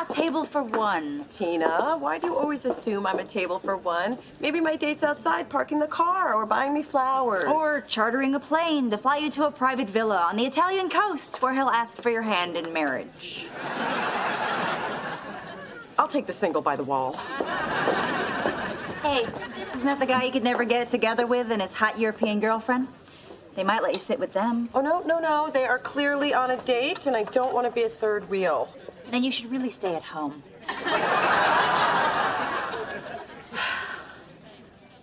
table for one. Tina, why do you always assume I'm a table for one? Maybe my date's outside parking the car or buying me flowers. Or chartering a plane to fly you to a private villa on the Italian coast where he'll ask for your hand in marriage. I'll take the single by the wall. Hey, isn't that the guy you could never get it together with and his hot European girlfriend? They might let you sit with them. Oh, no. They are clearly on a date, and I don't want to be a third wheel. Then you should really stay at home.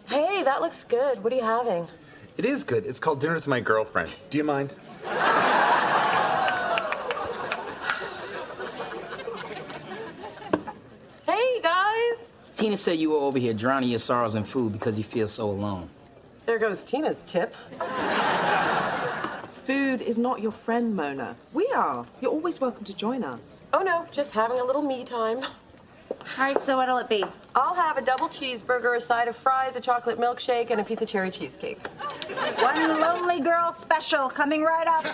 Hey, that looks good. What are you having? It is good. It's called Dinner with My Girlfriend. Do you mind? Hey, guys. Tina said you were over here drowning your sorrows in food because you feel so alone. There goes Tina's tip. Food is not your friend, Mona. We are. You're always welcome to join us. Oh, no, just having a little me time. All right, so what'll it be? I'll have a double cheeseburger, a side of fries, a chocolate milkshake, and a piece of cherry cheesecake. One lonely girl special coming right up.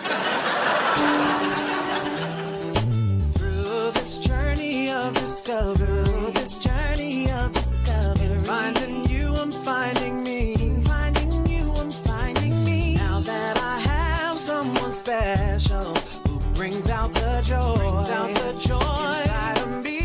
Through this journey of discovery, finding you, I'm finding me, finding you, I'm finding me. Now that I have someone special who brings out the joy, inside of me.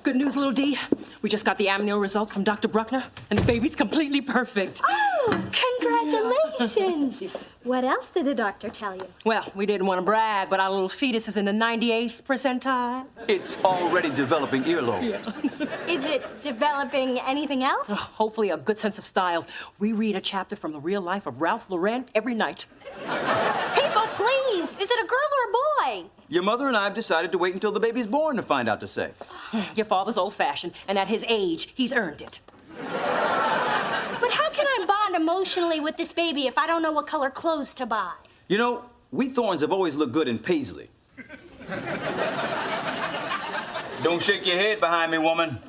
Good news, little D. We just got the amnio results from Dr. Bruckner, and the baby's completely perfect. Oh, congratulations. What else did the doctor tell you? Well, we didn't want to brag, but our little fetus is in the 98th percentile. It's already developing earlobes. Yes. Is it developing anything else? Hopefully a good sense of style. We read a chapter from the real life of Ralph Lauren every night. People, please. Is it a girl or a boy? Your mother and I have decided to wait until the baby's born to find out the sex. Your father's old-fashioned, and at his age, he's earned it. But how can I bond emotionally with this baby if I don't know what color clothes to buy? You know, we Thorns have always looked good in paisley. Don't shake your head behind me, woman.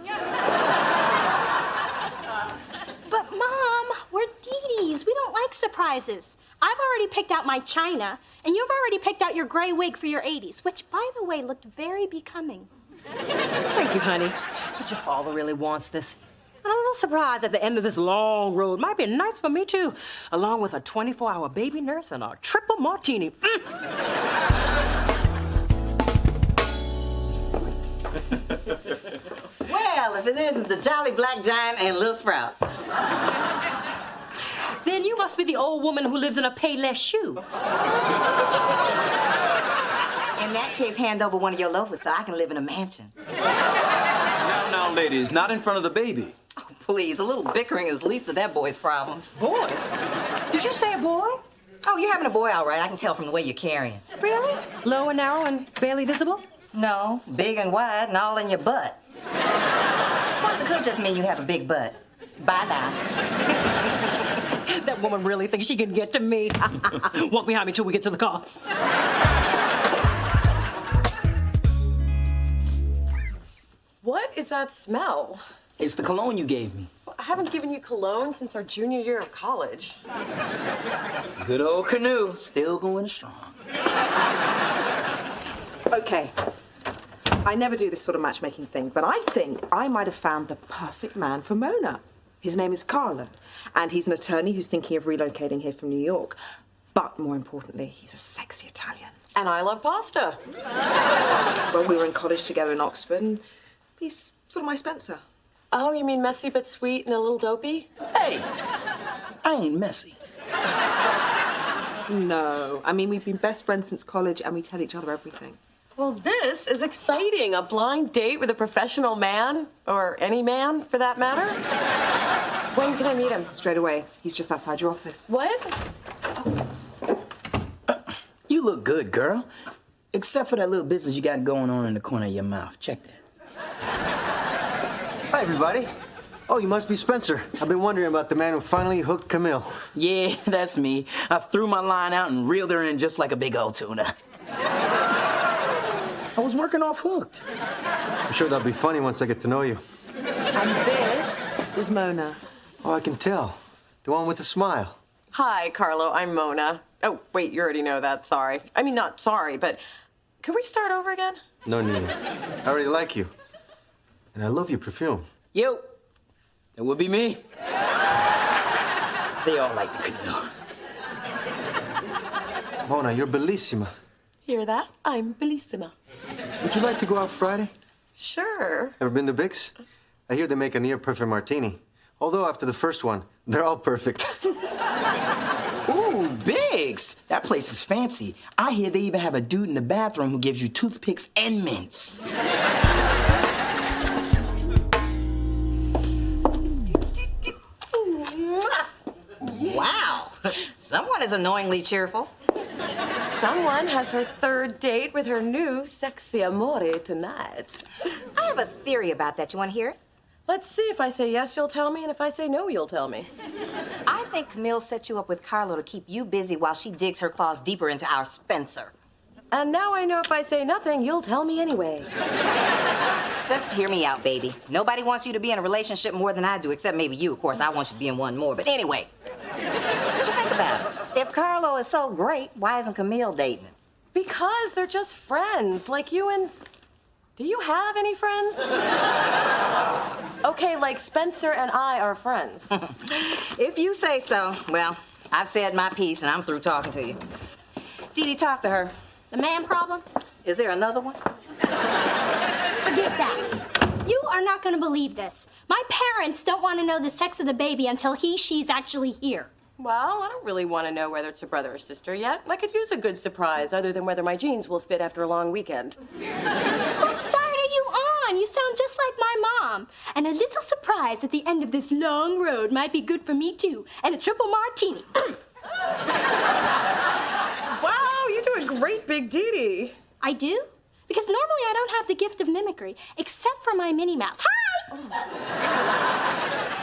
But, Mom, we're Dee-Dees. We don't like surprises. I've already picked out my china, and you've already picked out your gray wig for your 80s, which, by the way, looked very becoming. Thank you, honey. But your father really wants this. And I'm a little surprised at the end of this long road. Might be nice for me, too. Along with a 24-hour baby nurse and a triple martini. Well, if it isn't the Jolly Black Giant and Lil Sprout. Then you must be the old woman who lives in a Payless shoe. In that case, hand over one of your loafers so I can live in a mansion. Now, ladies, not in front of the baby. Oh, please, a little bickering is least of that boy's problems. Boy? Did you say a boy? Oh, you're having a boy, all right. I can tell from the way you're carrying. Really? Low and narrow and barely visible? No, big and wide and all in your butt. Of course, it could just mean you have a big butt. Bye now. That woman really thinks she can get to me. Walk behind me till we get to the car. What is that smell? It's the cologne you gave me. I haven't given you cologne since our junior year of college. Good old canoe, still going strong. Okay. I never do this sort of matchmaking thing, but I think I might have found the perfect man for Mona. His name is Carlo, and he's an attorney who's thinking of relocating here from New York. But more importantly, he's a sexy Italian. And I love pasta. Well, we were in college together in Oxford, and he's sort of my Spencer. Oh, you mean messy but sweet and a little dopey? Hey, I ain't messy. No, I mean, we've been best friends since college, and we tell each other everything. Well, this is exciting. A blind date with a professional man, or any man, for that matter. When can I meet him? Straight away. He's just outside your office. What? You look good, girl. Except for that little business you got going on in the corner of your mouth. Check that. Hi, everybody. Oh, you must be Spencer. I've been wondering about the man who finally hooked Camille. Yeah, that's me. I threw my line out and reeled her in just like a big old tuna. I was working off hooked. I'm sure that'll be funny once I get to know you. And this is Mona. Oh, I can tell. The one with the smile. Hi, Carlo. I'm Mona. Oh, wait, you already know that. Sorry. I mean, not sorry, but could we start over again? No need. I already like you. And I love your perfume. Yo, it would be me. They all like the canoe. Mona, you're bellissima. Hear that? I'm bellissima. Would you like to go out Friday? Sure. Ever been to Bix? I hear they make a near-perfect martini. Although after the first one, they're all perfect. Ooh, Biggs! That place is fancy. I hear they even have a dude in the bathroom who gives you toothpicks and mints. Wow. Someone is annoyingly cheerful. Someone has her third date with her new sexy amore tonight. I have a theory about that. You want to hear it? Let's see. If I say yes, you'll tell me, and if I say no, you'll tell me. I think Camille set you up with Carlo to keep you busy while she digs her claws deeper into our Spencer. And now I know if I say nothing, you'll tell me anyway. Just hear me out, baby. Nobody wants you to be in a relationship more than I do, except maybe you. Of course, I want you to be in one more. But anyway, just think about it. If Carlo is so great, why isn't Camille dating him? Because they're just friends, like you and... Do you have any friends? Okay, like Spencer and I are friends. If you say so. Well, I've said my piece, and I'm through talking to you. Dee Dee, talk to her. The man problem? Is there another one? Forget that. You are not going to believe this. My parents don't want to know the sex of the baby until she's actually here. Well, I don't really want to know whether it's a brother or sister yet. I could use a good surprise, other than whether my jeans will fit after a long weekend. What side are you on? You sound just like my mom. And a little surprise at the end of this long road might be good for me, too. And a triple martini. Wow, you do a great big Dee Dee. I do? Because normally I don't have the gift of mimicry, except for my Minnie Mouse. Hi!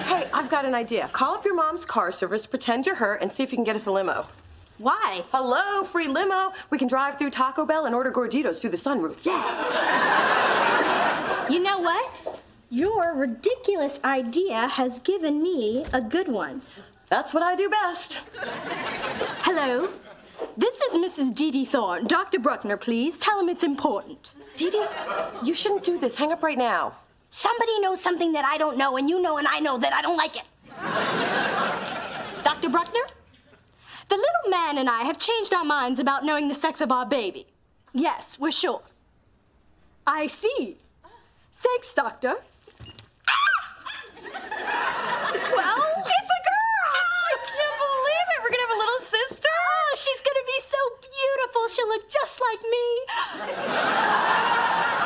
Hey, I've got an idea. Call up your mom's car service, pretend you're her, and see if you can get us a limo. Why? Hello, free limo. We can drive through Taco Bell and order gorditos through the sunroof. Yeah! You know what? Your ridiculous idea has given me a good one. That's what I do best. Hello? This is Mrs. Dee Dee Thorne. Dr. Bruckner, please. Tell him it's important. Dee Dee, you shouldn't do this. Hang up right now. Somebody knows something that I don't know, and you know and I know that I don't like it. Dr. Bruckner? The little man and I have changed our minds about knowing the sex of our baby. Yes, we're sure. I see. Thanks, Doctor. Well, it's a girl! I can't believe it. We're going to have a little sister. Oh, she's going to be so beautiful. She'll look just like me.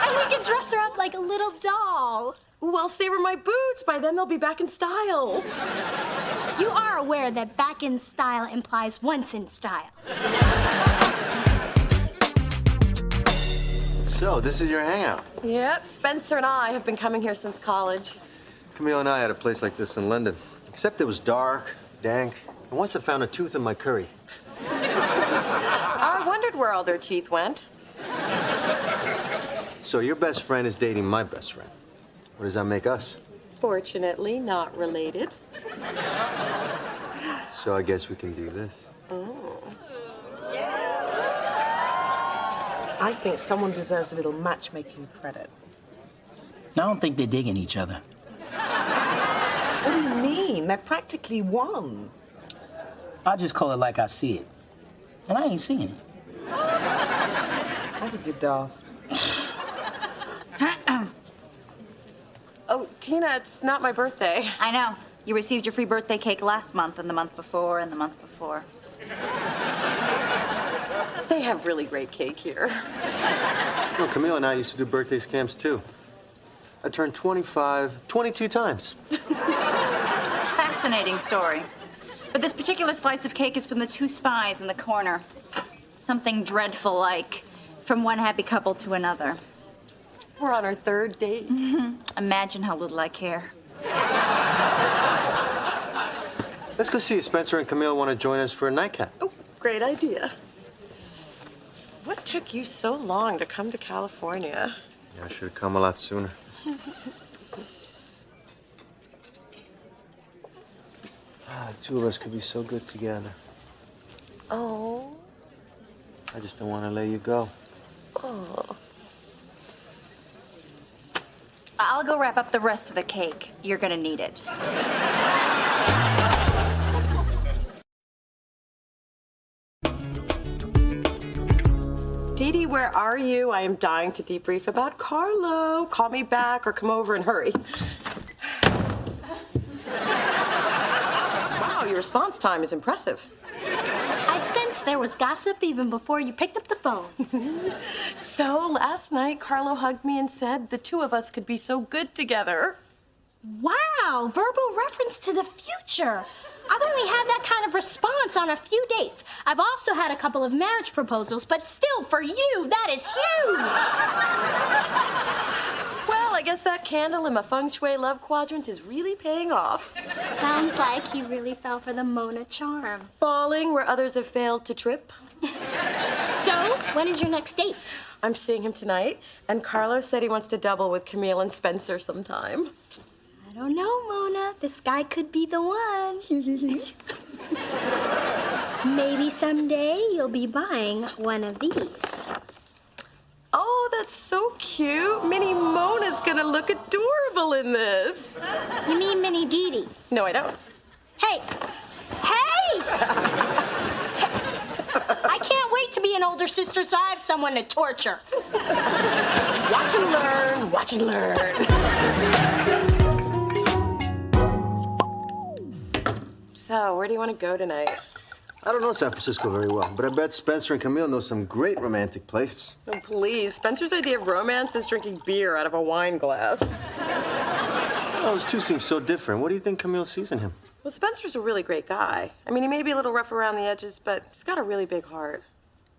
And we can dress her up like a little doll. Well, save her my boots. By then, they'll be back in style. You are aware that back in style implies once in style. So, this is your hangout. Yep, Spencer and I have been coming here since college. Camille and I had a place like this in London. Except it was dark, dank, and once I found a tooth in my curry. I wondered where all their teeth went. So your best friend is dating my best friend. What does that make us? Fortunately, not related. So I guess we can do this. Oh. I think someone deserves a little matchmaking credit. I don't think they're digging each other. What do you mean? They're practically one. I'll just call it like I see it. And I ain't seeing it. I think you're daft. Oh, Tina, it's not my birthday. I know. You received your free birthday cake last month, and the month before, and the month before. They have really great cake here. No, Camille and I used to do birthday scams too. I turned 25, 22 times. Fascinating story. But this particular slice of cake is from the two spies in the corner. Something dreadful like from one happy couple to another. We're on our third date. Imagine how little I care. Let's go see if Spencer and Camille want to join us for a nightcap. Oh, great idea. What took you so long to come to California? Yeah, I should have come a lot sooner. The two of us could be so good together. Oh. I just don't want to let you go. Oh. I'll go wrap up the rest of the cake. You're gonna need it. Dee Dee, where are you? I am dying to debrief about Carlo. Call me back or come over and hurry. Wow, your response time is impressive. I sensed there was gossip even before you picked up the phone. So last night, Carlo hugged me and said the two of us could be so good together. Wow, verbal reference to the future. I've only had that kind of response on a few dates. I've also had a couple of marriage proposals, but still, for you, that is huge. Well, I guess that candle in my feng shui love quadrant is really paying off. Sounds like you really fell for the Mona charm. Falling where others have failed to trip. So, when is your next date? I'm seeing him tonight, and Carlo said he wants to double with Camille and Spencer sometime. I don't know, Mona. This guy could be the one. Maybe someday you'll be buying one of these. Oh, that's so cute. Mini Mona's gonna look adorable in this. You mean Mini Dee Dee? No, I don't. Hey! Hey! I can't wait to be an older sister so I have someone to torture. Watch and learn, watch and learn. So, where do you want to go tonight? I don't know San Francisco very well, but I bet Spencer and Camille know some great romantic places. Oh, please. Spencer's idea of romance is drinking beer out of a wine glass. Oh, those two seem so different. What do you think Camille sees in him? Well, Spencer's a really great guy. I mean, he may be a little rough around the edges, but he's got a really big heart.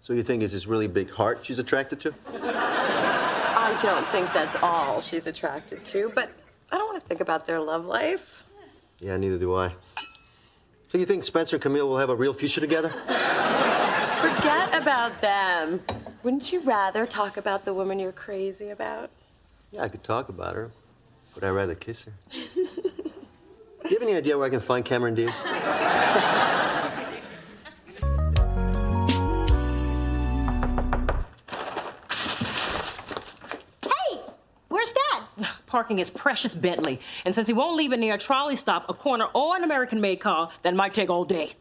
So you think it's his really big heart she's attracted to? I don't think that's all she's attracted to, but I don't want to think about their love life. Yeah, neither do I. So you think Spencer and Camille will have a real future together? Forget about them. Wouldn't you rather talk about the woman you're crazy about? Yeah, I could talk about her, but I'd rather kiss her. Do you have any idea where I can find Cameron Diaz? Hey! Where's Dad? Parking his precious Bentley. And since he won't leave it near a trolley stop, a corner, or an American-made car, that might take all day.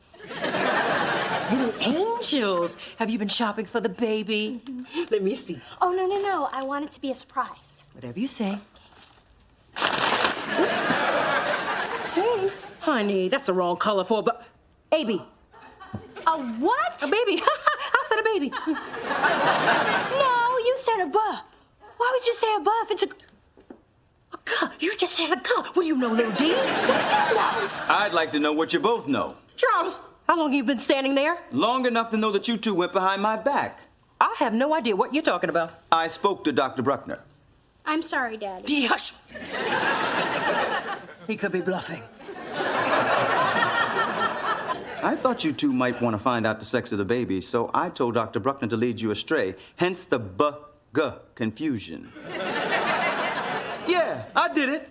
Little angels. Have you been shopping for the baby? Let me see. Oh, no. I want it to be a surprise. Whatever you say. Hey, honey, that's the wrong color for a baby. A what? A baby. I said a baby. No, you said a buh. Why would you say a buh if it's a girl? You just said a girl. What do you know, little D? What do you know? I'd like to know what you both know. Charles, how long have you been standing there? Long enough to know that you two went behind my back. I have no idea what you're talking about. I spoke to Dr. Bruckner. I'm sorry, Daddy. Yes. He could be bluffing. I thought you two might want to find out the sex of the baby, so I told Dr. Bruckner to lead you astray, hence the B-G confusion. Yeah, I did it.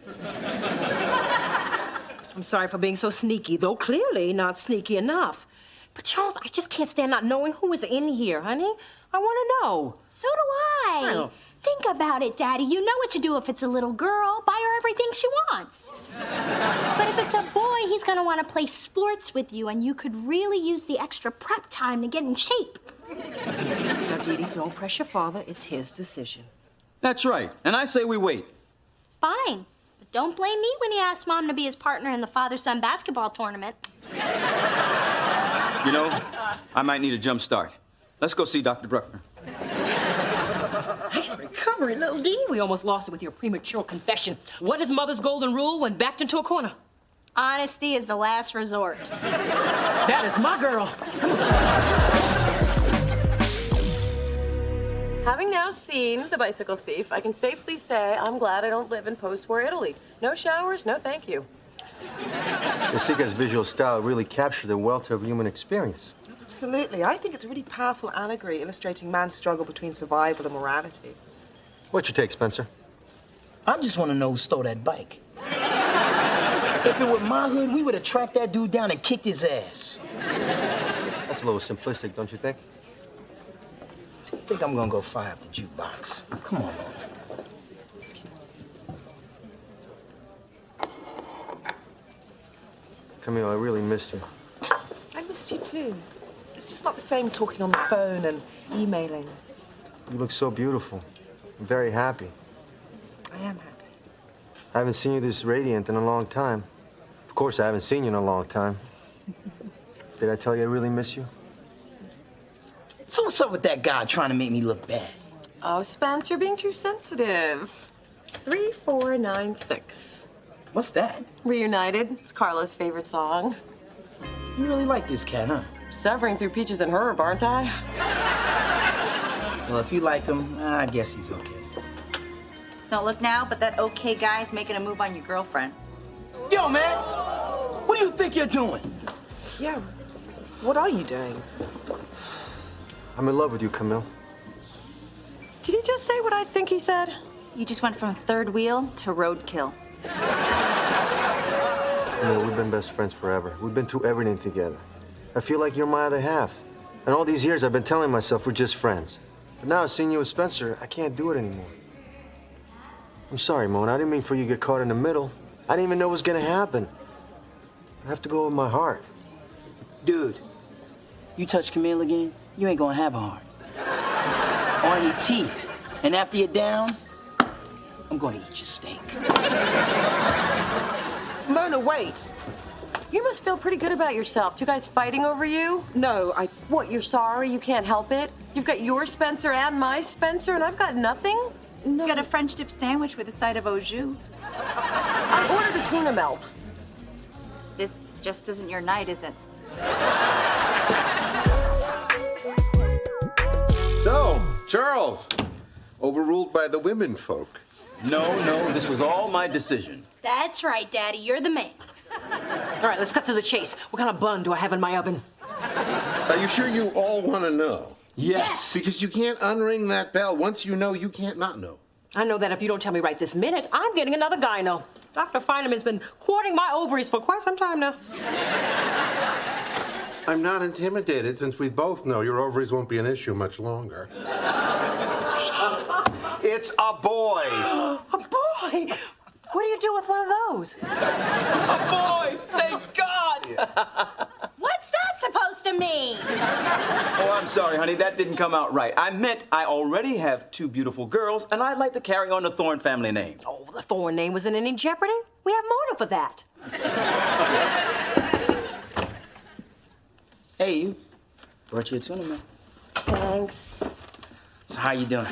I'm sorry for being so sneaky, though clearly not sneaky enough. But Charles, I just can't stand not knowing who is in here, honey. I want to know. So do I. Well. Think about it, Daddy. You know what to do if it's a little girl. Buy her everything she wants. But if it's a boy, he's going to want to play sports with you, and you could really use the extra prep time to get in shape. Now, Dee Dee, don't press your father. It's his decision. That's right, and I say we wait. Fine. But don't blame me when he asks Mom to be his partner in the father-son basketball tournament. You know, I might need a jump start. Let's go see Dr. Bruckner. Nice recovery, little D. We almost lost it with your premature confession. What is Mother's golden rule when backed into a corner? Honesty is the last resort. That is my girl. Having now seen The Bicycle Thief, I can safely say I'm glad I don't live in post-war Italy. No showers, no thank you. Jessica's visual style really captured the wealth of human experience. Absolutely. I think it's a really powerful allegory illustrating man's struggle between survival and morality. What's your take, Spencer? I just want to know who stole that bike. If it were my hood, we would have tracked that dude down and kicked his ass. That's a little simplistic, don't you think? I think I'm gonna go fire up the jukebox. Come on, Mona. Camille, I really missed you. I missed you too. It's just not the same talking on the phone and emailing. You look so beautiful. I'm very happy. I am happy. I haven't seen you this radiant in a long time. Of course, I haven't seen you in a long time. Did I tell you I really miss you? So what's up with that guy trying to make me look bad? Oh, Spence, you're being too sensitive. 3496. What's that? Reunited. It's Carlo's favorite song. You really like this cat, huh? Suffering through Peaches and Herb, aren't I? Well, if you like him, I guess he's okay. Don't look now, but that okay guy's making a move on your girlfriend. Yo, man! What do you think you're doing? Yeah. What are you doing? I'm in love with you, Camille. Did he just say what I think he said? You just went from third wheel to roadkill. Camille, we've been best friends forever. We've been through everything together. I feel like you're my other half. And all these years I've been telling myself we're just friends. But now seeing you with Spencer, I can't do it anymore. I'm sorry, Mona. I didn't mean for you to get caught in the middle. I didn't even know it was gonna happen. I have to go with my heart. Dude, you touch Camille again, you ain't gonna have a heart. Or any teeth. And after you're down, I'm gonna eat your steak. Mona, wait. You must feel pretty good about yourself. Two guys fighting over you? No, What, you're sorry? You can't help it? You've got your Spencer and my Spencer, and I've got nothing? You got a French dip sandwich with a side of au jus. I ordered a tuna melt. This just isn't your night, is it? So, Charles, overruled by the women folk. No, this was all my decision. That's right, Daddy. You're the man. All right, let's cut to the chase. What kind of bun do I have in my oven? Are you sure you all want to know? Yes. Because you can't unring that bell. Once you know, you can't not know. I know that if you don't tell me right this minute, I'm getting another gyno. Dr. Feineman's been courting my ovaries for quite some time now. I'm not intimidated since we both know your ovaries won't be an issue much longer. It's a boy. A boy? What do you do with one of those? A boy! Thank God! What's that supposed to mean? Oh, I'm sorry, honey. That didn't come out right. I meant I already have two beautiful girls, and I'd like to carry on the Thorne family name. Oh, the Thorne name was in any jeopardy. We have Mona for that. Hey, you. Brought you a tuna, man. Thanks. So how you doing?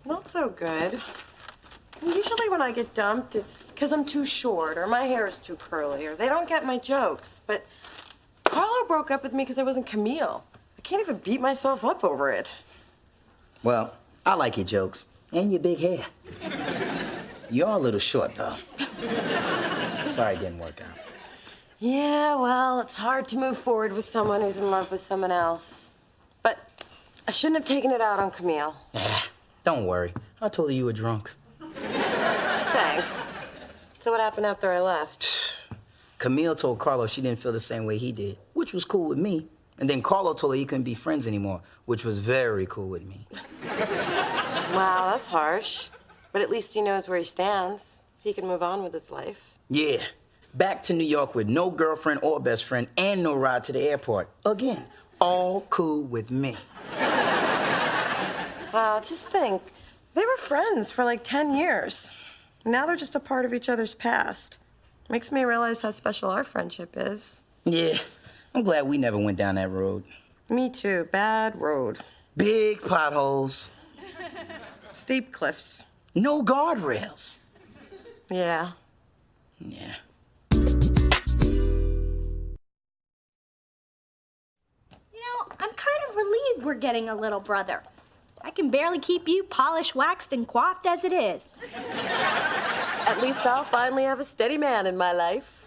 Not so good. Usually when I get dumped, it's because I'm too short, or my hair is too curly, or they don't get my jokes. But Carlo broke up with me because I wasn't Camille. I can't even beat myself up over it. Well, I like your jokes. And your big hair. You're a little short, though. Sorry it didn't work out. Yeah, well, it's hard to move forward with someone who's in love with someone else. But I shouldn't have taken it out on Camille. Don't worry. I told her you were drunk. Thanks. So what happened after I left? Camille told Carlo she didn't feel the same way he did, which was cool with me. And then Carlo told her he couldn't be friends anymore, which was very cool with me. Wow, that's harsh. But at least he knows where he stands. He can move on with his life. Yeah. Back to New York with no girlfriend or best friend and no ride to the airport. Again, all cool with me. Wow, just think. They were friends for like 10 years. Now they're just a part of each other's past. Makes me realize how special our friendship is. Yeah, I'm glad we never went down that road. Me too. Bad road. Big potholes. Steep cliffs. No guardrails. Yeah. Yeah. You know, I'm kind of relieved we're getting a little brother. I can barely keep you polished, waxed, and coiffed as it is. At least I'll finally have a steady man in my life.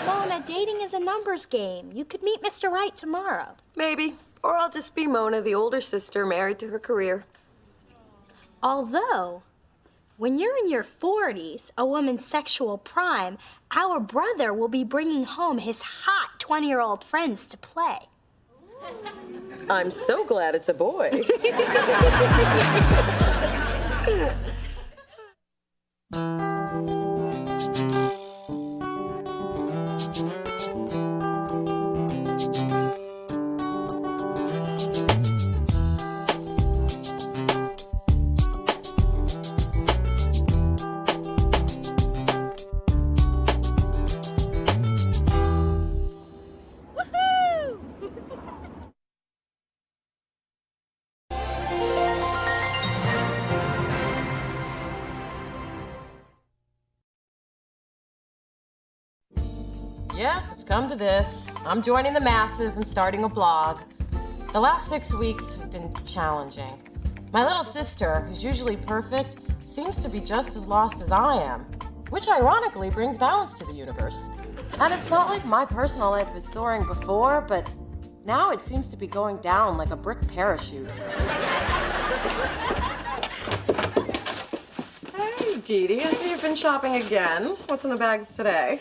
Mona, dating is a numbers game. You could meet Mr. Right tomorrow. Maybe. Or I'll just be Mona, the older sister, married to her career. Although, when you're in your 40s, a woman's sexual prime, our brother will be bringing home his hot 20-year-old friends to play. I'm so glad it's a boy. Yes, it's come to this. I'm joining the masses and starting a blog. The last 6 weeks have been challenging. My little sister, who's usually perfect, seems to be just as lost as I am, which ironically brings balance to the universe. And it's not like my personal life was soaring before, but now it seems to be going down like a brick parachute. Hey, Dee Dee, I see you've been shopping again. What's in the bags today?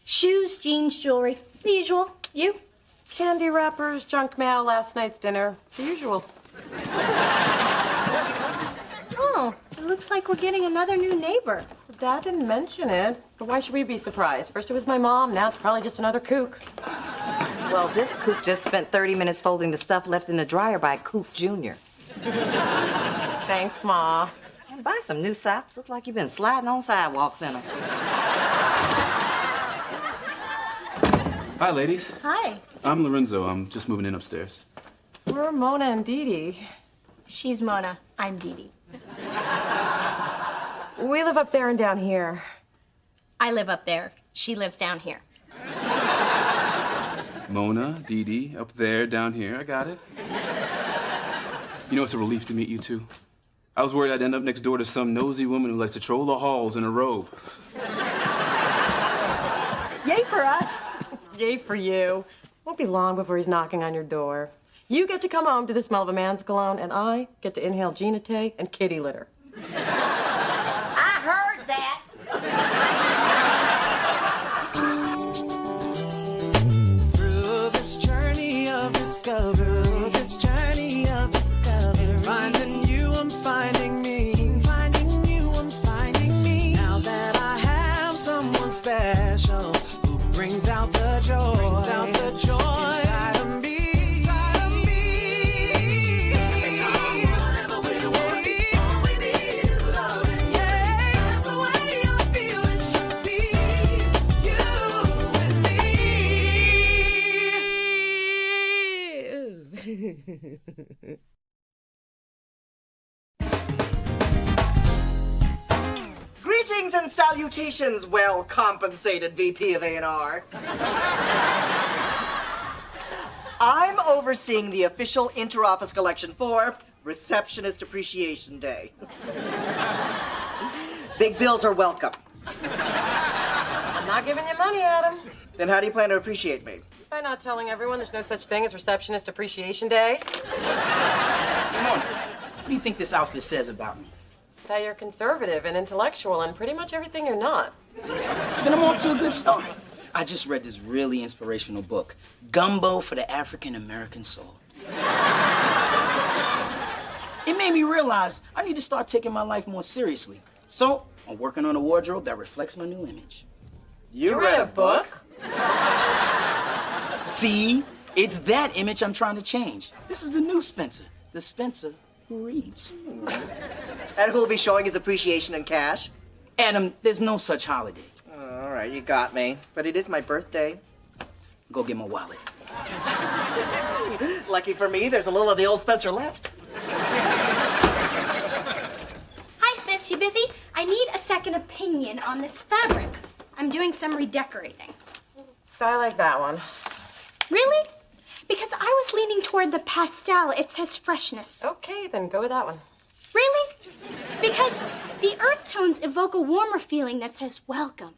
Shoes, jeans, jewelry. The usual. You? Candy wrappers, junk mail, last night's dinner. The usual. Oh, it looks like we're getting another new neighbor. Dad didn't mention it, but why should we be surprised? First it was my mom, now it's probably just another kook. Well, this kook just spent 30 minutes folding the stuff left in the dryer by Kook Jr. Thanks, Ma. And buy some new socks. Look like you've been sliding on sidewalks in them. Hi, ladies. Hi. I'm Lorenzo. I'm just moving in upstairs. We're Mona and Dee Dee. She's Mona. I'm Dee Dee. We live up there and down here. I live up there. She lives down here. Mona, Dee Dee, up there, down here. I got it. You know, it's a relief to meet you two. I was worried I'd end up next door to some nosy woman who likes to troll the halls in a robe. Yay for us. Yay for you. Won't be long before he's knocking on your door. You get to come home to the smell of a man's cologne, and I get to inhale Genate and kitty litter. I heard that. Through this journey of discovery, finding you, I'm finding me. Finding you, I'm finding me. Now that I have someone special who brings out the joy, inside of me. Whatever we want, all we need is love. Yeah, that's the way I feel it should be. You and me. Greetings and salutations, well-compensated VP of A&R. I'm overseeing the official inter-office collection for Receptionist Appreciation Day. Big bills are welcome. I'm not giving you money, Adam. Then how do you plan to appreciate me? By not telling everyone there's no such thing as Receptionist Appreciation Day. Mona, what do you think this outfit says about me? That you're conservative and intellectual and pretty much everything you're not. Then I'm off to a good start. I just read this really inspirational book, Gumbo for the African American Soul. It made me realize I need to start taking my life more seriously. So I'm working on a wardrobe that reflects my new image. You read a book? See? It's that image I'm trying to change. This is the new Spencer. The Spencer who reads. And who'll be showing his appreciation in cash? Adam, there's no such holiday. All right, you got me. But it is my birthday. Go get my wallet. Lucky for me, there's a little of the old Spencer left. Hi, sis. You busy? I need a second opinion on this fabric. I'm doing some redecorating. I like that one. Really? Because I was leaning toward the pastel. It says freshness. Okay, then go with that one. Really? Because The earth tones evoke a warmer feeling that says welcome.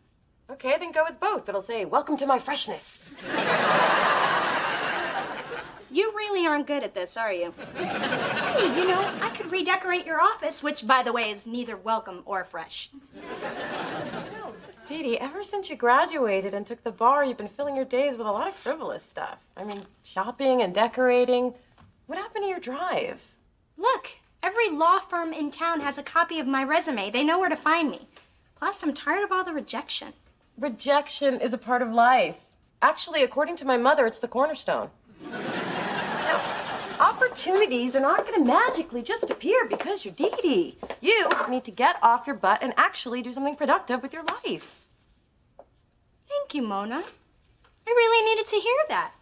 Okay, then go with both. It'll say, welcome to my freshness. You really aren't good at this, are you? Hey, you know, I could redecorate your office, which, by the way, is neither welcome or fresh. Dee Dee, ever since you graduated and took the bar, you've been filling your days with a lot of frivolous stuff. I mean, shopping and decorating. What happened to your drive? Look, every law firm in town has a copy of my resume. They know where to find me. Plus, I'm tired of all the rejection. Rejection is a part of life. Actually, according to my mother, it's the cornerstone. Now, opportunities are not going to magically just appear because you're Dee Dee. You need to get off your butt and actually do something productive with your life. Thank you, Mona. I really needed to hear that.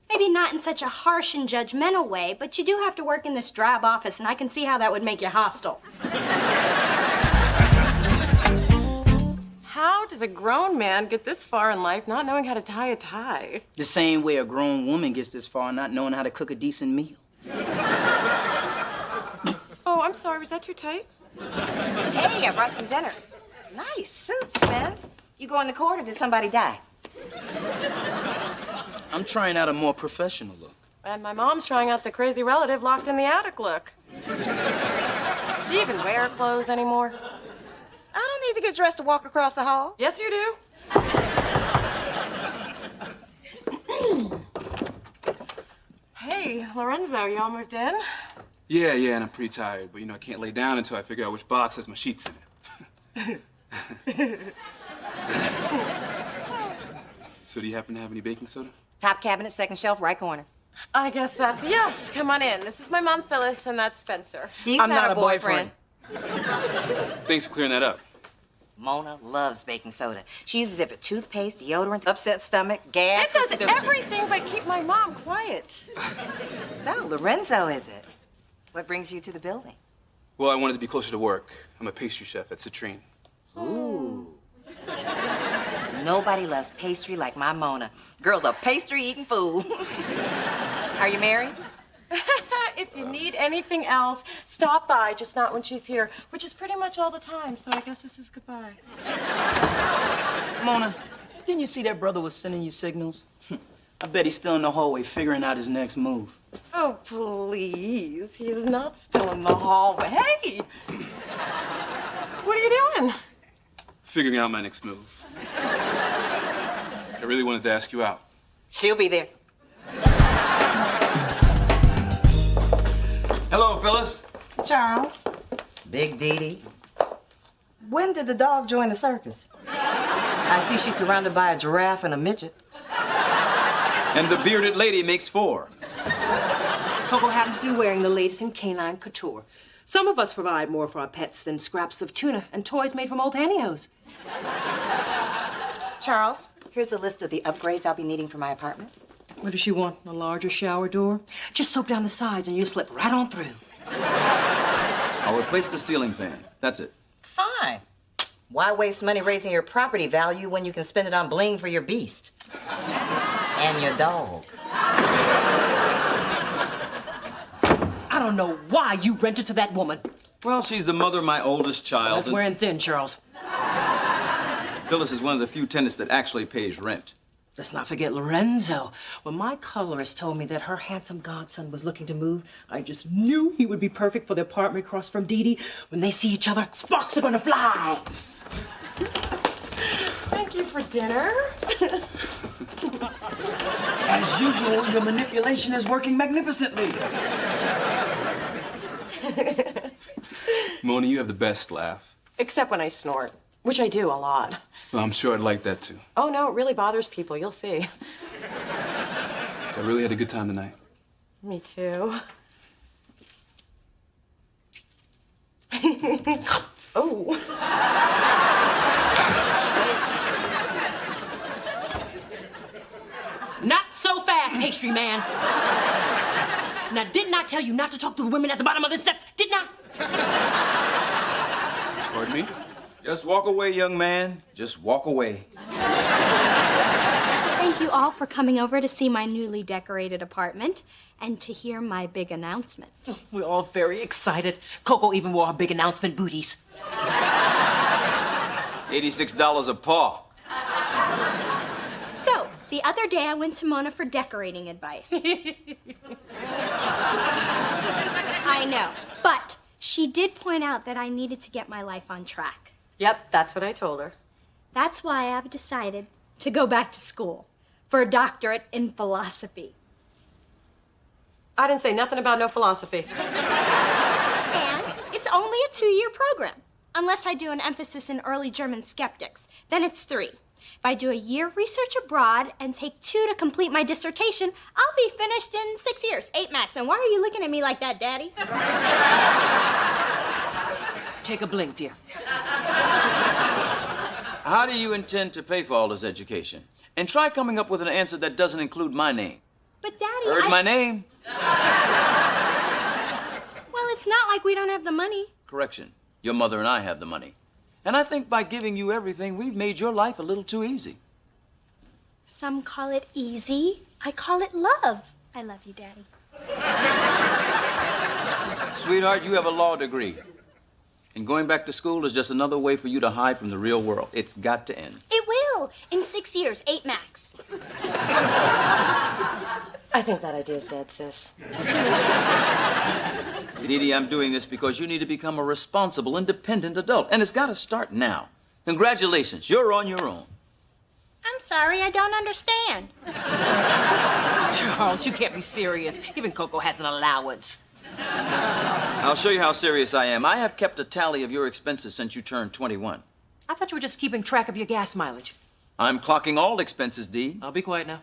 Maybe not in such a harsh and judgmental way, but you do have to work in this drab office, and I can see how that would make you hostile. How does a grown man get this far in life not knowing how to tie a tie? The same way a grown woman gets this far not knowing how to cook a decent meal. Oh, I'm sorry. Was that too tight? Hey, I brought some dinner. Nice suit, Spence. You go in the court or did somebody die? I'm trying out a more professional look. And my mom's trying out the crazy relative locked in the attic look. Do you even wear clothes anymore? I don't need to get dressed to walk across the hall. Yes, you do. Hey, Lorenzo, y'all moved in? Yeah, and I'm pretty tired, but I can't lay down until I figure out which box has my sheets in it. So do you happen to have any baking soda? Top cabinet, second shelf, right corner. I guess that's yes. Come on in. This is my mom, Phyllis, and that's Spencer. He's I'm not a boyfriend. Thanks for clearing that up. Mona loves baking soda. She uses it for toothpaste, deodorant, upset stomach, gas. It does everything but keep my mom quiet. So, Lorenzo, is it? What brings you to the building? Well, I wanted to be closer to work. I'm a pastry chef at Citrine. Ooh. Nobody loves pastry like my Mona. Girl's a pastry-eating fool. Are you married? If you need anything else, stop by, just not when she's here, which is pretty much all the time, so I guess this is goodbye. Mona, didn't you see that brother was sending you signals? I bet he's still in the hallway figuring out his next move. Oh, please. He's not still in the hallway. Hey! What are you doing? Figuring out my next move. I really wanted to ask you out. She'll be there. Hello, Phyllis. Charles. Big Dee Dee. When did the dog join the circus? I see she's surrounded by a giraffe and a midget. And the bearded lady makes 4. Coco happens to be wearing the latest in canine couture. Some of us provide more for our pets than scraps of tuna and toys made from old pantyhose. Charles, here's a list of the upgrades I'll be needing for my apartment. What does she want? A larger shower door? Just soak down the sides and you'll slip right on through. I'll replace the ceiling fan. That's it. Fine. Why waste money raising your property value when you can spend it on bling for your beast? And your dog. I don't know why you rented to that woman. Well, she's the mother of my oldest child. That's wearing thin, Charles. Phyllis is one of the few tenants that actually pays rent. Let's not forget Lorenzo. When my colorist told me that her handsome godson was looking to move, I just knew he would be perfect for the apartment across from Dee Dee. When they see each other, sparks are gonna fly. Thank you for dinner. As usual, your manipulation is working magnificently. Mona, you have the best laugh. Except when I snort, which I do a lot. Well, I'm sure I'd like that too. Oh, no, it really bothers people. You'll see. I really had a good time tonight. Me too. Oh. Not so fast, pastry man. Now, didn't I tell you not to talk to the women at the bottom of the steps? Didn't I? Pardon me? Just walk away, young man. Just walk away. Thank thank you all for coming over to see my newly decorated apartment and to hear my big announcement. We're all very excited. Coco even wore her big announcement booties. $86 a paw. So, the other day I went to Mona for decorating advice. I know, but she did point out that I needed to get my life on track. Yep, that's what I told her. That's why I've decided to go back to school for a doctorate in philosophy. I didn't say nothing about no philosophy. And it's only a 2-year program. Unless I do an emphasis in early German skeptics, then it's 3. If I do a year of research abroad and take 2 to complete my dissertation, I'll be finished in 6 years, 8 max. And why are you looking at me like that, Daddy? Take a blink, dear. How do you intend to pay for all this education? And try coming up with an answer that doesn't include my name. But, Daddy, Heard my name? Well, it's not like we don't have the money. Correction. Your mother and I have the money. And I think by giving you everything, we've made your life a little too easy. Some call it easy. I call it love. I love you, Daddy. Sweetheart, you have a law degree. And going back to school is just another way for you to hide from the real world. It's got to end. It will. In 6 years, 8 max. I think that idea's dead, sis. Edie, I'm doing this because you need to become a responsible, independent adult. And it's got to start now. Congratulations, you're on your own. I'm sorry, I don't understand. Charles, you can't be serious. Even Coco has an allowance. I'll show you how serious I am. I have kept a tally of your expenses since you turned 21. I thought you were just keeping track of your gas mileage. I'm clocking all expenses, Dee. I'll be quiet now.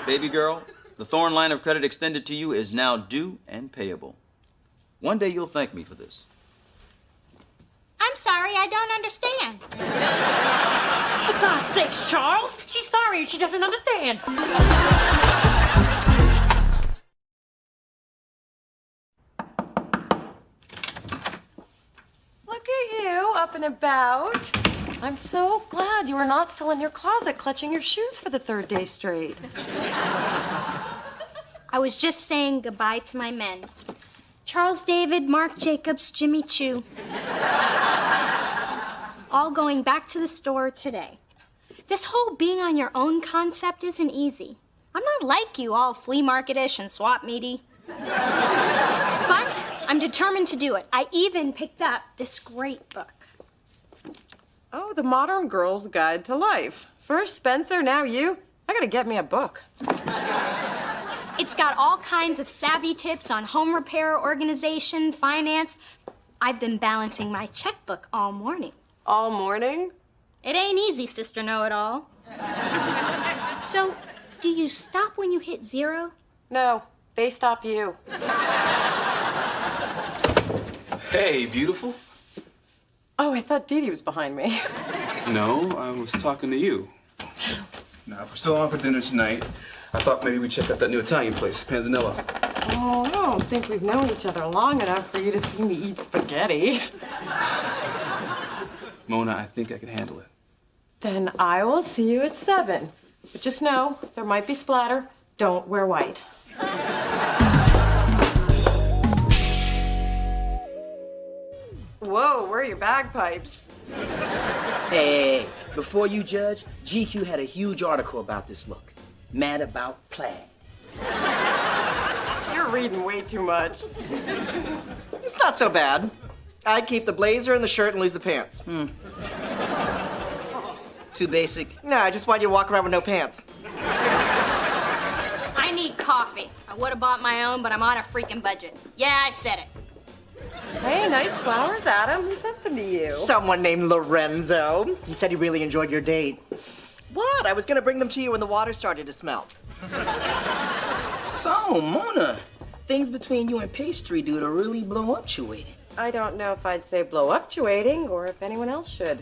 Baby girl, the Thorn line of credit extended to you is now due and payable. One day you'll thank me for this. I'm sorry, I don't understand. For God's sakes, Charles! She's sorry and she doesn't understand. Look at you, up and about. I'm so glad you were not still in your closet clutching your shoes for the 3rd day straight. I was just saying goodbye to my men. Charles David, Mark Jacobs, Jimmy Choo. All going back to the store today. This whole being on your own concept isn't easy. I'm not like you, all flea market-ish and swap meaty. But I'm determined to do it. I even picked up this great book. Oh, The Modern Girl's Guide to Life. First Spencer, now you. I gotta get me a book. It's got all kinds of savvy tips on home repair, organization, finance. I've been balancing my checkbook all morning. All morning? It ain't easy, Sister Know-It-All. So, do you stop when you hit 0? No, they stop you. Hey, beautiful. Oh, I thought Dee Dee was behind me. No, I was talking to you. Now, if we're still on for dinner tonight, I thought maybe we'd check out that new Italian place, Panzanella. Oh, I don't think we've known each other long enough for you to see me eat spaghetti. Mona, I think I can handle it. Then I will see you at 7. But just know, there might be splatter. Don't wear white. Whoa, where are your bagpipes? Hey, before you judge, GQ had a huge article about this look. Mad about plaid. You're reading way too much. It's not so bad. I'd keep the blazer and the shirt and lose the pants. Too basic? Nah, I just want you to walk around with no pants. I need coffee. I would have bought my own, but I'm on a freaking budget. Yeah, I said it. Hey, nice flowers, Adam. Who sent them to you? Someone named Lorenzo. He said he really enjoyed your date. What? I was gonna bring them to you when the water started to smell. So, Mona, things between you and Pastry Dude are really blow-up-tuated. I don't know if I'd say blow-up-tuating or if anyone else should.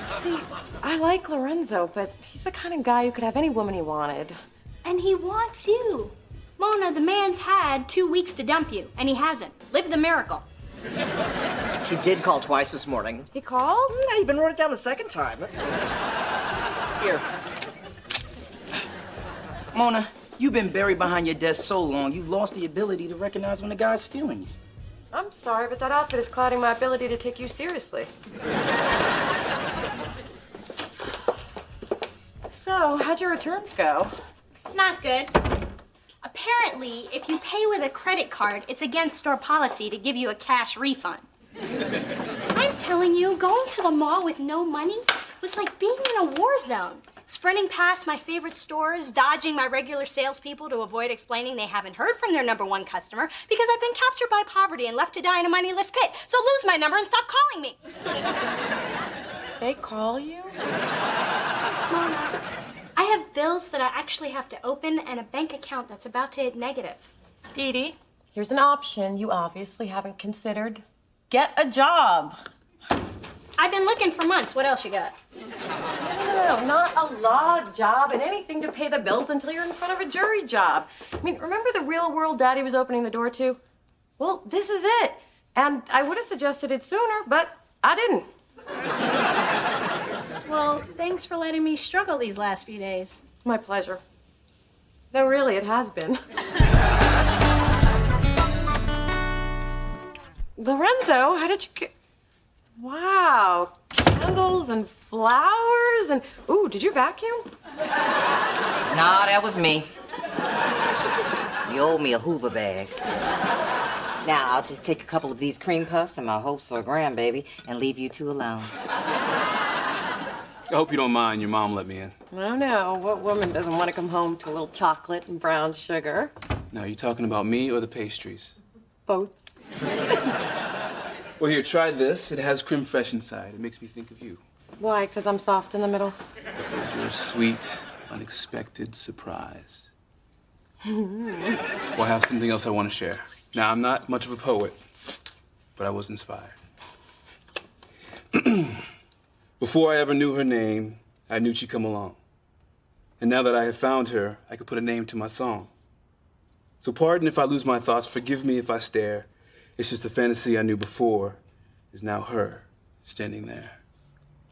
See, I like Lorenzo, but he's the kind of guy who could have any woman he wanted. And he wants you. Mona, the man's had 2 weeks to dump you, and he hasn't. Live the miracle. He did call twice this morning. He called? I even wrote it down the second time. Here. Mona, you've been buried behind your desk so long, you've lost the ability to recognize when a guy's feeling you. I'm sorry, but that outfit is clouding my ability to take you seriously. So, how'd your returns go? Not good. Apparently, if you pay with a credit card, it's against store policy to give you a cash refund. I'm telling you, going to the mall with no money was like being in a war zone. Sprinting past my favorite stores, dodging my regular salespeople to avoid explaining they haven't heard from their number 1 customer because I've been captured by poverty and left to die in a moneyless pit. So lose my number and stop calling me. They call you? Mona, I have bills that I actually have to open and a bank account that's about to hit negative. Dee Dee, here's an option you obviously haven't considered. Get a job. I've been looking for months. What else you got? No, not a law job and anything to pay the bills until you're in front of a jury job. I mean, remember the real world Daddy was opening the door to? Well, this is it. And I would have suggested it sooner, but I didn't. Well, thanks for letting me struggle these last few days. My pleasure. No, really, it has been. Lorenzo, how did you get... Wow, candles and flowers and... Ooh, did you vacuum? Nah, that was me. You owe me a Hoover bag. Now, I'll just take a couple of these cream puffs and my hopes for a grandbaby and leave you two alone. I hope you don't mind. Your mom let me in. I know. What woman doesn't want to come home to a little chocolate and brown sugar? Now, you talking about me or the pastries? Both. Well, here, try this. It has creme fraiche inside. It makes me think of you. Why? Because I'm soft in the middle? Because you're a sweet, unexpected surprise. Well, I have something else I want to share. Now, I'm not much of a poet, but I was inspired. Before I ever knew her name, I knew she'd come along. And now that I have found her, I could put a name to my song. So pardon if I lose my thoughts, forgive me if I stare. It's just a fantasy I knew before is now her standing there.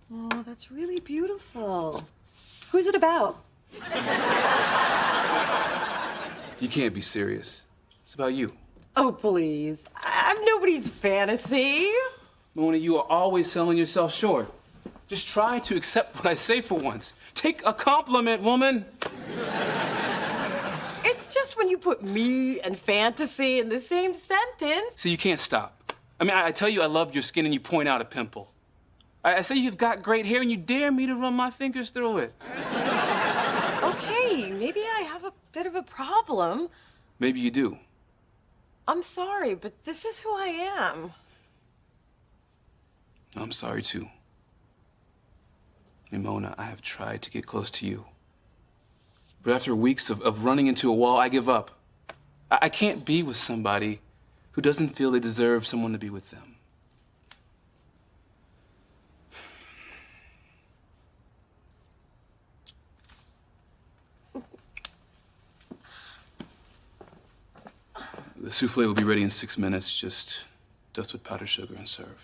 Oh, that's really beautiful. Who's it about? You can't be serious. It's about you. Oh, please. I'm nobody's fantasy. Mona, you are always selling yourself short. Just try to accept what I say for once. Take a compliment, woman. It's just when you put me and fantasy in the same sentence. So you can't stop. I mean, I tell you I love your skin and you point out a pimple. I say you've got great hair and you dare me to run my fingers through it. Okay, maybe I have a bit of a problem. Maybe you do. I'm sorry, but this is who I am. I'm sorry, too. And Mona, I have tried to get close to you. But after weeks of running into a wall, I give up. I can't be with somebody who doesn't feel they deserve someone to be with them. The souffle will be ready in 6 minutes. Just dust with powdered sugar and serve.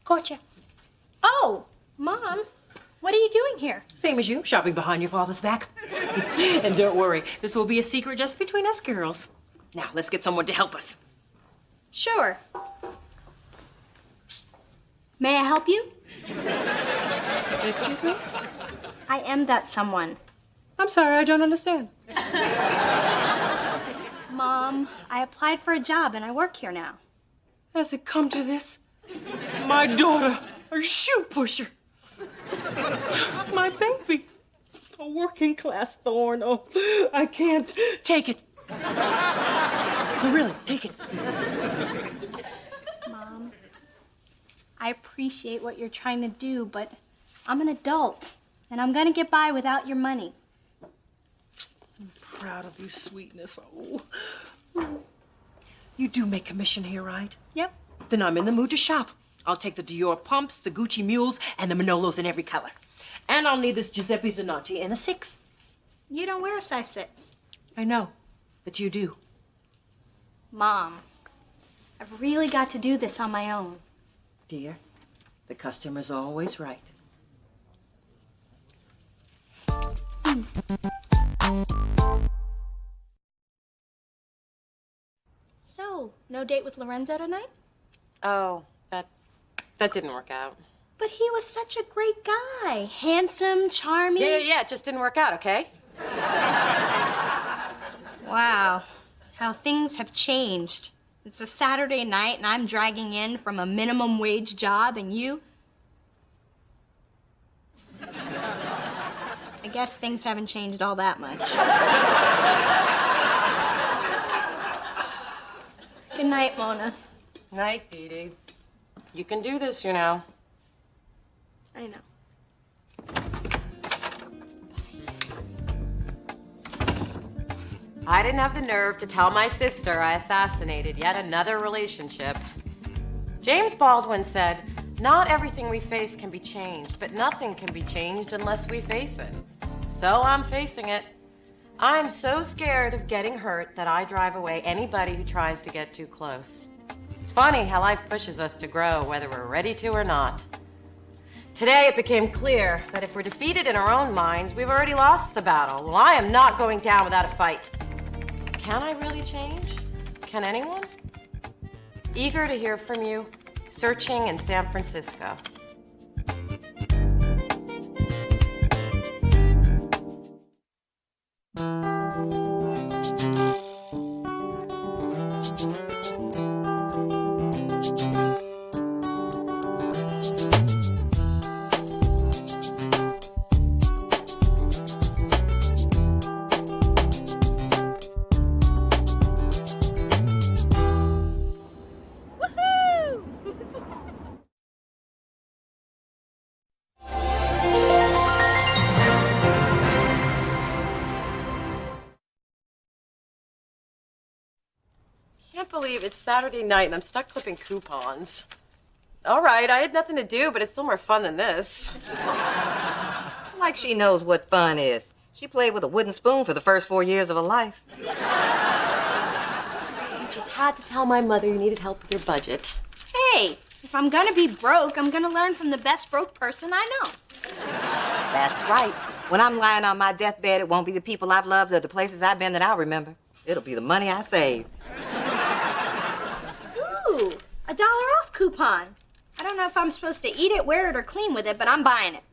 Gotcha. Oh, Mom, what are you doing here? Same as you, shopping behind your father's back. And don't worry, this will be a secret just between us girls. Now, let's get someone to help us. Sure. May I help you? Excuse me? I am that someone. I'm sorry, I don't understand. Mom, I applied for a job and I work here now. Has it come to this? My daughter, a shoe pusher. My baby, a working class thorn. Oh, I can't take it. No, really, take it. Mom, I appreciate what you're trying to do, but I'm an adult and I'm gonna get by without your money. I'm proud of you, sweetness. Oh. You do make commission here, right? Yep. Then I'm in the mood to shop. I'll take the Dior pumps, the Gucci mules, and the Manolos in every color. And I'll need this Giuseppe Zanotti in a 6. You don't wear a size 6. I know, but you do. Mom, I've really got to do this on my own. Dear, the customer's always right. So, no date with Lorenzo tonight? Oh, that didn't work out. But he was such a great guy. Handsome, charming. Yeah, it just didn't work out, okay? Wow, how things have changed. It's a Saturday night and I'm dragging in from a minimum wage job and you... I guess things haven't changed all that much. Good night, Mona. Night, Dee Dee. You can do this, you know. I know. I didn't have the nerve to tell my sister I assassinated yet another relationship. James Baldwin said, "Not everything we face can be changed, but nothing can be changed unless we face it." So I'm facing it. I'm so scared of getting hurt that I drive away anybody who tries to get too close. It's funny how life pushes us to grow, whether we're ready to or not. Today it became clear that if we're defeated in our own minds, we've already lost the battle. Well, I am not going down without a fight. Can I really change? Can anyone? Eager to hear from you, searching in San Francisco. I can't believe it's Saturday night and I'm stuck clipping coupons. All right, I had nothing to do, but it's still more fun than this. Like she knows what fun is. She played with a wooden spoon for the first 4 years of her life. You just had to tell my mother you needed help with your budget. Hey, if I'm gonna be broke, I'm gonna learn from the best broke person I know. That's right. When I'm lying on my deathbed, it won't be the people I've loved or the places I've been that I'll remember. It'll be the money I saved. Ooh, a $1 off coupon. I don't know if I'm supposed to eat it, wear it, or clean with it, but I'm buying it.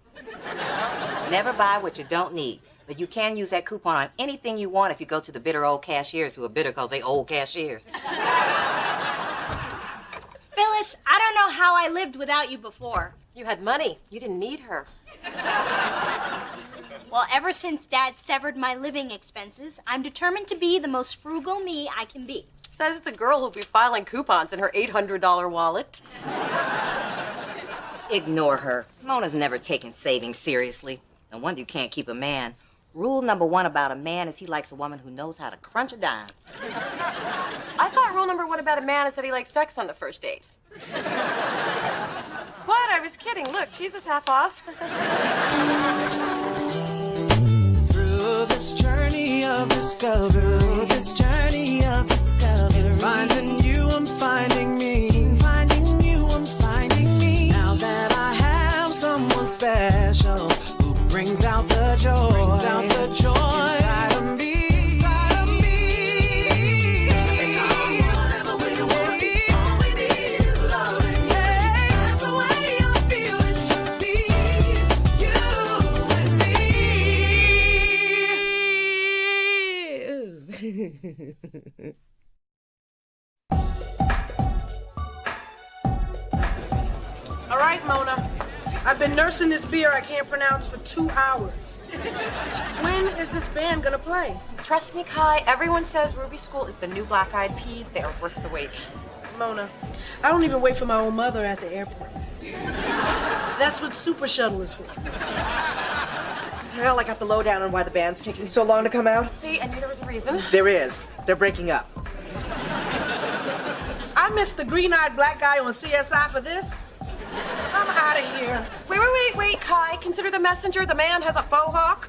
Never buy what you don't need. But you can use that coupon on anything you want if you go to the bitter old cashiers who are bitter because they old cashiers. Phyllis, I don't know how I lived without you before. You had money. You didn't need her. Well, ever since Dad severed my living expenses, I'm determined to be the most frugal me I can be. Says it's a girl who'll be filing coupons in her $800 wallet. Ignore her. Mona's never taken saving seriously. No wonder you can't keep a man. Rule number 1 about a man is he likes a woman who knows how to crunch a dime. I thought rule number 1 about a man is that he likes sex on the first date. What? I was kidding. Look, cheese is half off. Through this journey of discovery, finding you, I'm finding me. Finding you, I'm finding me. Now that I have someone special who brings out the joy, inside of me. Whatever we want, all we need is loving. That's the way I feel it should be. You and me. All right, Mona. I've been nursing this beer I can't pronounce for 2 hours. When is this band gonna play? Trust me, Kai, everyone says Ruby School is the new Black Eyed Peas. They are worth the wait. Mona, I don't even wait for my own mother at the airport. That's what Super Shuttle is for. Well, I got the lowdown on why the band's taking so long to come out. See, I knew there was a reason. There is. They're breaking up. I missed the green-eyed black guy on CSI for this. I'm out of here. Wait, Kai. Consider the messenger. The man has a faux hawk.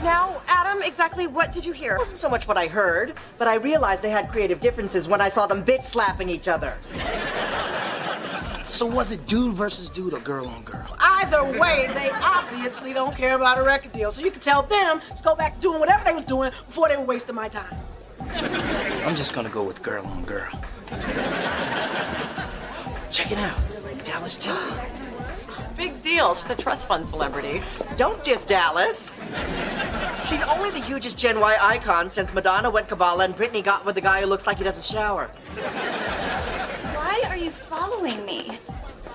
Now, Adam, exactly what did you hear? It wasn't so much what I heard, but I realized they had creative differences when I saw them bitch slapping each other. So was it dude versus dude or girl on girl? Either way, they obviously don't care about a record deal. So you can tell them to go back to doing whatever they was doing before they were wasting my time. I'm just gonna go with girl on girl. Check it out. Dallas Temple. Big deal. She's a trust fund celebrity. Don't diss Dallas. She's only the hugest Gen Y icon since Madonna went Kabbalah and Britney got with the guy who looks like he doesn't shower. Why are you following me?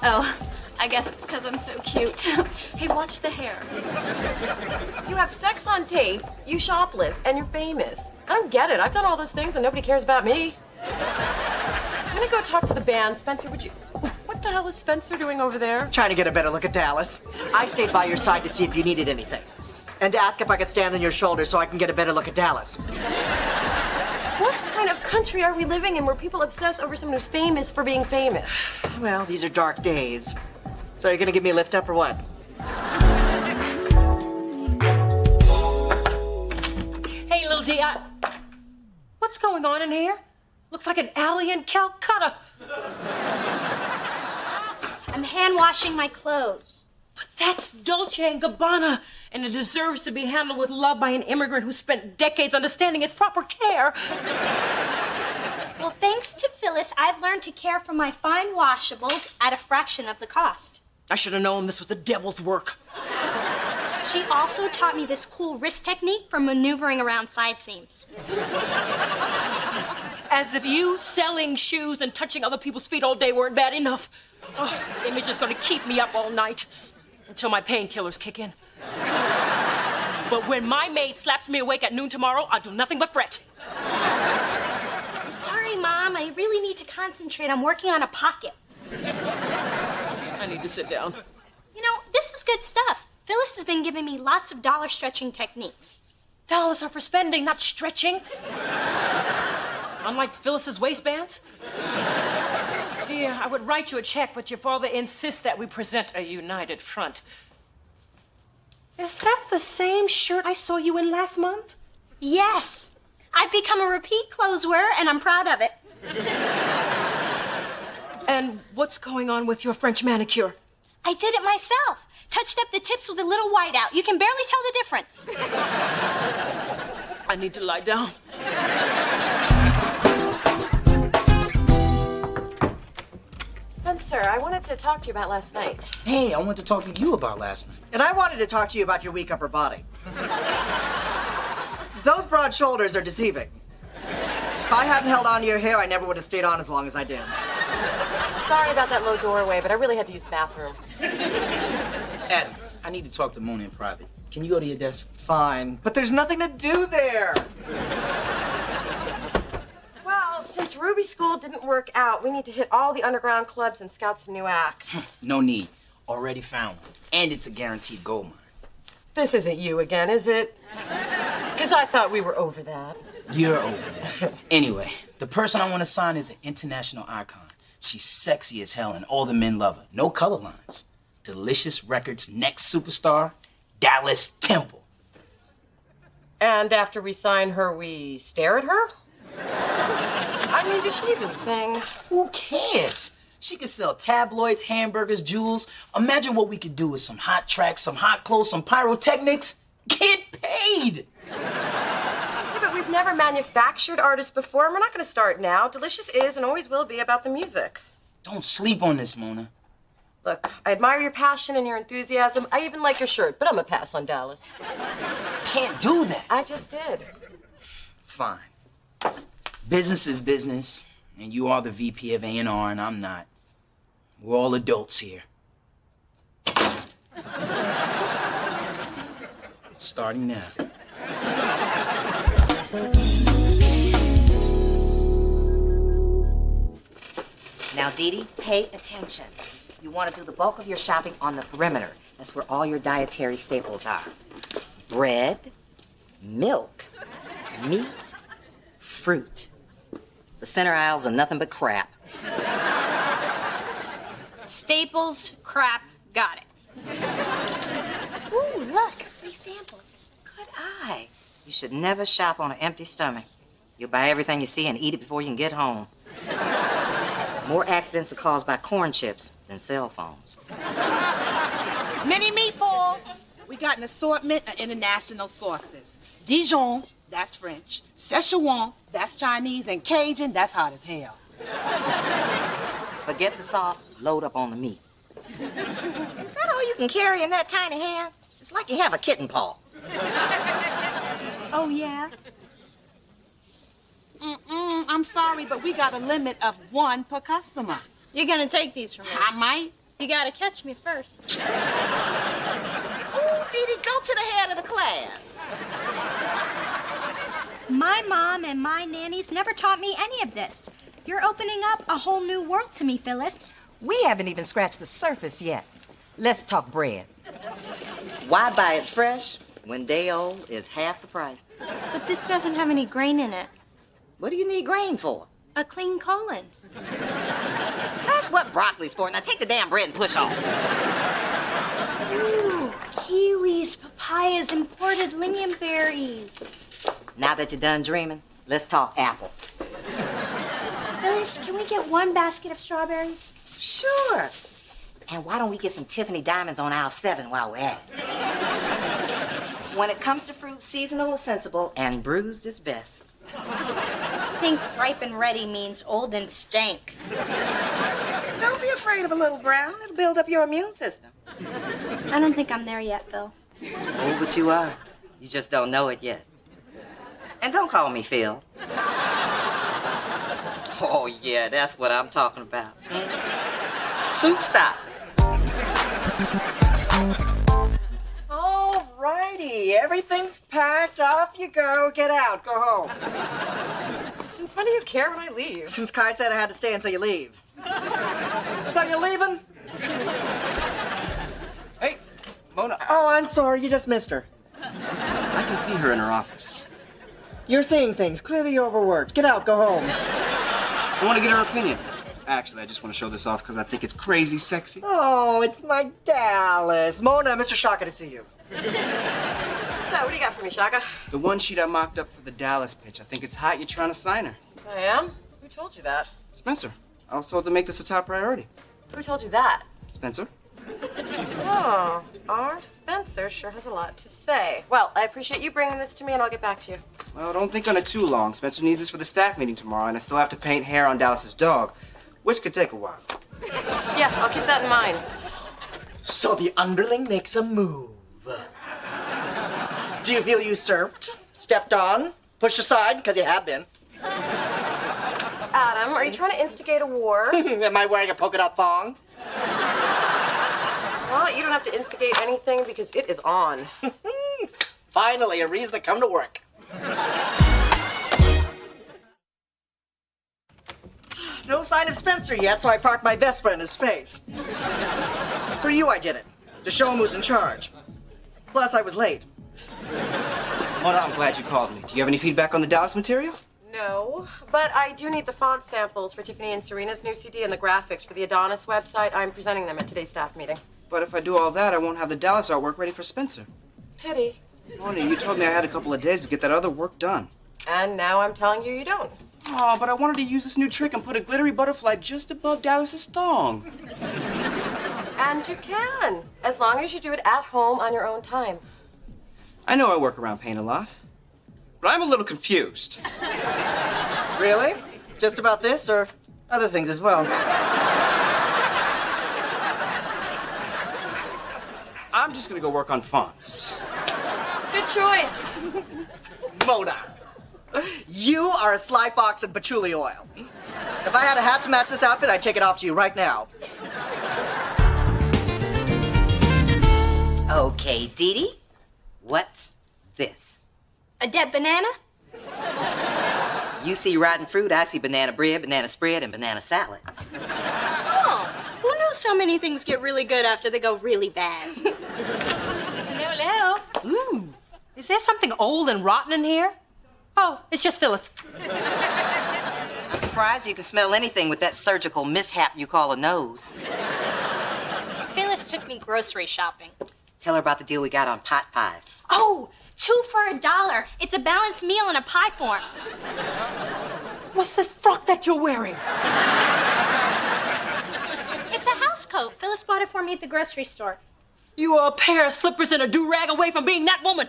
Oh, I guess it's because I'm so cute. Hey, watch the hair. You have sex on tape, you shoplift, and you're famous. I don't get it. I've done all those things and nobody cares about me. I'm gonna go talk to the band. Spencer, would you... What the hell is Spencer doing over there? Trying to get a better look at Dallas. I stayed by your side to see if you needed anything. And to ask if I could stand on your shoulders so I can get a better look at Dallas. What kind of country are we living in where people obsess over someone who's famous for being famous? Well, these are dark days. So you're gonna give me a lift up or what? Hey, little D, what's going on in here? Looks like an alley in Calcutta. I'm hand washing my clothes. But that's Dolce & Gabbana, and it deserves to be handled with love by an immigrant who spent decades understanding its proper care. Well, thanks to Phyllis, I've learned to care for my fine washables at a fraction of the cost. I should have known this was the devil's work. She also taught me this cool wrist technique for maneuvering around side seams. As if you selling shoes and touching other people's feet all day weren't bad enough. Oh, the image is going to keep me up all night until my painkillers kick in. But when my maid slaps me awake at noon tomorrow, I'll do nothing but fret. I'm sorry, Mom. I really need to concentrate. I'm working on a pocket. I need to sit down. You know, this is good stuff. Phyllis has been giving me lots of dollar stretching techniques. Dollars are for spending, not stretching. Unlike Phyllis's waistbands. Dear, I would write you a check, but your father insists that we present a united front. Is that the same shirt I saw you in last month? Yes. I've become a repeat clothes wearer, and I'm proud of it. And what's going on with your French manicure? I did it myself. Touched up the tips with a little whiteout. You can barely tell the difference. I need to lie down. Spencer, I wanted to talk to you about last night. Hey, I wanted to talk to you about last night. And I wanted to talk to you about your weak upper body. Those broad shoulders are deceiving. If I hadn't held on to your hair, I never would have stayed on as long as I did. Sorry about that low doorway, but I really had to use the bathroom. Adam, I need to talk to Mona in private. Can you go to your desk? Fine, but there's nothing to do there. Well, since Ruby School didn't work out, we need to hit all the underground clubs and scout some new acts. No need. Already found one. And it's a guaranteed gold mine. This isn't you again, is it? Because I thought we were over that. You're over this. Anyway, the person I want to sign is an international icon. She's sexy as hell and all the men love her. No color lines. Delicious Records' next superstar, Dallas Temple. And after we sign her, we stare at her? I mean, does she even sing? Who cares? She could sell tabloids, hamburgers, jewels. Imagine what we could do with some hot tracks, some hot clothes, some pyrotechnics. Get paid! Yeah, but we've never manufactured artists before, and we're not going to start now. Delicious is and always will be about the music. Don't sleep on this, Mona. Look, I admire your passion and your enthusiasm. I even like your shirt, but I'm a pass on Dallas. Can't do that. I just did. Fine. Business is business, and you are the VP of A&R, and I'm not. We're all adults here. Starting now. Now, Dee Dee, pay attention. You want to do the bulk of your shopping on the perimeter. That's where all your dietary staples are. Bread, milk, meat, fruit. The center aisles are nothing but crap. Staples, crap, got it. Ooh, look, free samples. Good eye. You should never shop on an empty stomach. You'll buy everything you see and eat it before you can get home. More accidents are caused by corn chips than cell phones. Mini meatballs. We got an assortment of international sauces. Dijon, that's French. Szechuan, that's Chinese. And Cajun, that's hot as hell. Forget the sauce, load up on the meat. Is that all you can carry in that tiny hand? It's like you have a kitten paw. Oh, yeah? I'm sorry, but we got a limit of 1 per customer. You're gonna take these from me. I might. You gotta catch me first. Oh, Dee, go to the head of the class. My mom and my nannies never taught me any of this. You're opening up a whole new world to me, Phyllis. We haven't even scratched the surface yet. Let's talk bread. Why buy it fresh when day old is half the price? But this doesn't have any grain in it. What do you need grain for? A clean colon. That's what broccoli's for. Now take the damn bread and push off. Ooh, kiwis, papayas, imported lingonberries. Now that you're done dreaming, let's talk apples. Phyllis, can we get 1 basket of strawberries? Sure. And why don't we get some Tiffany diamonds on aisle 7 while we're at it? When it comes to fruit, seasonal is sensible, and bruised is best. Think ripe and ready means old and stank. Don't be afraid of a little brown. It'll build up your immune system. I don't think I'm there yet, Phil. Oh, but you are. You just don't know it yet. And don't call me Phil. Oh, yeah, that's what I'm talking about. Soup stop. All righty, everything's packed. Off you go. Get out. Go home. Since when do you care when I leave? Since Kai said I had to stay until you leave. So you're leaving? Hey, Mona. Oh, I'm sorry. You just missed her. I can see her in her office. You're seeing things. Clearly you're overworked. Get out. Go home. I want to get her opinion. Actually, I just want to show this off because I think it's crazy sexy. Oh, it's my Dallas. Mona, Mr. Shaka to see you. No, what do you got for me, Shaka? The one sheet I mocked up for the Dallas pitch. I think it's hot. You're trying to sign her. I am? Who told you that? Spencer. I was told to make this a top priority. Who told you that? Spencer? Oh, our Spencer sure has a lot to say. Well, I appreciate you bringing this to me, and I'll get back to you. Well, don't think on it too long. Spencer needs this for the staff meeting tomorrow, and I still have to paint hair on Dallas's dog, which could take a while. Yeah, I'll keep that in mind. So the underling makes a move. Do you feel usurped, stepped on, pushed aside? Because you have been. Adam, are you trying to instigate a war? Am I wearing a polka dot thong? Well, you don't have to instigate anything because it is on. Finally, a reason to come to work. No sign of Spencer yet, so I parked my Vespa in his face. For you, I did it. To show him who's in charge. Plus, I was late. Mona, I'm glad you called me. Do you have any feedback on the Dallas material? No, but I do need the font samples for Tiffany and Serena's new CD and the graphics for the Adonis website. I'm presenting them at today's staff meeting. But if I do all that, I won't have the Dallas artwork ready for Spencer. Pity. Mona, you told me I had a couple of days to get that other work done. And now I'm telling you don't. Oh, but I wanted to use this new trick and put a glittery butterfly just above Dallas's thong. And you can, as long as you do it at home on your own time. I know I work around paint a lot, but I'm a little confused. Really? Just about this or other things as well? I'm just gonna go work on fonts. Good choice. Mona, you are a sly fox in patchouli oil. If I had a hat to match this outfit, I'd take it off to you right now. Okay, Dee Dee, what's this? A dead banana? You see rotten fruit, I see banana bread, banana spread, and banana salad. Oh, who knew so many things get really good after they go really bad? Hello. Ooh, is there something old and rotten in here? Oh, it's just Phyllis. I'm surprised you can smell anything with that surgical mishap you call a nose. Phyllis took me grocery shopping. Tell her about the deal we got on pot pies. Oh, 2 for $1. It's a balanced meal in a pie form. What's this frock that you're wearing? It's a house coat. Phyllis bought it for me at the grocery store. You are a pair of slippers and a do-rag away from being that woman.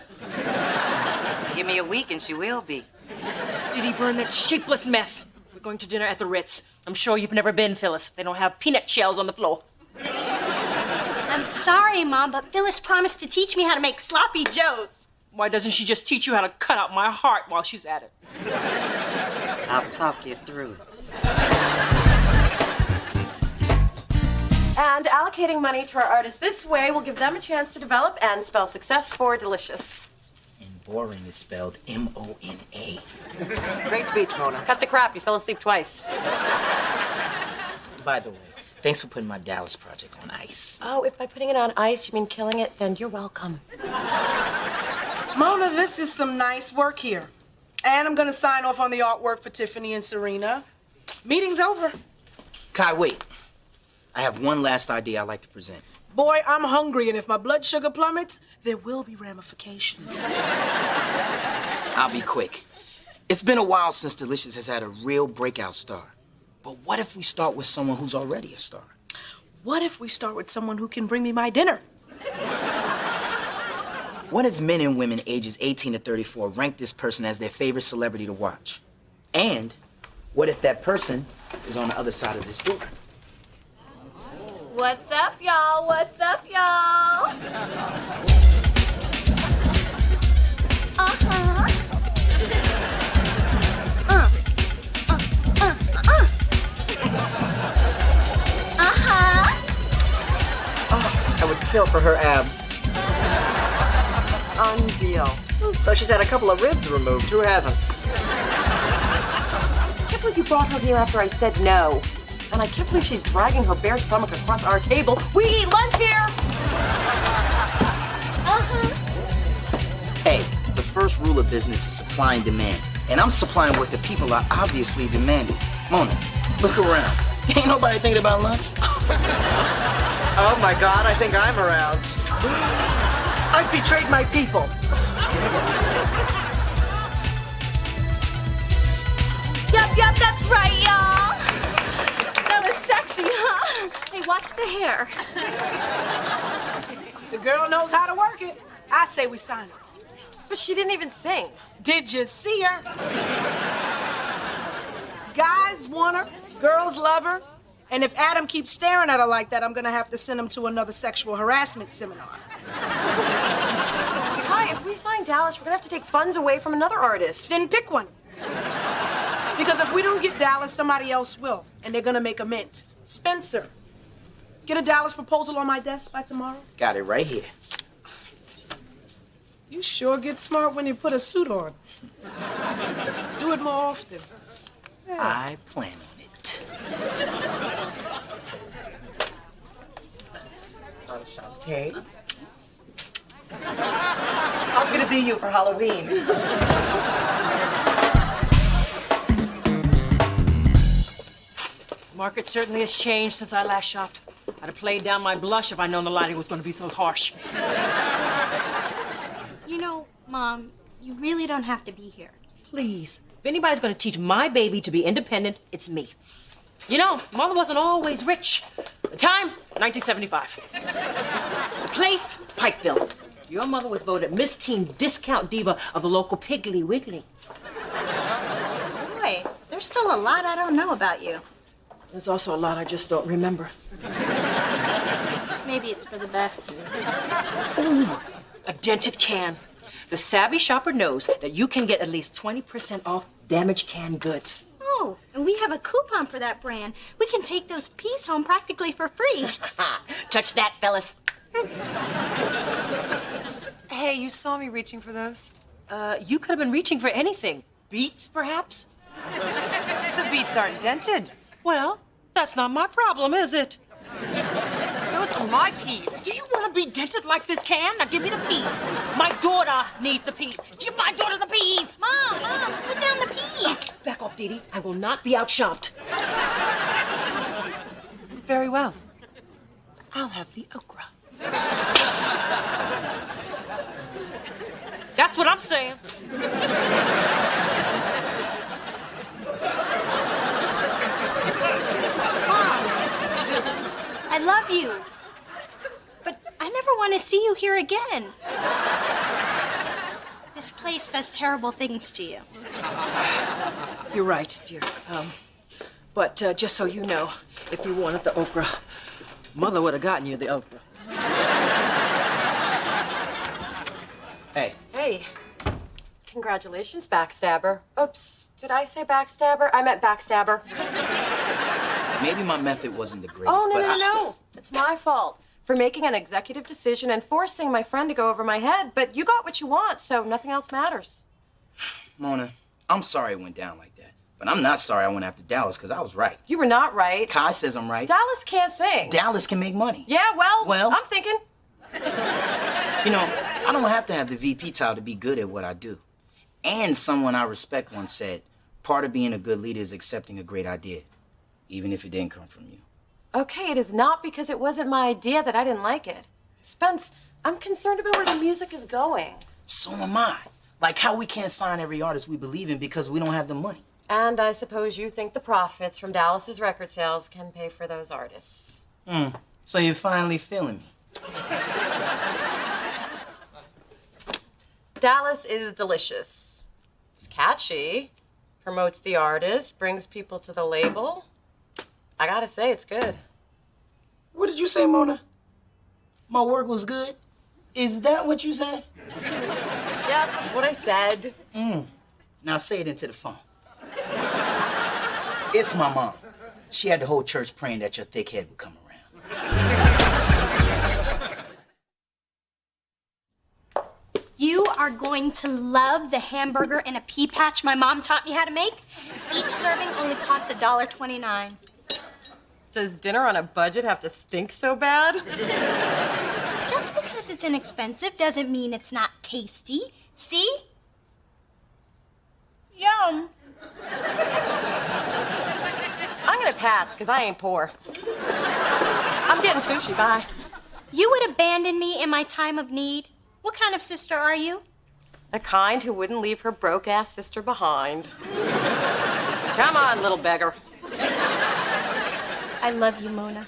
Give me a week and she will be. Did he burn that shapeless mess? We're going to dinner at the Ritz. I'm sure you've never been, Phyllis. They don't have peanut shells on the floor. I'm sorry, Mom, but Phyllis promised to teach me how to make sloppy joes. Why doesn't she just teach you how to cut out my heart while she's at it? I'll talk you through it. And allocating money to our artists this way will give them a chance to develop and spell success for delicious. And boring is spelled M-O-N-A. Great speech, Mona. Cut the crap. You fell asleep twice. By the way, thanks for putting my Dallas project on ice. Oh, if by putting it on ice you mean killing it, then you're welcome. Mona, this is some nice work here. And I'm gonna sign off on the artwork for Tiffany and Serena. Meeting's over. Kai, wait. I have one last idea I'd like to present. Boy, I'm hungry, and if my blood sugar plummets, there will be ramifications. I'll be quick. It's been a while since Delicious has had a real breakout star. But what if we start with someone who's already a star? What if we start with someone who can bring me my dinner? What if men and women ages 18 to 34 rank this person as their favorite celebrity to watch? And what if that person is on the other side of this door? What's up, y'all? What's up, y'all? Oh, I would kill for her abs. Unreal. So she's had a couple of ribs removed. Who hasn't? I can't believe you brought her here after I said no. And I can't believe she's dragging her bare stomach across our table. We eat lunch here! Hey, the first rule of business is supply and demand. And I'm supplying what the people are obviously demanding. Mona, look around. Ain't nobody thinking about lunch? Oh my God, I think I'm aroused. I've betrayed my people. Yup, that's right, y'all. That was sexy, huh? Hey, watch the hair. The girl knows how to work it. I say we sign her. But she didn't even sing. Did you see her? Guys want her, girls love her, and if Adam keeps staring at her like that, I'm gonna have to send him to another sexual harassment seminar. Hi, if we sign Dallas, we're gonna have to take funds away from another artist. Then pick one. Because if we don't get Dallas, somebody else will, and they're gonna make a mint. Spencer, get a Dallas proposal on my desk by tomorrow? Got it right here. You sure get smart when you put a suit on. Do it more often. Yeah. I plan on it. Shantae. I'm gonna be you for Halloween. Market certainly has changed since I last shopped. I'd have played down my blush if I'd known the lighting was going to be so harsh. You know, Mom, you really don't have to be here. Please. If anybody's going to teach my baby to be independent, it's me. You know, Mother wasn't always rich. The time, 1975. The place, Pikeville. Your mother was voted Miss Teen Discount Diva of the local Piggly Wiggly. Boy, there's still a lot I don't know about you. There's also a lot I just don't remember. Maybe it's for the best. Ooh, a dented can. The savvy shopper knows that you can get at least 20% off damaged canned goods. Oh, and we have a coupon for that brand. We can take those peas home practically for free. Touch that, fellas. Hey, you saw me reaching for those? You could have been reaching for anything. Beets, perhaps? The beets aren't dented. Well, that's not my problem, is it? Those are my peas. Do you want to be dented like this can? Now give me the peas. My daughter needs the peas. Give my daughter the peas. Mom, put down the peas. Back off, Dee Dee. I will not be outshopped. Very well. I'll have the okra. That's what I'm saying. Mom, I love you. But I never want to see you here again. This place does terrible things to you. You're right, dear. But just so you know, if you wanted the okra, Mother would have gotten you the okra. Hey. Hey. Congratulations, backstabber. Oops, did I say backstabber? I meant backstabber. Maybe my method wasn't the greatest, Oh, but no. It's my fault for making an executive decision and forcing my friend to go over my head, but you got what you want, so nothing else matters. Mona, I'm sorry it went down like that. But I'm not sorry I went after Dallas, because I was right. You were not right. Kai says I'm right. Dallas can't sing. Dallas can make money. Yeah, well, I'm thinking. You know, I don't have to have the VP title to be good at what I do. And someone I respect once said, part of being a good leader is accepting a great idea, even if it didn't come from you. Okay, it is not because it wasn't my idea that I didn't like it. Spence, I'm concerned about where the music is going. So am I. Like how we can't sign every artist we believe in because we don't have the money. And I suppose you think the profits from Dallas's record sales can pay for those artists. So you're finally feeling me. Dallas is delicious. It's catchy, promotes the artist, brings people to the label. I gotta say, it's good. What did you say, Mona? My work was good? Is that what you said? Yes, that's what I said. Now say it into the phone. It's my mom. She had the whole church praying that your thick head would come around. You are going to love the hamburger and a pea patch my mom taught me how to make. Each serving only costs $1.29. Does dinner on a budget have to stink so bad? Just because it's inexpensive doesn't mean it's not tasty. See? Yum. I'm gonna pass, because I ain't poor. I'm getting sushi, bye. You would abandon me in my time of need? What kind of sister are you? The kind who wouldn't leave her broke-ass sister behind. Come on, little beggar. I love you, Mona.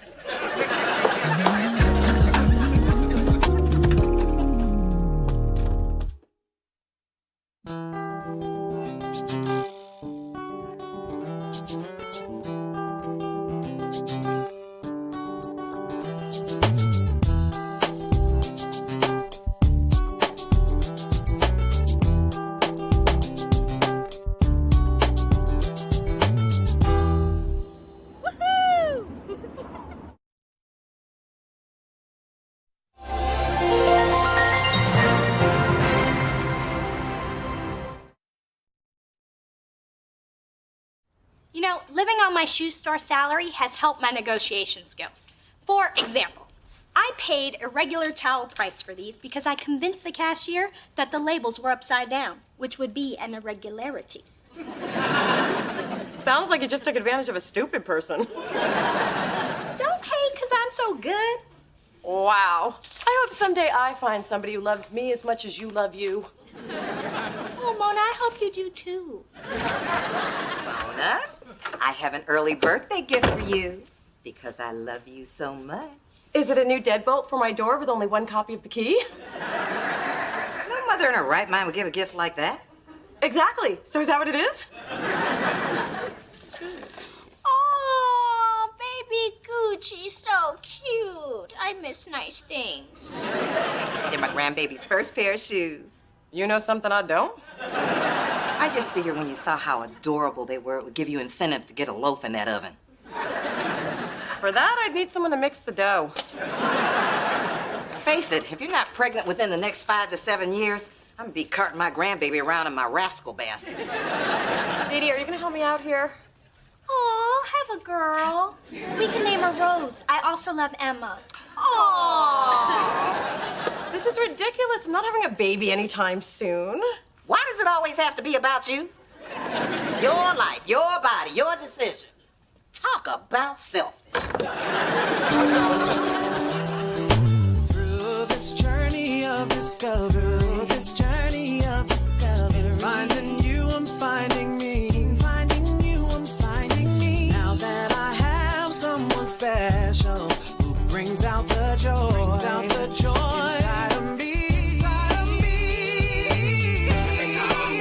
You know, living on my shoe store salary has helped my negotiation skills. For example, I paid a regular towel price for these because I convinced the cashier that the labels were upside down, which would be an irregularity. Sounds like you just took advantage of a stupid person. Don't hate because I'm so good. Wow. I hope someday I find somebody who loves me as much as you love you. Oh, Mona, I hope you do too. Mona, I have an early birthday gift for you because I love you so much. Is it a new deadbolt for my door with only one copy of the key? No mother in her right mind would give a gift like that. Exactly. So is that what it is? Oh, baby Gucci, so cute. I miss nice things. They're my grandbaby's first pair of shoes. You know something I don't? I just figured when you saw how adorable they were, it would give you incentive to get a loaf in that oven. For that, I'd need someone to mix the dough. Face it, if you're not pregnant within the next 5 to 7 years, I'm gonna be carting my grandbaby around in my rascal basket. Dee Dee, are you gonna help me out here? Aw, have a girl. We can name her Rose. I also love Emma. Aww. This is ridiculous. I'm not having a baby anytime soon. Why does it always have to be about you? Your life, your body, your decision. Talk about selfish. Through this journey of discovery, joy. Brings out the joy inside of me. Inside of me.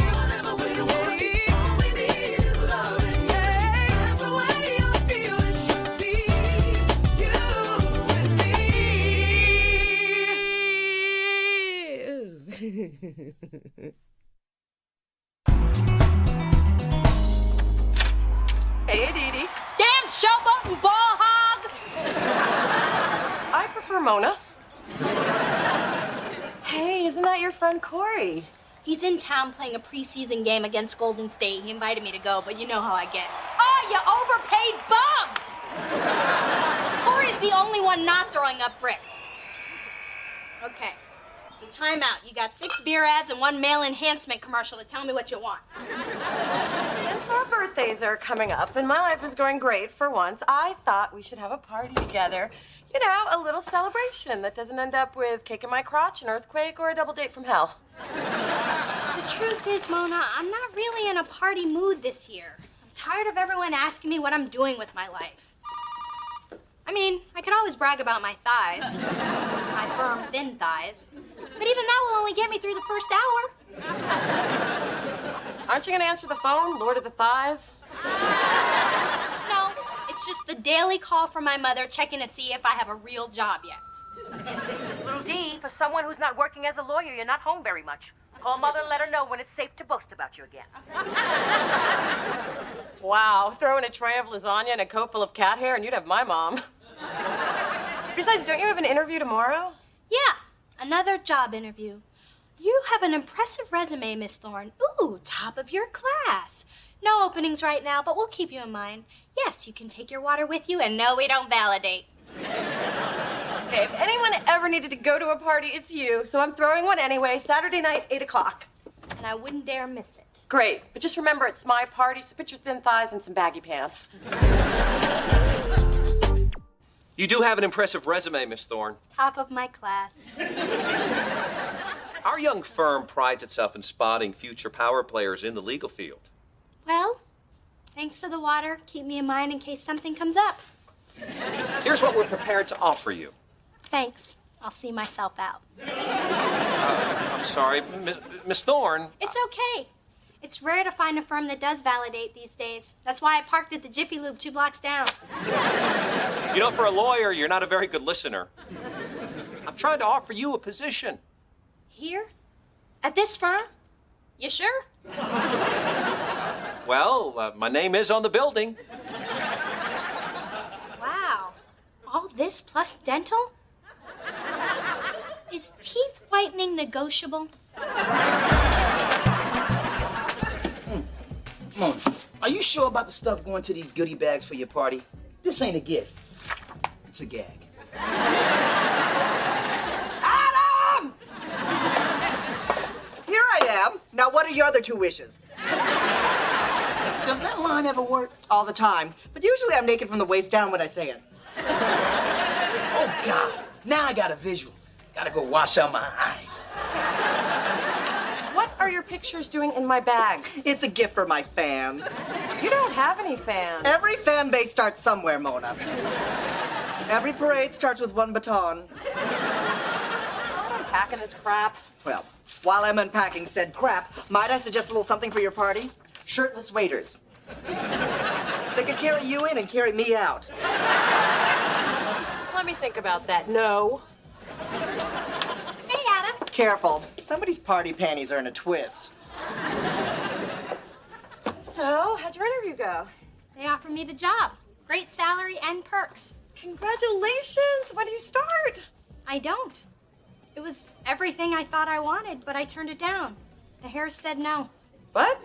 Whatever we want, all we need is love and yeah. That's the way I feel it should be. You and me. Hey, Dee. Damn showboat and ball hog! I prefer Mona. Hey, isn't that your friend Corey? He's in town playing a preseason game against Golden State. He invited me to go, but you know how I get. Oh, you overpaid bum! Corey's the only one not throwing up bricks. Okay, it's a timeout. You got 6 beer ads and 1 male enhancement commercial to tell me what you want. Since our birthdays are coming up and my life is going great for once, I thought we should have a party together. You know, a little celebration that doesn't end up with cake in my crotch, an earthquake, or a double date from hell. The truth is, Mona, I'm not really in a party mood this year. I'm tired of everyone asking me what I'm doing with my life. I mean, I could always brag about my thighs. My firm, thin thighs. But even that will only get me through the first hour. Aren't you gonna answer the phone, Lord of the Thighs? No, it's just the daily call from my mother checking to see if I have a real job yet. Little D, for someone who's not working as a lawyer, you're not home very much. Call Mother and let her know when it's safe to boast about you again. Wow, throw in a tray of lasagna and a coat full of cat hair and you'd have my mom. Besides, don't you have an interview tomorrow? Yeah, another job interview. You have an impressive resume, Miss Thorne. Ooh, top of your class. No openings right now, but we'll keep you in mind. Yes, you can take your water with you, and no, we don't validate. Okay, if anyone ever needed to go to a party, it's you. So I'm throwing one anyway, Saturday night, 8 o'clock. And I wouldn't dare miss it. Great, but just remember it's my party, so put your thin thighs in some baggy pants. You do have an impressive resume, Miss Thorne. Top of my class. Our young firm prides itself in spotting future power players in the legal field. Well, thanks for the water. Keep me in mind in case something comes up. Here's what we're prepared to offer you. Thanks. I'll see myself out. I'm sorry, Miss Thorne. It's okay. It's rare to find a firm that does validate these days. That's why I parked at the Jiffy Lube 2 blocks down. You know, for a lawyer, you're not a very good listener. I'm trying to offer you a position. Here? At this firm? You sure? Well, my name is on the building. Wow. All this plus dental? Is teeth whitening negotiable? Mona, are you sure about the stuff going to these goodie bags for your party? This ain't a gift. It's a gag. Adam! Here I am. Now, what are your other 2 wishes? Does that line ever work? All the time. But usually I'm naked from the waist down when I say it. Oh, God. Now I got a visual. Gotta go wash out my eyes. What are your pictures doing in my bag? It's a gift for my fan. You don't have any fans. Every fan base starts somewhere, Mona. Every parade starts with 1 baton. I'm unpacking this crap. Well, while I'm unpacking said crap, might I suggest a little something for your party? Shirtless waiters. They could carry you in and carry me out. Let me think about that. No. Hey, Adam. Careful. Somebody's party panties are in a twist. So, how'd your interview go? They offered me the job. Great salary and perks. Congratulations. When do you start? I don't. It was everything I thought I wanted, but I turned it down. The Harris said no. What?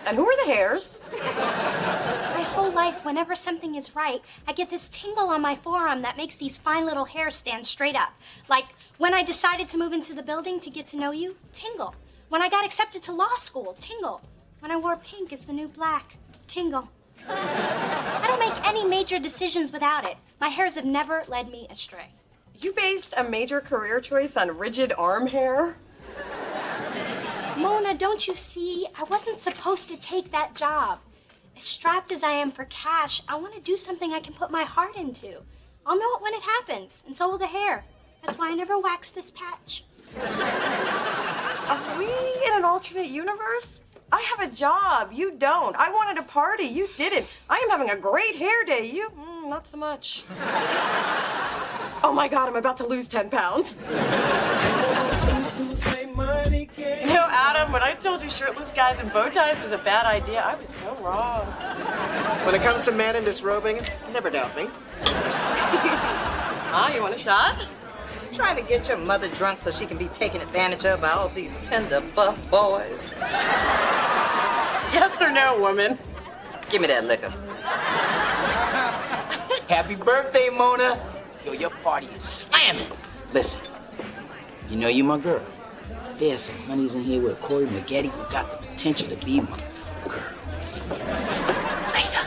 And who are the Hares? My whole life, whenever something is right, I get this tingle on my forearm that makes these fine little hairs stand straight up. Like when I decided to move into the building to get to know you, tingle. When I got accepted to law school, tingle. When I wore pink as the new black, tingle. I don't make any major decisions without it. My hairs have never led me astray. You based a major career choice on rigid arm hair? Mona, don't you see? I wasn't supposed to take that job. As strapped as I am for cash, I want to do something I can put my heart into. I'll know it when it happens, and so will the hair. That's why I never wax this patch. Are we in an alternate universe? I have a job. You don't. I wanted a party. You didn't. I am having a great hair day. You, not so much. Oh my God, I'm about to lose 10 pounds. You know, Adam, when I told you shirtless guys in bow ties was a bad idea, I was so wrong. When it comes to men in disrobing, never doubt me. Ah, you want a shot? Trying to get your mother drunk so she can be taken advantage of by all these tender buff boys. Yes or no, woman? Give me that liquor. Happy birthday, Mona. Yo, your party is slamming. Listen, you know you my girl. There's some honeys in here with Corey McGetty who got the potential to be my girl. Later.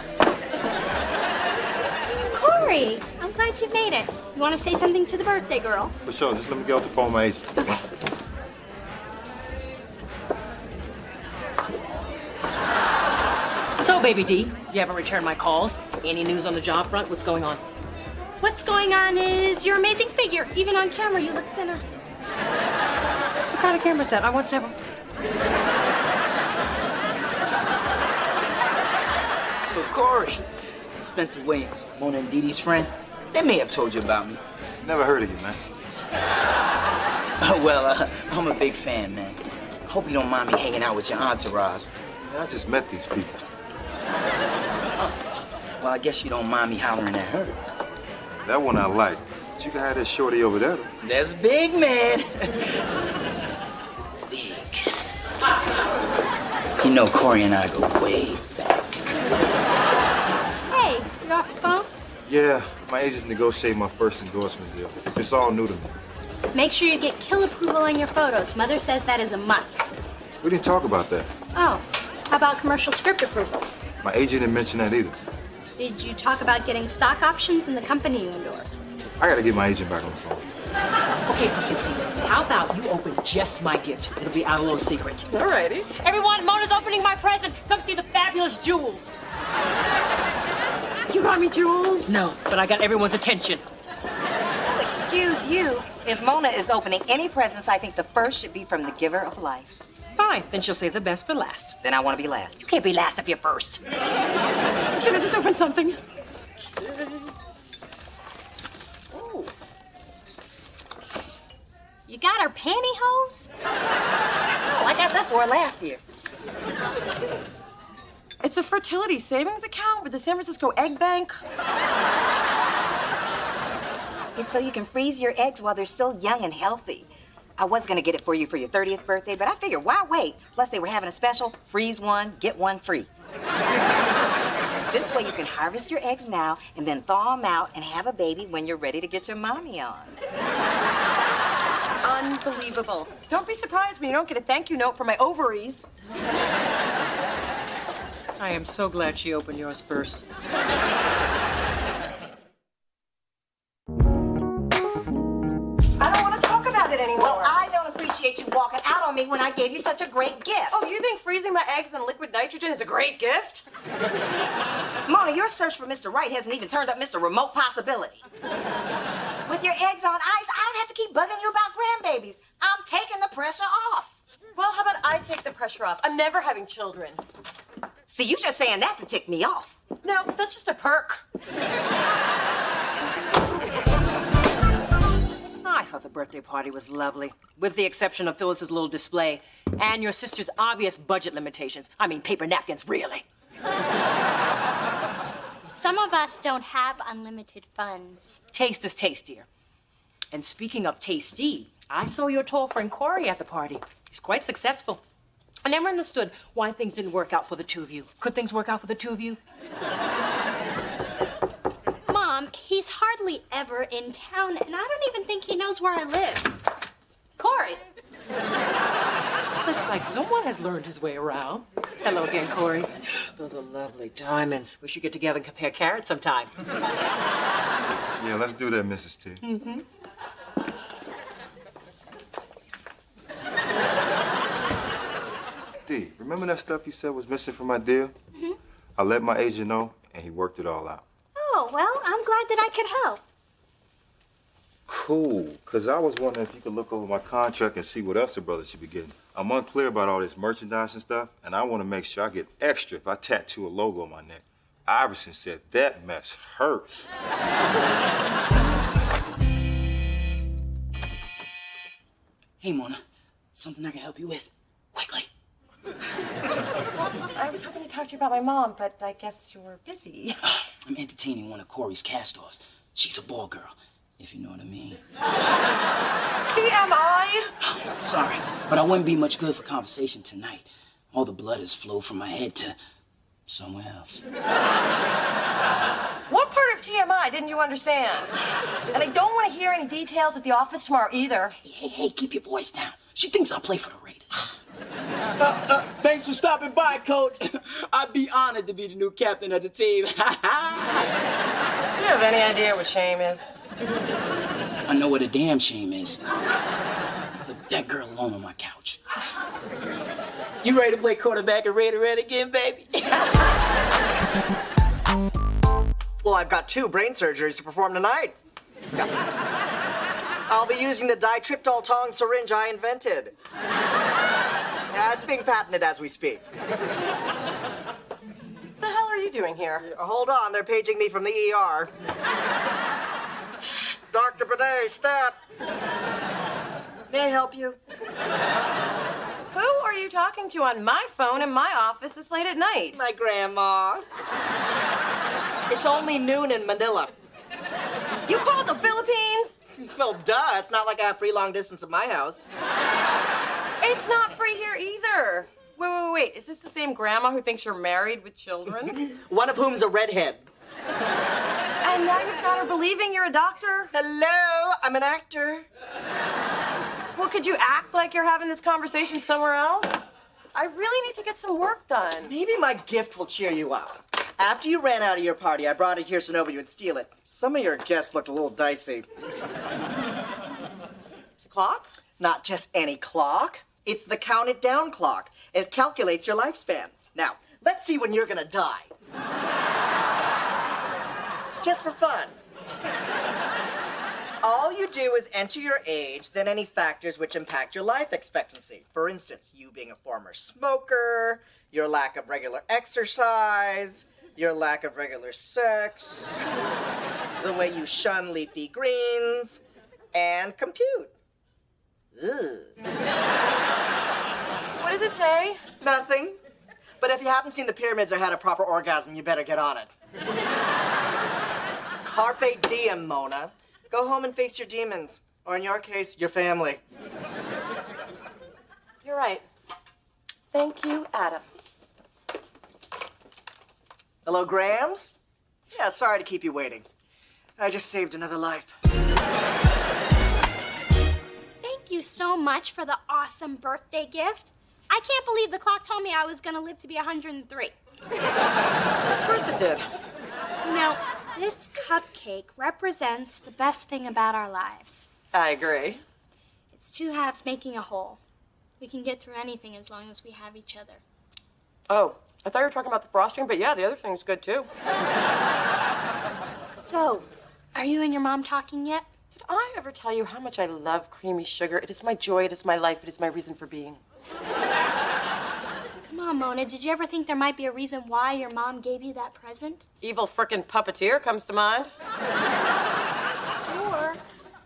Corey, I'm glad you made it. You want to say something to the birthday girl? For sure. Just let me get off the phone with my agent. So, Baby D, you haven't returned my calls. Any news on the job front? What's going on? What's going on is your amazing figure. Even on camera, you look thinner. What kind of camera is that? I want several. So, Corey, Spencer Williams, Mona and Dee Dee's friend, they may have told you about me. Never heard of you, man. Well, I'm a big fan, man. Hope you don't mind me hanging out with your entourage. Man, I just met these people. Well, I guess you don't mind me hollering at her. That one I like. But you can have that shorty over there. That's big, man. Big. You know, Corey and I go way back. Hey, you off the phone? Yeah, my agents negotiate my first endorsement deal. It's all new to me. Make sure you get kill approval on your photos. Mother says that is a must. We didn't talk about that. Oh, how about commercial script approval? My agent didn't mention that either. Did you talk about getting stock options in the company you endorse? I gotta get my agent back on the phone. Okay, Pumpkinseed, how about you open just my gift? It'll be our little secret. Alrighty. Everyone, Mona's opening my present. Come see the fabulous jewels. You got me jewels? No, but I got everyone's attention. Well, excuse you. If Mona is opening any presents, I think the first should be from the giver of life. Fine, then she'll save the best for last. Then I want to be last. You can't be last if you're first. Can I just open something? Ooh. You got her pantyhose? Oh, I got that for her last year. It's a fertility savings account with the San Francisco Egg Bank. It's so you can freeze your eggs while they're still young and healthy. I was gonna get it for you for your 30th birthday, but I figured, why wait? Plus, they were having a special, freeze one, get one free. This way you can harvest your eggs now and then thaw them out and have a baby when you're ready to get your mommy on. Unbelievable. Don't be surprised when you don't get a thank you note for my ovaries. I am so glad she opened yours first. I don't want to talk about it anymore. Well, I don't appreciate you walking out on me when I gave you such a great gift. Oh, you think freezing my eggs in liquid nitrogen is a great gift? Mona, your search for Mr. Right hasn't even turned up Mr. Remote Possibility. With your eggs on ice, I don't have to keep bugging you about grandbabies. I'm taking the pressure off. Well, how about I take the pressure off? I'm never having children. See, you just saying that to tick me off. No, that's just a perk. I thought the birthday party was lovely, with the exception of Phyllis's little display and your sister's obvious budget limitations. I mean, paper napkins, really. Some of us don't have unlimited funds. Taste is tastier. And speaking of tasty, I saw your tall friend Corey at the party. He's quite successful. I never understood why things didn't work out for the two of you. Could things work out for the two of you? Mom, he's hardly ever in town, and I don't even think he knows where I live. Corey! Looks like someone has learned his way around. Hello again, Corey. Those are lovely diamonds. We should get together and compare carats sometime. Yeah, let's do that, Mrs. T. Mm-hmm. D, remember that stuff you said was missing from my deal? Mm-hmm. I let my agent know, and he worked it all out. Oh, well, I'm glad that I could help. Cool, because I was wondering if you could look over my contract and see what else the brothers should be getting. I'm unclear about all this merchandise and stuff, and I want to make sure I get extra if I tattoo a logo on my neck. Iverson said that mess hurts. Hey, Mona, something I can help you with? Quickly. I was hoping to talk to you about my mom, but I guess you were busy. I'm entertaining one of Corey's cast-offs. She's a ball girl, if you know what I mean. TMI? Sorry, but I wouldn't be much good for conversation tonight. All the blood has flowed from my head to somewhere else. What part of TMI didn't you understand? And I don't want to hear any details at the office tomorrow either. Hey, keep your voice down. She thinks I play for the Raiders. Thanks for stopping by, Coach. I'd be honored to be the new captain of the team. Do you have any idea what shame is? I know what a damn shame is. That girl alone on my couch. You ready to play quarterback and Raider Red again, baby? Well, I've got 2 brain surgeries to perform tonight. I'll be using the ditriptyltong syringe I invented. Yeah, it's being patented as we speak. What the hell are you doing here? Hold on, they're paging me from the ER. Dr. Bidet, stat. May I help you? Who are you talking to on my phone in my office this late at night? My grandma. It's only noon in Manila. You called the Philippines? Well, duh. It's not like I have free long distance at my house. It's not free here either. Wait. Is this the same grandma who thinks you're married with children? One of whom's a redhead. And now you've got her believing you're a doctor? Hello, I'm an actor. Well, could you act like you're having this conversation somewhere else? I really need to get some work done. Maybe my gift will cheer you up. After you ran out of your party, I brought it here so nobody would steal it. Some of your guests looked a little dicey. It's a clock? Not just any clock. It's the Count It Down clock. It calculates your lifespan. Now, let's see when you're gonna die. Just for fun. All you do is enter your age, then any factors which impact your life expectancy. For instance, you being a former smoker, your lack of regular exercise, your lack of regular sex, the way you shun leafy greens, and compute. Ugh. What does it say? Nothing. But if you haven't seen the pyramids or had a proper orgasm, you better get on it. Carpe diem, Mona. Go home and face your demons. Or in your case, your family. You're right. Thank you, Adam. Hello, Grams? Yeah, sorry to keep you waiting. I just saved another life. Thank you so much for the awesome birthday gift. I can't believe the clock told me I was gonna live to be 103. Of course it did. You know, this cupcake represents the best thing about our lives. I agree. It's 2 halves making a whole. We can get through anything as long as we have each other. Oh, I thought you were talking about the frosting, but yeah, the other thing's good too. So, are you and your mom talking yet? Did I ever tell you how much I love creamy sugar? It is my joy, it is my life, it is my reason for being. Come on, Mona, did you ever think there might be a reason why your mom gave you that present? Evil frickin' puppeteer comes to mind. Or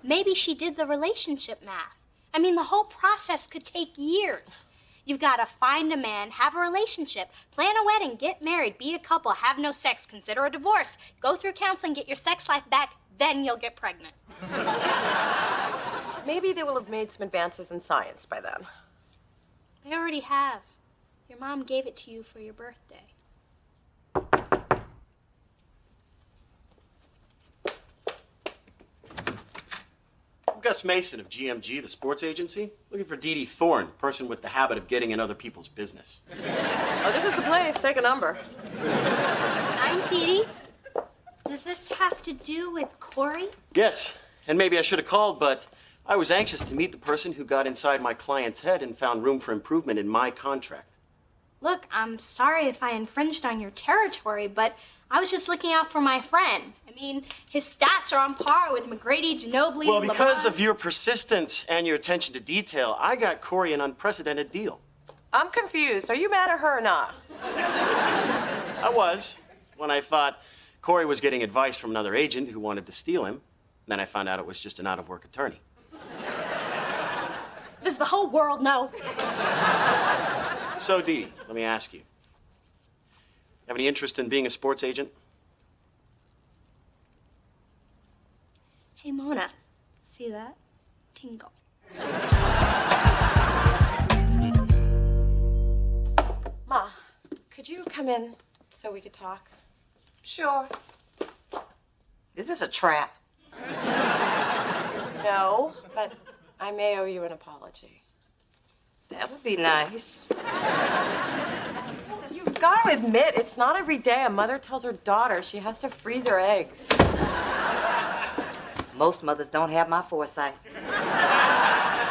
maybe she did the relationship math. I mean, the whole process could take years. You've got to find a man, have a relationship, plan a wedding, get married, be a couple, have no sex, consider a divorce, go through counseling, get your sex life back, then you'll get pregnant. Maybe they will have made some advances in science by then. They already have. Your mom gave it to you for your birthday. I'm Gus Mason of GMG, the sports agency, looking for Dee Dee Thorne, person with the habit of getting in other people's business. Oh, this is the place. Take a number. I'm Dee Dee. Does this have to do with Corey? Yes, and maybe I should have called, but I was anxious to meet the person who got inside my client's head and found room for improvement in my contract. Look, I'm sorry if I infringed on your territory, but I was just looking out for my friend. I mean, his stats are on par with McGrady, Ginobili, Well, because LeBron. of your persistence and your attention to detail, I got Corey an unprecedented deal. I'm confused. Are you mad at her or not? I was, when I thought Corey was getting advice from another agent who wanted to steal him. Then I found out it was just an out-of-work attorney. Does the whole world know? So, Dee, let me ask you. Have any interest in being a sports agent? Hey, Mona, see that? Tingle. Ma, could you come in so we could talk? Sure. Is this a trap? No, but I may owe you an apology. That would be nice. You've got to admit, it's not every day a mother tells her daughter she has to freeze her eggs. Most mothers don't have my foresight.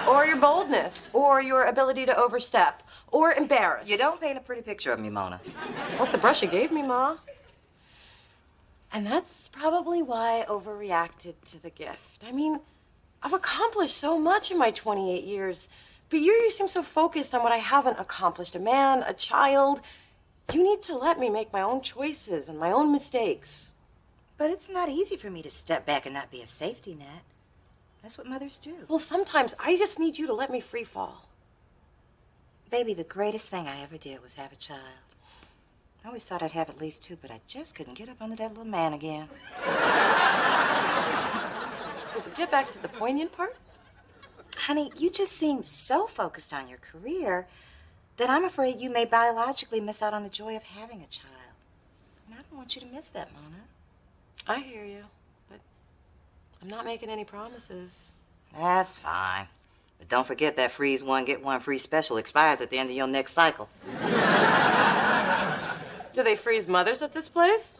Or your boldness, or your ability to overstep, or embarrass. You don't paint a pretty picture of me, Mona. What's the brush you gave me, Ma? And that's probably why I overreacted to the gift. I mean, I've accomplished so much in my 28 years, but you seem so focused on what I haven't accomplished. A man, a child. You need to let me make my own choices and my own mistakes. But it's not easy for me to step back and not be a safety net. That's what mothers do. Well, sometimes I just need you to let me free fall. Baby, the greatest thing I ever did was have a child. I always thought I'd have at least two, but I just couldn't get up under that little man again. Get back to the poignant part. Honey, you just seem so focused on your career that I'm afraid you may biologically miss out on the joy of having a child. And I don't want you to miss that, Mona. I hear you, but I'm not making any promises. That's fine. But don't forget that freeze one, get one free special expires at the end of your next cycle. Do they freeze mothers at this place?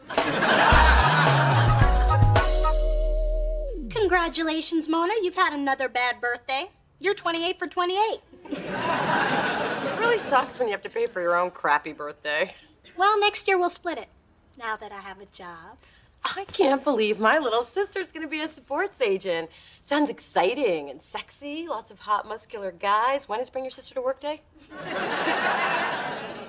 Congratulations, Mona. You've had another bad birthday. You're 28 for 28. It really sucks when you have to pay for your own crappy birthday. Well, next year we'll split it. Now that I have a job. I can't believe my little sister's gonna be a sports agent. Sounds exciting and sexy. Lots of hot, muscular guys. When is Bring Your Sister to Work Day?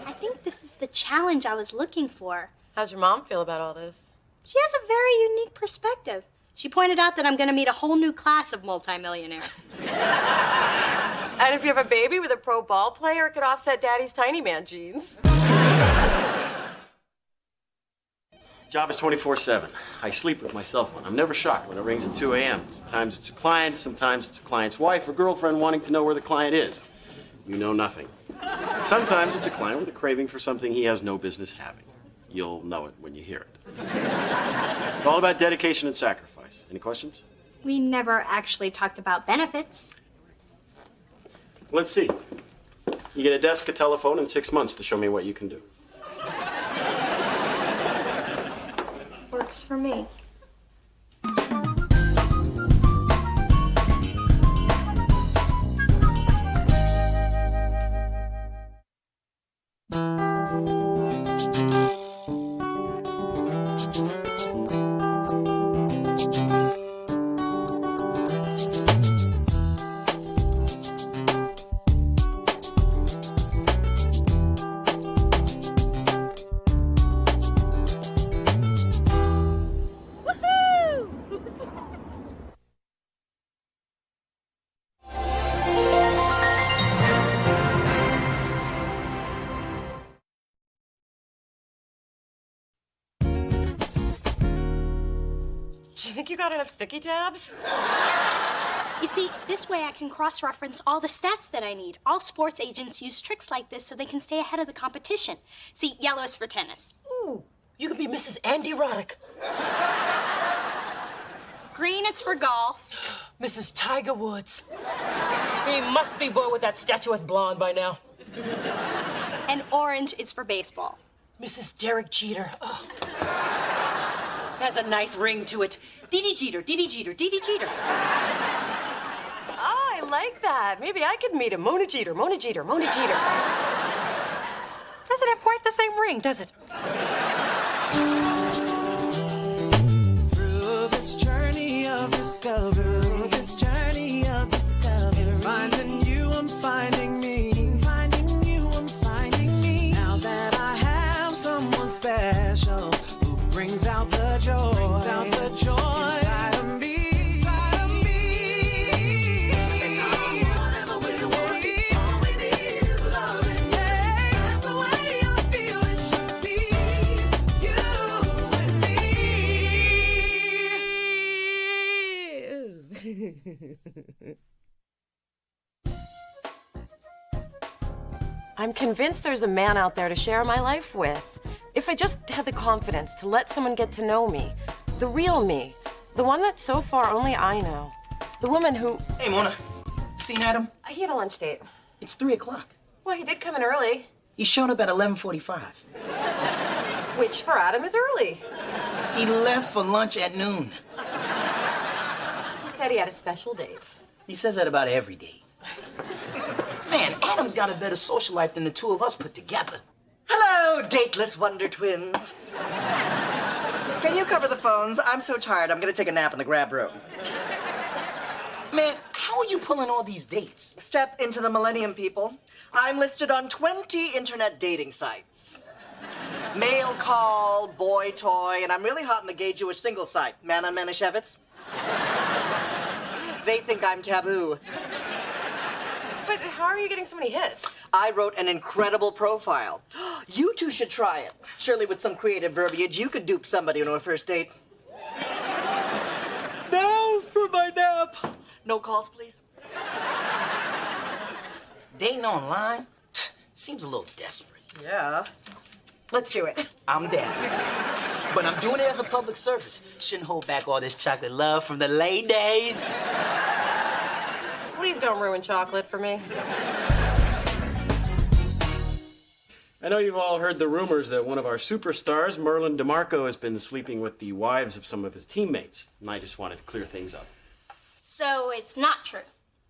I think this is the challenge I was looking for. How's your mom feel about all this? She has a very unique perspective. She pointed out that I'm going to meet a whole new class of multimillionaires. And if you have a baby with a pro ball player, it could offset Daddy's tiny man genes. Job is 24/7. I sleep with my cell phone. I'm never shocked when it rings at 2 a.m. Sometimes it's a client, sometimes it's a client's wife or girlfriend wanting to know where the client is. You know nothing. Sometimes it's a client with a craving for something he has no business having. You'll know it when you hear it. It's all about dedication and sacrifice. Any questions? We never actually talked about benefits. Let's see. You get a desk, a telephone, and 6 months to show me what you can do. Works for me. Do you think you got enough sticky tabs? You see, this way I can cross-reference all the stats that I need. All sports agents use tricks like this so they can stay ahead of the competition. See, yellow is for tennis. Ooh, you could be Mrs. Andy Roddick. Green is for golf. Mrs. Tiger Woods. He must be bored with that statuesque blonde by now. And orange is for baseball. Mrs. Derek Jeter. Oh. Has a nice ring to it. Dee Jeter, Dee Jeter, Dee Jeter. Oh, I like that. Maybe I could meet him. Mona Jeter, Mona Jeter, Mona Jeter. Doesn't have quite the same ring, does it? Through this journey of discovery, finding you, I'm finding me. Finding you, I'm finding me. Now that I have someone special who brings out the joy, inside of me. Whatever we want, all we need is loving. That's the way I feel it should be. You and me. I'm convinced there's a man out there to share my life with. If I just had the confidence to let someone get to know me, the real me, the one that so far only I know, the woman who... Hey, Mona. Seen Adam? He had a lunch date. It's 3 o'clock. Well, he did come in early. He showed up at 11:45. Which for Adam is early. He left for lunch at noon. He said he had a special date. He says that about every date. Man, Adam's got a better social life than the two of us put together. Hello, dateless wonder twins. Can you cover the phones? I'm so tired. I'm gonna take a nap in the grab room. Man, how are you pulling all these dates? Step into the millennium, people. I'm listed on 20 internet dating sites. Mail call, boy toy, and I'm really hot in the gay Jewish single site. Mana Manischewitz. They think I'm taboo. But how are you getting so many hits? I wrote an incredible profile. You two should try it. Surely with some creative verbiage, you could dupe somebody on a first date. Now for my nap. No calls, please. Dating online? Seems a little desperate. Yeah. Let's do it. I'm down. But I'm doing it as a public service. Shouldn't hold back all this chocolate love from the ladies. Please don't ruin chocolate for me. I know you've all heard the rumors that one of our superstars, Merlin DeMarco, has been sleeping with the wives of some of his teammates, and I just wanted to clear things up. So it's not true.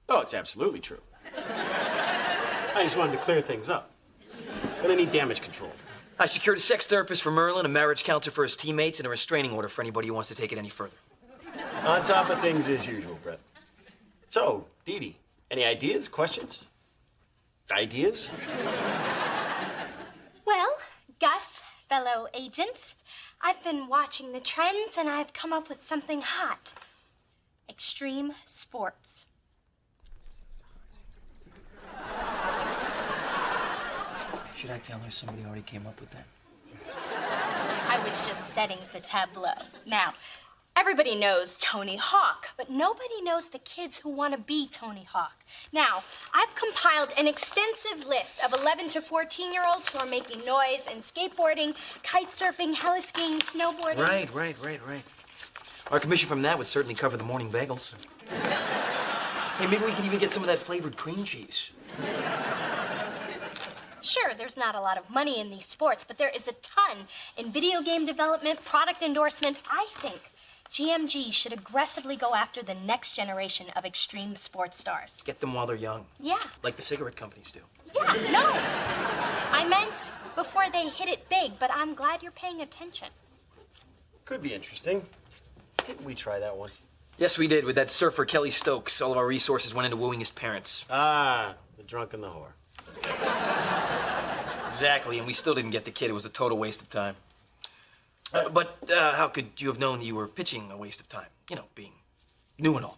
Oh, it's absolutely true. I just wanted to clear things up. But I need damage control. I secured a sex therapist for Merlin, a marriage counselor for his teammates, and a restraining order for anybody who wants to take it any further. On top of things as usual, Brett. So, Dee Dee, any ideas, questions? Ideas? Well, Gus, fellow agents, I've been watching the trends and I've come up with something hot. Extreme sports. Should I tell her somebody already came up with that? I was just setting the tableau. Now, everybody knows Tony Hawk, but nobody knows the kids who want to be Tony Hawk. Now, I've compiled an extensive list of 11 to 14-year-olds who are making noise in skateboarding, kite surfing, heli-skiing, snowboarding. Right. Our commission from that would certainly cover the morning bagels. Hey, maybe we can even get some of that flavored cream cheese. Sure, there's not a lot of money in these sports, but there is a ton in video game development, product endorsement. I think GMG should aggressively go after the next generation of extreme sports stars. Get them while they're young. Yeah. Like the cigarette companies do. Yeah, no. I meant before they hit it big, but I'm glad you're paying attention. Could be interesting. Didn't we try that once? Yes, we did with that surfer Kelly Stokes. All of our resources went into wooing his parents. Ah, the drunk and the whore. Exactly, and we still didn't get the kid. It was a total waste of time. But how could you have known that you were pitching a waste of time? You know, being new and all.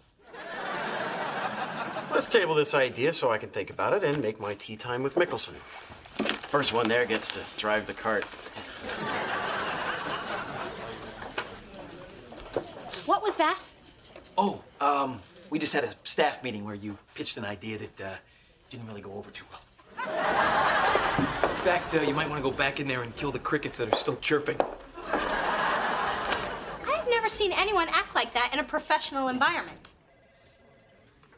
Let's table this idea so I can think about it and make my tea time with Mickelson. First one there gets to drive the cart. What was that? Oh, we just had a staff meeting where you pitched an idea that didn't really go over too well. In fact, you might want to go back in there and kill the crickets that are still chirping. I've never seen anyone act like that in a professional environment.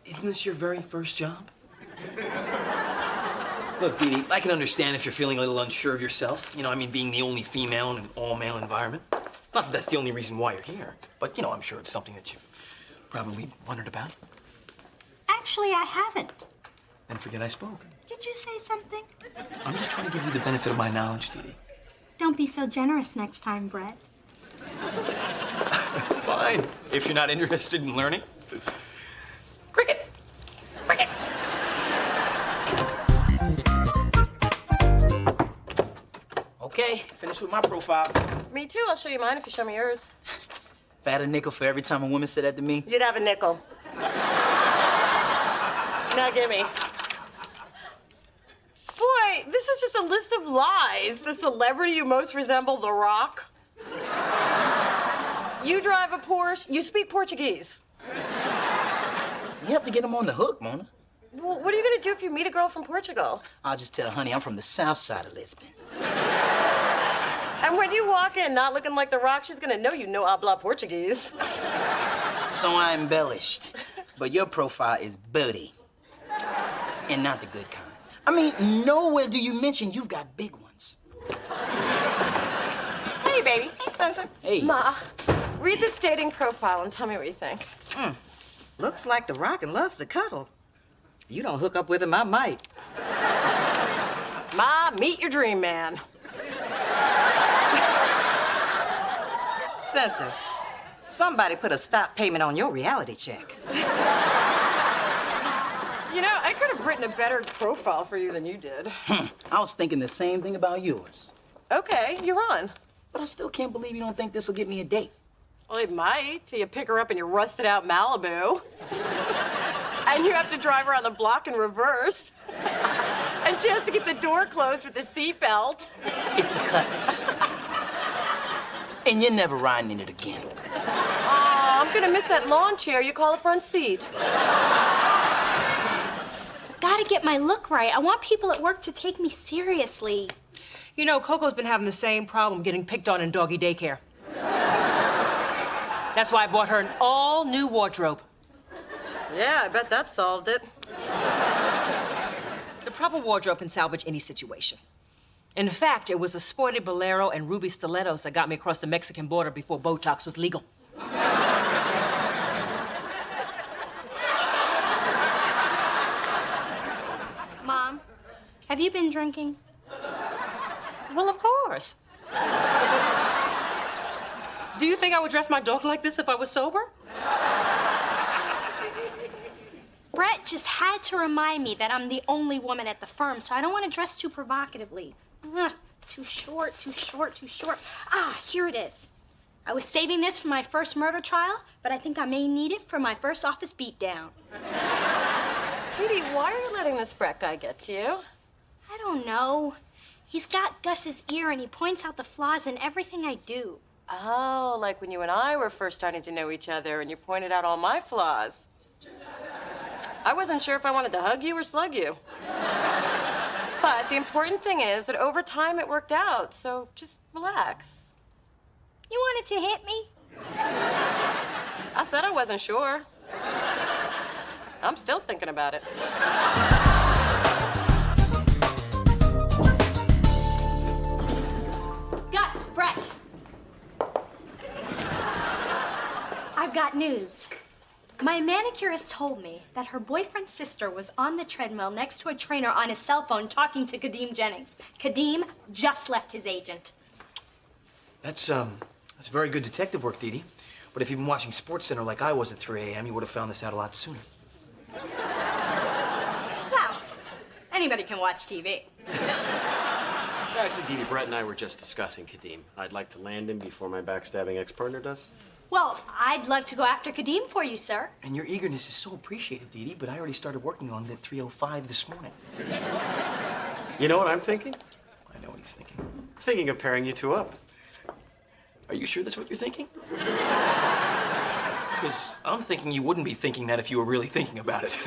Isn't this your very first job? Look, Dee Dee, I can understand if you're feeling a little unsure of yourself. You know, I mean, being the only female in an all-male environment. Not that that's the only reason why you're here, but, you know, I'm sure it's something that you've probably wondered about. Actually, I haven't. Then forget I spoke. Did you say something? I'm just trying to give you the benefit of my knowledge, Dee Dee. Don't be so generous next time, Brett. Fine, if you're not interested in learning. Cricket! Cricket! Okay, finished with my profile. Me too. I'll show you mine if you show me yours. If I had a nickel for every time a woman said that to me, You'd have a nickel. Now give me. Boy, this is just a list of lies. The celebrity you most resemble, The Rock. You drive a Porsche. You speak Portuguese. you have to get them on the hook, Mona. Well, what are you gonna do if you meet a girl from Portugal? I'll just tell honey I'm from the south side of Lisbon. And when you walk in not looking like The Rock, she's gonna know you no habla Portuguese. So I embellished. But your profile is booty. And not the good kind. I mean, nowhere do you mention you've got big ones. Hey, baby. Hey, Spencer. Hey. Ma, read this dating profile and tell me what you think. Looks like The Rock and loves to cuddle. You don't hook up with him, I might. Ma, meet your dream man. Spencer, somebody put a stop payment on your reality check. You know, I could have written a better profile for you than you did. I was thinking the same thing about yours. Okay, you're on. But I still can't believe you don't think this will get me a date. Well, it might, till you pick her up in your rusted out Malibu. And you have to drive her on the block in reverse. And she has to keep the door closed with the seatbelt. It's a Cutlass. And you're never riding in it again. Oh, I'm gonna miss that lawn chair you call a front seat. Gotta get my look right. I want people at work to take me seriously. You know, Coco's been having the same problem getting picked on in doggy daycare. That's why I bought her an all-new wardrobe. Yeah, I bet that solved it. The proper wardrobe can salvage any situation. In fact, it was a sporty bolero and ruby stilettos that got me across the Mexican border before Botox was legal. Mom, have you been drinking? Well, of course. Do you think I would dress my dog like this if I was sober? Brett just had to remind me that I'm the only woman at the firm, so I don't want to dress too provocatively. Too short, too short, too short. Ah, here it is. I was saving this for my first murder trial, but I think I may need it for my first office beatdown. Dee Dee, why are you letting this Brett guy get to you? I don't know. He's got Gus's ear and he points out the flaws in everything I do. Oh, like when you and I were first starting to know each other and you pointed out all my flaws. I wasn't sure if I wanted to hug you or slug you. But the important thing is that over time it worked out, so just relax. You wanted to hit me? I said I wasn't sure. I'm still thinking about it. Gus, Brett. I've got news. My manicurist told me that her boyfriend's sister was on the treadmill next to a trainer on his cell phone talking to Kadeem Jennings. Kadeem just left his agent. That's very good detective work, Dee Dee. But if you've been watching SportsCenter like I was at 3 a.m., you would have found this out a lot sooner. Well, anybody can watch TV. Actually, Dee Dee, Brett and I were just discussing Kadeem. I'd like to land him before my backstabbing ex-partner does. Well, I'd love to go after Kadeem for you, sir. And your eagerness is so appreciated, Dee Dee, but I already started working on it at 3:05 this morning. You know what I'm thinking? I know what he's thinking. I'm thinking of pairing you two up. Are you sure that's what you're thinking? Because I'm thinking you wouldn't be thinking that if you were really thinking about it.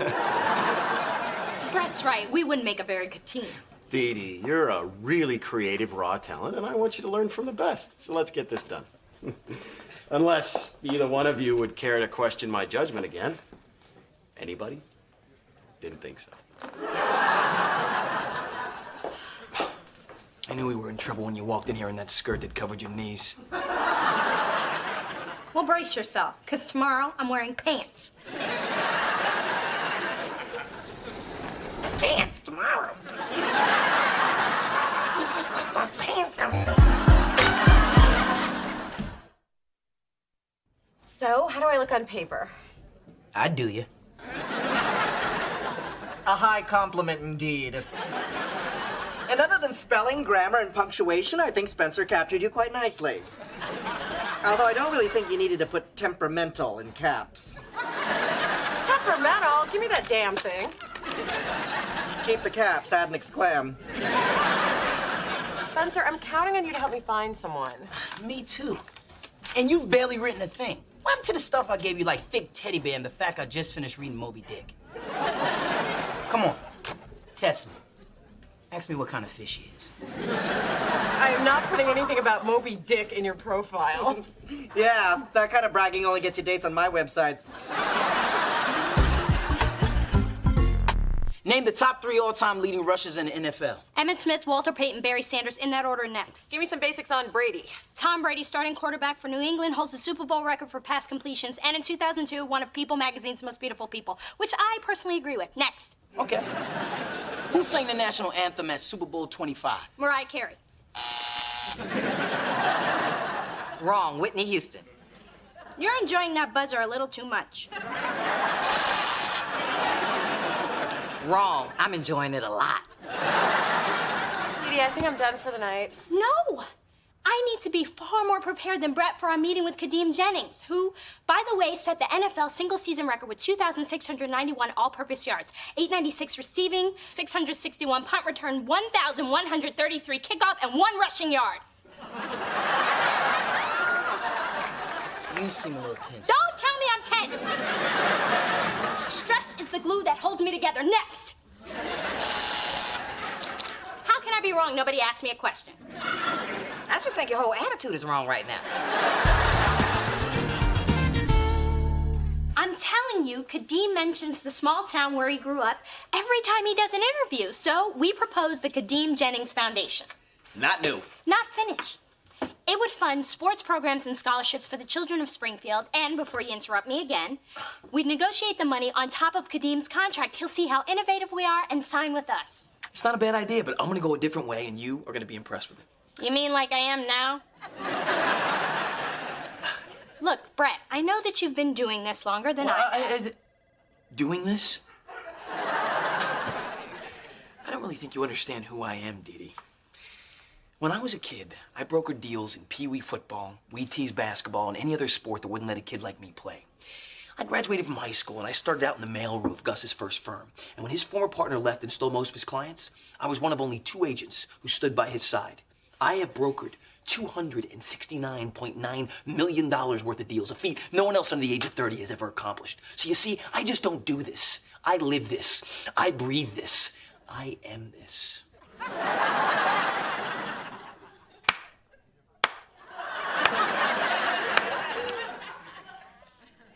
Brett's right. We wouldn't make a very good team. Dee Dee, you're a really creative, raw talent, and I want you to learn from the best. So let's get this done. Unless either one of you would care to question my judgment again. Anybody? Didn't think so. I knew we were in trouble when you walked in here in that skirt that covered your knees. Well, brace yourself, because tomorrow I'm wearing pants. Pants tomorrow. my pants out. So, how do I look on paper? I'd do you. A high compliment indeed. And other than spelling, grammar, and punctuation, I think Spencer captured you quite nicely. Although I don't really think you needed to put temperamental in caps. Temperamental? Give me that damn thing. Keep the caps, add an exclam. Spencer, I'm counting on you to help me find someone. Me too. And you've barely written a thing. What happened to the stuff I gave you, like Thick Teddy Bear and the fact I just finished reading Moby Dick? Come on, test me. Ask me what kind of fish he is. I am not putting anything about Moby Dick in your profile. Yeah, that kind of bragging only gets you dates on my websites. Name the top 3 all-time leading rushers in the NFL. Emmitt Smith, Walter Payton, Barry Sanders, in that order next. Give me some basics on Brady. Tom Brady, starting quarterback for New England, holds the Super Bowl record for pass completions, and in 2002, one of People magazine's most beautiful people, which I personally agree with. Next. Okay. Who sang the national anthem at Super Bowl 25? Mariah Carey. Wrong, Whitney Houston. You're enjoying that buzzer a little too much. Wrong, I'm enjoying it a lot. Dee, I think I'm done for the night. No! I need to be far more prepared than Brett for our meeting with Kadeem Jennings, who, by the way, set the NFL single-season record with 2,691 all-purpose yards, 896 receiving, 661 punt return, 1,133 kickoff, and 1 rushing yard. You seem a little tense. Don't tell me I'm tense! Stress is the glue that holds me together. Next! How can I be wrong? Nobody asked me a question. I just think your whole attitude is wrong right now. I'm telling you, Kadeem mentions the small town where he grew up every time he does an interview. So we proposed the Kadeem Jennings Foundation. Not new. Not finished. It would fund sports programs and scholarships for the children of Springfield, and before you interrupt me again, we'd negotiate the money on top of Kadeem's contract. He'll see how innovative we are and sign with us. It's not a bad idea, but I'm gonna go a different way, and you are gonna be impressed with it. You mean like I am now? Look, Brett, I know that you've been doing this longer than I Doing this? I don't really think you understand who I am, Dee Dee. When I was a kid, I brokered deals in Pee-wee football, Wheaties basketball, and any other sport that wouldn't let a kid like me play. I graduated from high school, and I started out in the mailroom of Gus's first firm. And when his former partner left and stole most of his clients, I was one of only 2 agents who stood by his side. I have brokered $269.9 million worth of deals, a feat no one else under the age of 30 has ever accomplished. So you see, I just don't do this. I live this. I breathe this. I am this.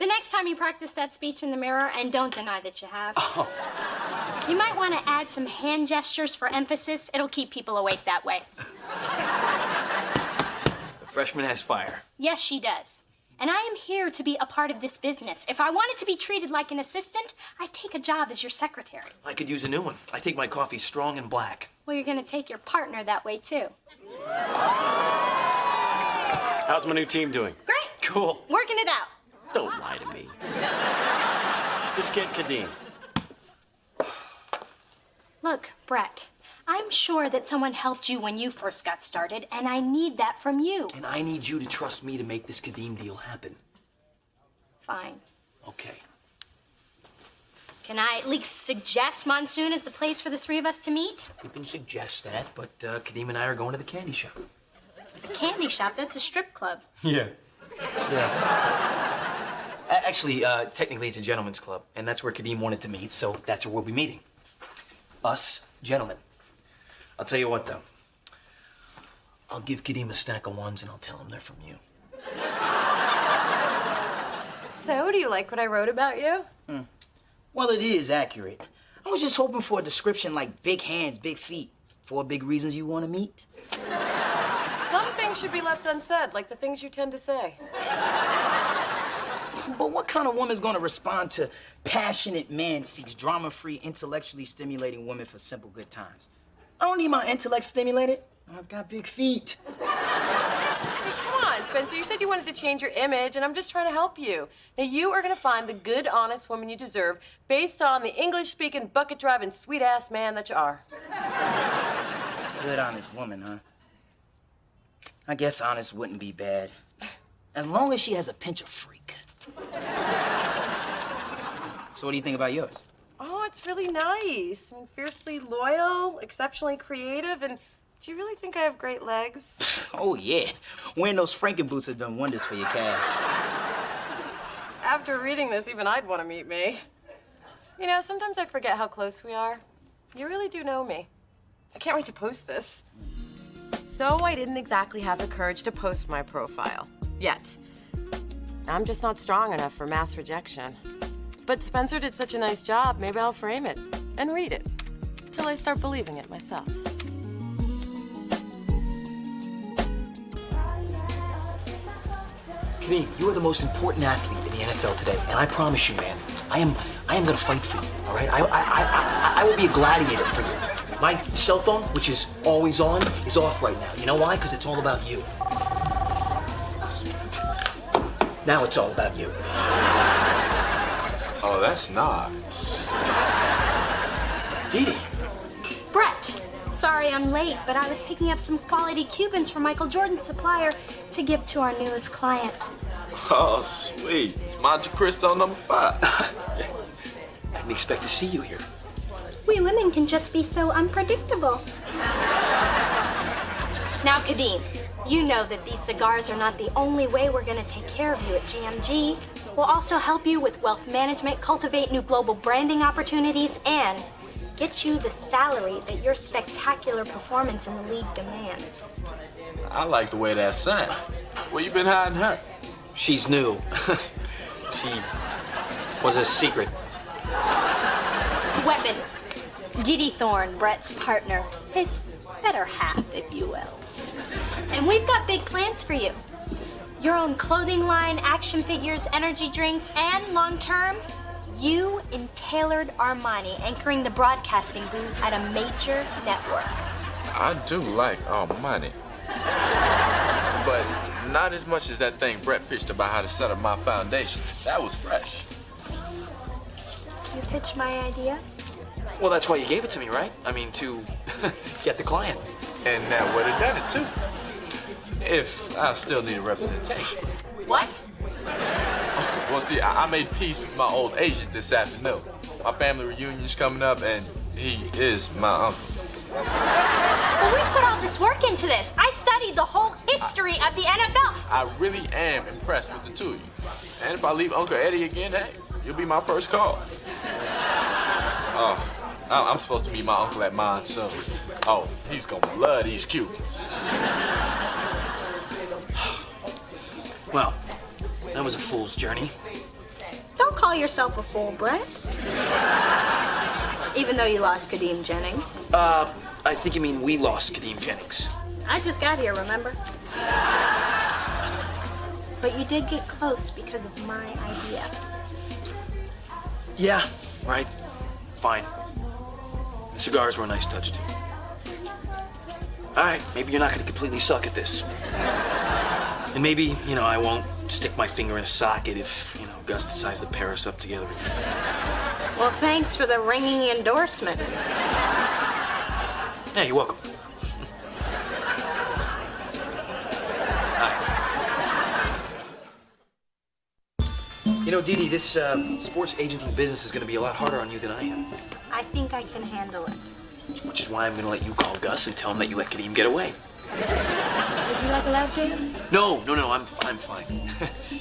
The next time you practice that speech in the mirror, and don't deny that you have, you might want to add some hand gestures for emphasis. It'll keep people awake that way. The freshman has fire. Yes, she does. And I am here to be a part of this business. If I wanted to be treated like an assistant, I'd take a job as your secretary. I could use a new one. I take my coffee strong and black. Well, you're going to take your partner that way, too. How's my new team doing? Great. Cool. Working it out. Don't lie to me. Just get Kadeem. Look, Brett, I'm sure that someone helped you when you first got started, and I need that from you. And I need you to trust me to make this Kadeem deal happen. Fine. Okay. Can I at least suggest Monsoon as the place for the 3 of us to meet? You can suggest that, but Kadeem and I are going to the candy shop. The candy shop? That's a strip club. Yeah. Actually, technically it's a gentleman's club, and that's where Kadeem wanted to meet, so that's where we'll be meeting. Us, gentlemen. I'll tell you what, though. I'll give Kadeem a stack of ones, and I'll tell him they're from you. So, do you like what I wrote about you? Well, it is accurate. I was just hoping for a description like big hands, big feet. 4 big reasons you want to meet. Some things should be left unsaid, like the things you tend to say. But what kind of woman's gonna respond to passionate man seeks drama-free, intellectually stimulating woman for simple good times? I don't need my intellect stimulated. I've got big feet. Come on, Spencer. You said you wanted to change your image, and I'm just trying to help you. Now, you are going to find the good, honest woman you deserve based on the English-speaking, bucket-driving, sweet-ass man that you are. Good, honest woman, huh? I guess honest wouldn't be bad. As long as she has a pinch of freak. So what do you think about yours? Oh, it's really nice. I mean, fiercely loyal, exceptionally creative, and do you really think I have great legs? Oh, yeah. Wearing those Franken boots have done wonders for your calves. After reading this, even I'd want to meet me. You know, sometimes I forget how close we are. You really do know me. I can't wait to post this. So I didn't exactly have the courage to post my profile. Yet. I'm just not strong enough for mass rejection. But Spencer did such a nice job, maybe I'll frame it and read it till I start believing it myself. Kadeem, you are the most important athlete in the NFL today, and I promise you, man, I am gonna fight for you. All right? I will be a gladiator for you. My cell phone, which is always on, is off right now. You know why? Because it's all about you. Now it's all about you. Oh, that's nice. Dee Dee. Brett, sorry I'm late, but I was picking up some quality Cubans from Michael Jordan's supplier to give to our newest client. Oh, sweet. It's Monte Cristo number 5. I didn't expect to see you here. We women can just be so unpredictable. Now, Kadeem, you know that these cigars are not the only way we're going to take care of you at GMG. We'll also help you with wealth management, cultivate new global branding opportunities, and get you the salary that your spectacular performance in the league demands. I like the way that sounds. Where you been hiding her? She's new. She was a secret. Weapon. Didi Thorne, Brett's partner. His better half, if you will. And we've got big plans for you. Your own clothing line, action figures, energy drinks, and long-term, you in tailored Armani anchoring the broadcasting booth at a major network. I do like money. But not as much as that thing Brett pitched about how to set up my foundation. That was fresh. You pitched my idea? Well, that's why you gave it to me, right? I mean, to get the client. And that would have done it, too. If I still need a representation. What? Well, see, I made peace with my old agent this afternoon. My family reunion's coming up, and he is my uncle. But we put all this work into this. I studied the whole history of the NFL. I really am impressed with the two of you. And if I leave Uncle Eddie again, hey, you'll be my first call. Oh, I'm supposed to meet my uncle at mine soon. Oh, he's gonna love these Cubans. Well, that was a fool's journey. Don't call yourself a fool, Brett. Even though you lost Kadeem Jennings. I think you mean we lost Kadeem Jennings. I just got here, remember? But you did get close because of my idea. Yeah, right. Fine. The cigars were a nice touch, too. All right, maybe you're not going to completely suck at this. And maybe, I won't stick my finger in a socket if, Gus decides to pair us up together. Well, thanks for the ringing endorsement. Yeah, you're welcome. Dee Dee, this sports agenting business is going to be a lot harder on you than I am. I think I can handle it. Which is why I'm going to let you call Gus and tell him that you let Kadeem get away. Would you like a lap dance? No, I'm fine.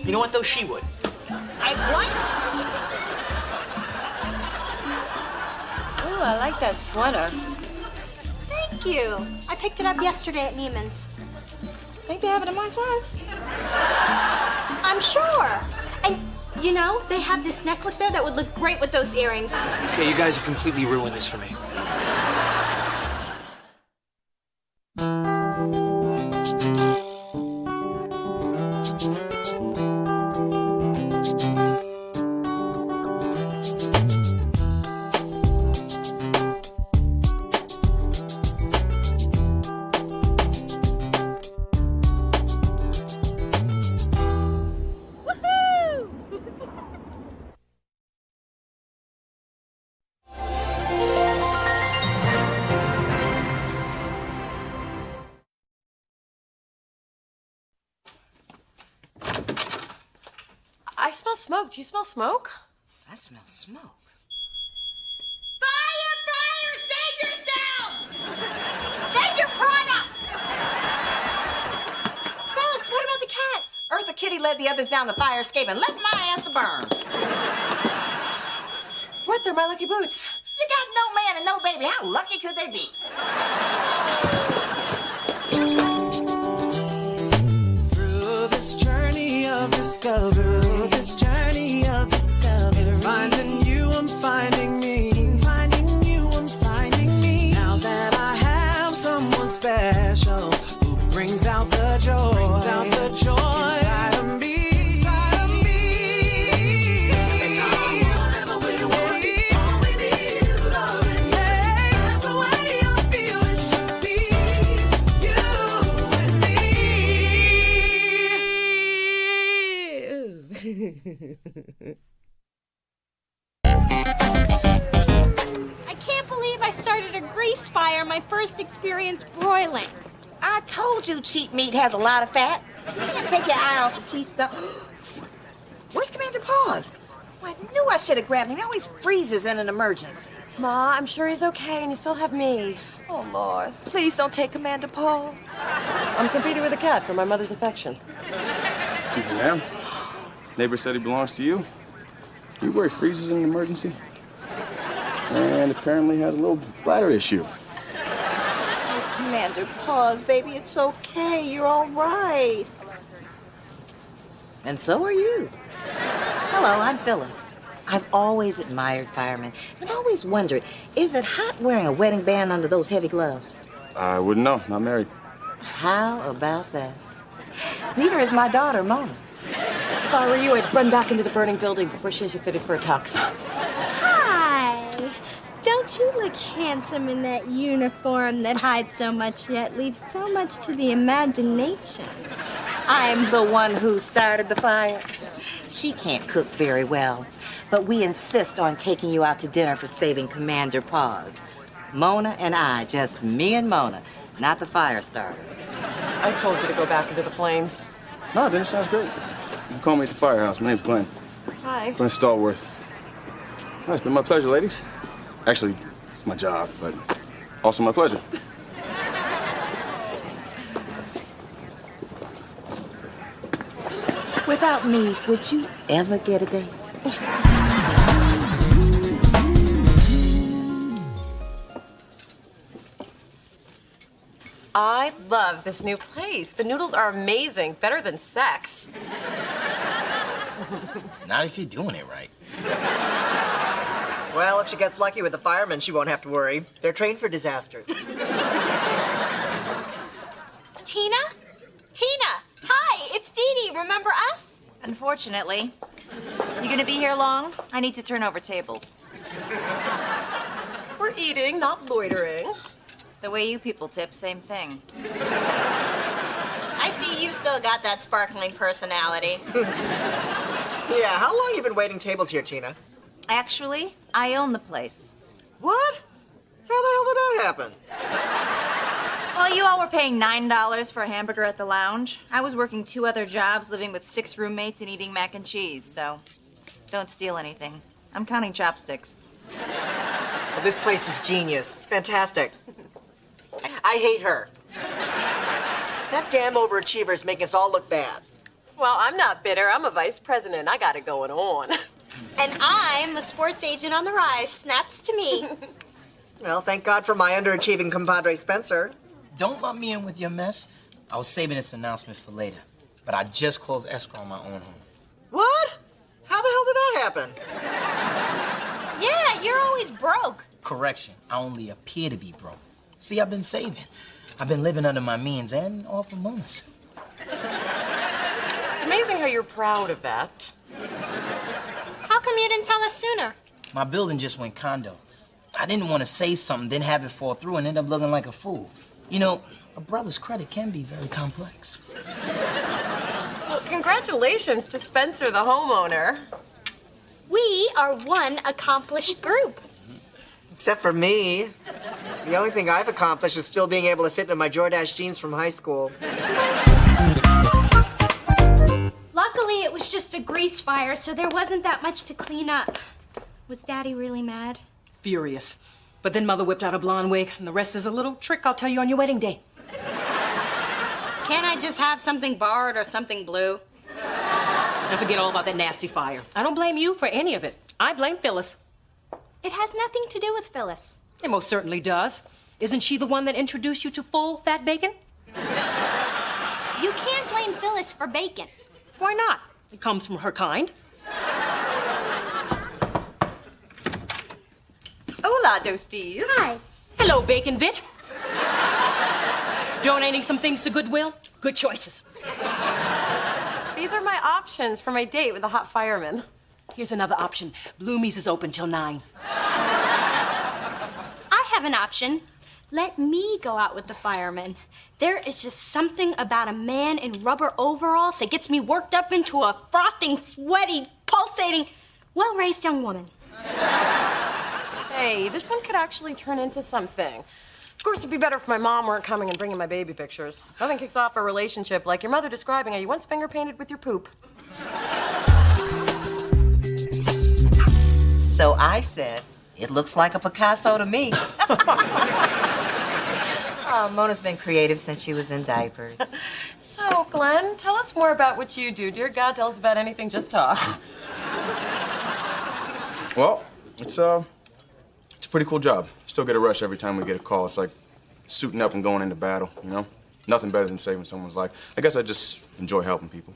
You know what, though? She would. I what? Ooh, I like that sweater. Thank you. I picked it up yesterday at Neiman's. Think they have it in my size? I'm sure. And, they have this necklace there that would look great with those earrings. Okay, you guys have completely ruined this for me. smell smoke. Do you smell smoke? I smell smoke. Fire! Fire! Save yourselves! Save your product! Phyllis, what about the cats? Eartha Kitty led the others down the fire escape and left my ass to burn. What? They're my lucky boots. You got no man and no baby. How lucky could they be? Through this journey of discovery, finding you, I'm finding me. Finding you, I'm finding me. Now that I have someone special who brings out the joy, inside of me. I can't believe I started a grease fire my first experience broiling. I told you cheap meat has a lot of fat. You can't take your eye off the cheap stuff. Where's Commander Paws? Oh, I knew I should have grabbed him. He always freezes in an emergency. Ma, I'm sure he's okay, and you still have me. Oh, Lord. Please don't take Commander Paws. I'm competing with a cat for my mother's affection. Ma'am, neighbor said he belongs to you. You where he freezes in an emergency? And apparently has a little bladder issue. Oh, Commander Paws, baby, it's okay. You're all right. And so are you. Hello, I'm Phyllis. I've always admired firemen and always wondered, is it hot wearing a wedding band under those heavy gloves? I wouldn't know. Not married. How about that? Neither is my daughter, Mona. If I were you, I'd run back into the burning building before she has you fitted for a tux. Hi! Don't you look handsome in that uniform that hides so much yet leaves so much to the imagination? I'm the one who started the fire. She can't cook very well, but we insist on taking you out to dinner for saving Commander Paws. Mona and I, just me and Mona, not the fire starter. I told you to go back into the flames. No, dinner sounds great. You can call me at the firehouse. My name's Glenn. Hi. Glenn Stallworth. It's been my pleasure, ladies. Actually, it's my job, but also my pleasure. Without me, would you ever get a date? I love this new place. The noodles are amazing. Better than sex. Not if you're doing it right. Well, if she gets lucky with the firemen, she won't have to worry. They're trained for disasters. Tina? Tina! Hi, it's Dee Dee. Remember us? Unfortunately. You gonna be here long? I need to turn over tables. We're eating, not loitering. The way you people tip, same thing. I see you still got that sparkling personality. Yeah, how long you been waiting tables here, Tina? Actually, I own the place. What? How the hell did that happen? Well, you all were paying $9 for a hamburger at the lounge. I was working 2 other jobs, living with 6 roommates and eating mac and cheese, so don't steal anything. I'm counting chopsticks. Well, this place is genius. Fantastic. I hate her. That damn overachiever is making us all look bad. Well, I'm not bitter. I'm a vice president. I got it going on. And I'm a sports agent on the rise. Snaps to me. Well, thank God for my underachieving compadre Spencer. Don't lump me in with your mess. I was saving this announcement for later, but I just closed escrow on my own home. What? How the hell did that happen? Yeah, you're always broke. Correction, I only appear to be broke. See, I've been saving. I've been living under my means and off of bonus. It's amazing how you're proud of that. How come you didn't tell us sooner? My building just went condo. I didn't want to say something, then have it fall through and end up looking like a fool. You know, a brother's credit can be very complex. Well, congratulations to Spencer, the homeowner. We are one accomplished group. Except for me. The only thing I've accomplished is still being able to fit into my Jordache jeans from high school. Luck Luckily, it was just a grease fire, so there wasn't that much to clean up. Was Daddy really mad? Furious. But then Mother whipped out a blonde wig, and the rest is a little trick I'll tell you on your wedding day. Can't I just have something borrowed or something blue? Don't forget all about that nasty fire. I don't blame you for any of it. I blame Phyllis. It has nothing to do with Phyllis. It most certainly does. Isn't she the one that introduced you to full fat bacon? You can't blame Phyllis for bacon. Why not? It comes from her kind. Hola, Dostis. Hi. Hello, Bacon Bit. Donating some things to Goodwill? Good choices. These are my options for my date with the hot fireman. Here's another option. Bloomies is open till 9. I have an option. Let me go out with the fireman. There is just something about a man in rubber overalls that gets me worked up into a frothing, sweaty, pulsating, well-raised young woman. Hey, this one could actually turn into something. Of course, it'd be better if my mom weren't coming and bringing my baby pictures. Nothing kicks off a relationship like your mother describing how you once finger painted with your poop. So I said, it looks like a Picasso to me. Oh, Mona's been creative since she was in diapers. So, Glenn, tell us more about what you do. Dear God, tell us about anything, just talk. Well, it's a pretty cool job. Still get a rush every time we get a call. It's like suiting up and going into battle, you know? Nothing better than saving someone's life. I guess I just enjoy helping people.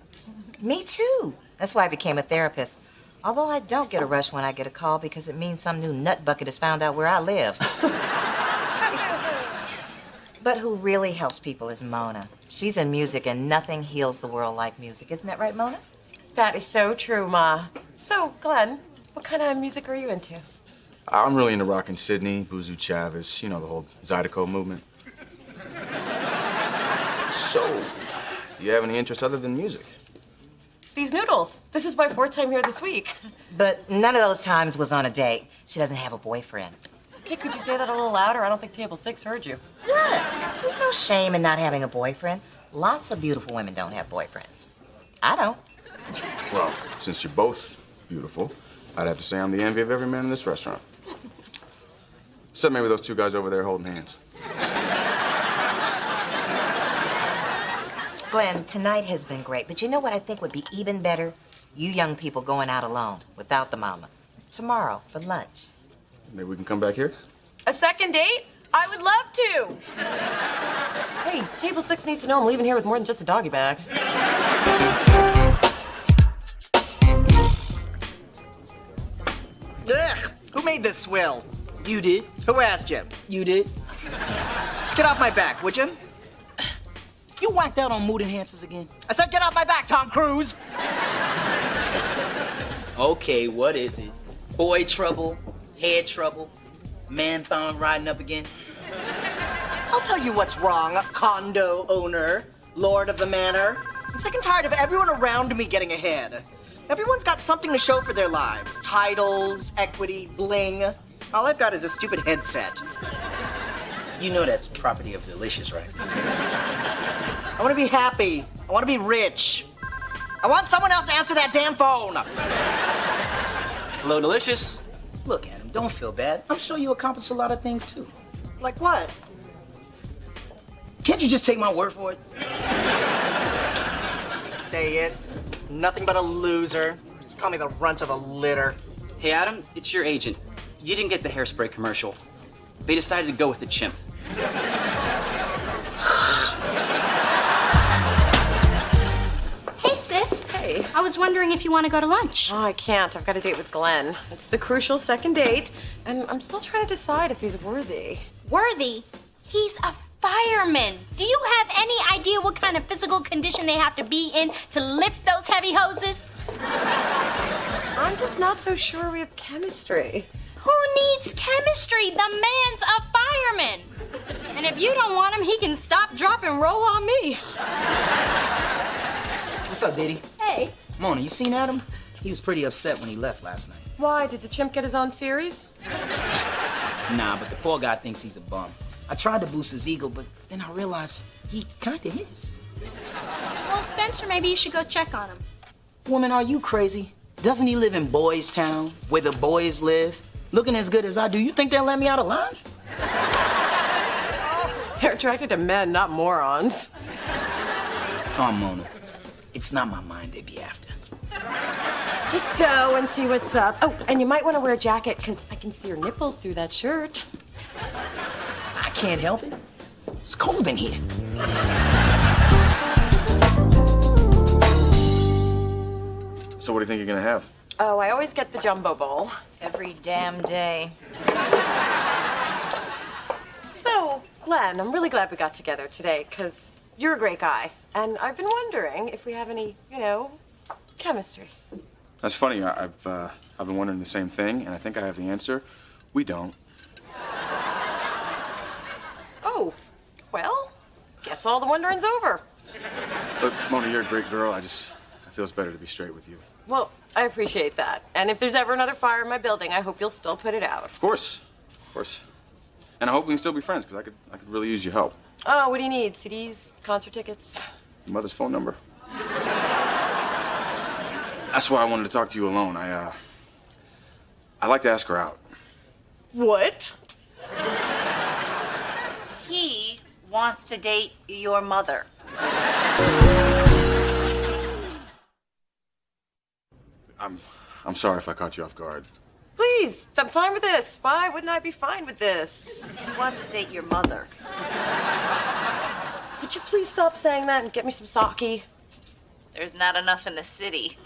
Me too. That's why I became a therapist. Although I don't get a rush when I get a call because it means some new nut bucket has found out where I live. But who really helps people is Mona. She's in music and nothing heals the world like music. Isn't that right, Mona? That is so true, Ma. So, Glenn, what kind of music are you into? I'm really into rocking Sydney, Buzu Chavez, you know, the whole Zydeco movement. So, do you have any interest other than music? These noodles. This is my 4th time here this week. But none of those times was on a date. She doesn't have a boyfriend. Okay, could you say that a little louder? I don't think table 6 heard you. Look, there's no shame in not having a boyfriend. Lots of beautiful women don't have boyfriends. I don't. Well, since you're both beautiful, I'd have to say I'm the envy of every man in this restaurant. Except maybe those 2 guys over there holding hands. Glenn, tonight has been great, but you know what I think would be even better? You young people going out alone, without the mama. Tomorrow, for lunch. Maybe we can come back here? A second date? I would love to. Hey, table 6 needs to know I'm leaving here with more than just a doggy bag. Ugh! Who made this swill? You did. Who asked you? You did. Let's get off my back, would you? You whacked out on mood enhancers again? I said get off my back, Tom Cruise! Okay, what is it? Boy trouble, head trouble, man found riding up again? I'll tell you what's wrong, condo owner, lord of the manor. I'm sick and tired of everyone around me getting ahead. Everyone's got something to show for their lives. Titles, equity, bling. All I've got is a stupid headset. You know that's property of Delicious, right? I want to be happy. I want to be rich. I want someone else to answer that damn phone. Hello, Delicious. Look, Adam, don't feel bad. I'm sure you accomplished a lot of things, too. Like what? Can't you just take my word for it? Say it. Nothing but a loser. Just call me the runt of the litter. Hey, Adam, it's your agent. You didn't get the hairspray commercial. They decided to go with the chimp. Hey, sis. Hey. I was wondering if you want to go to lunch. Oh, I can't. I've got a date with Glenn. It's the crucial second date, and I'm still trying to decide if he's worthy. Worthy? He's a fireman. Do you have any idea what kind of physical condition they have to be in to lift those heavy hoses? I'm just not so sure we have chemistry. Who needs chemistry? The man's a fireman. And if you don't want him, he can stop, drop, and roll on me. What's up, Diddy? Hey. Mona, you seen Adam? He was pretty upset when he left last night. Why? Did the chimp get his own series? Nah, but the poor guy thinks he's a bum. I tried to boost his ego, but then I realized he kinda is. Well, Spencer, maybe you should go check on him. Woman, are you crazy? Doesn't he live in Boys Town, where the boys live? Looking as good as I do, you think they'll let me out alive? They're attracted to men, not morons. Come on, Mona. It's not my mind they be after. Just go and see what's up. Oh, and you might want to wear a jacket, because I can see your nipples through that shirt. I can't help it. It's cold in here. So what do you think you're gonna have? Oh, I always get the jumbo bowl. Every damn day. So, Glenn, I'm really glad we got together today, because you're a great guy. And I've been wondering if we have any, chemistry. That's funny. I've been wondering the same thing, and I think I have the answer. We don't. Oh, well, guess all the wondering's over. Look, Mona, you're a great girl. I feel it's better to be straight with you. Well, I appreciate that. And if there's ever another fire in my building, I hope you'll still put it out. Of course. And I hope we can still be friends, because I could really use your help. Oh, what do you need? CDs? Concert tickets? Your mother's phone number? That's why I wanted to talk to you alone. I'd like to ask her out. What? He wants to date your mother. I'm sorry if I caught you off guard. Please, I'm fine with this. Why wouldn't I be fine with this? He wants to date your mother. Would you please stop saying that and get me some sake? There's not enough in the city.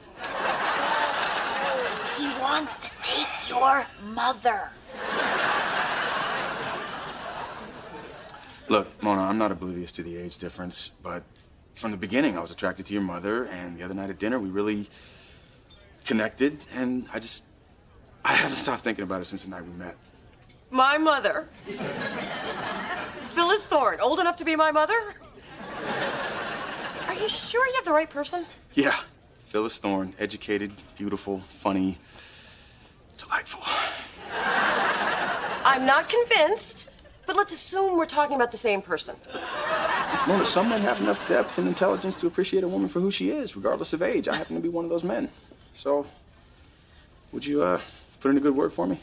He wants to date your mother. Look, Mona, I'm not oblivious to the age difference, but from the beginning, I was attracted to your mother, and the other night at dinner, we really connected, and I haven't stopped thinking about it since the night we met. My mother? Phyllis Thorne, old enough to be my mother? Are you sure you have the right person? Yeah, Phyllis Thorne, educated, beautiful, funny, delightful. I'm not convinced, but let's assume we're talking about the same person. Mona, some men have enough depth and intelligence to appreciate a woman for who she is, regardless of age. I happen to be one of those men. So, would you put in a good word for me?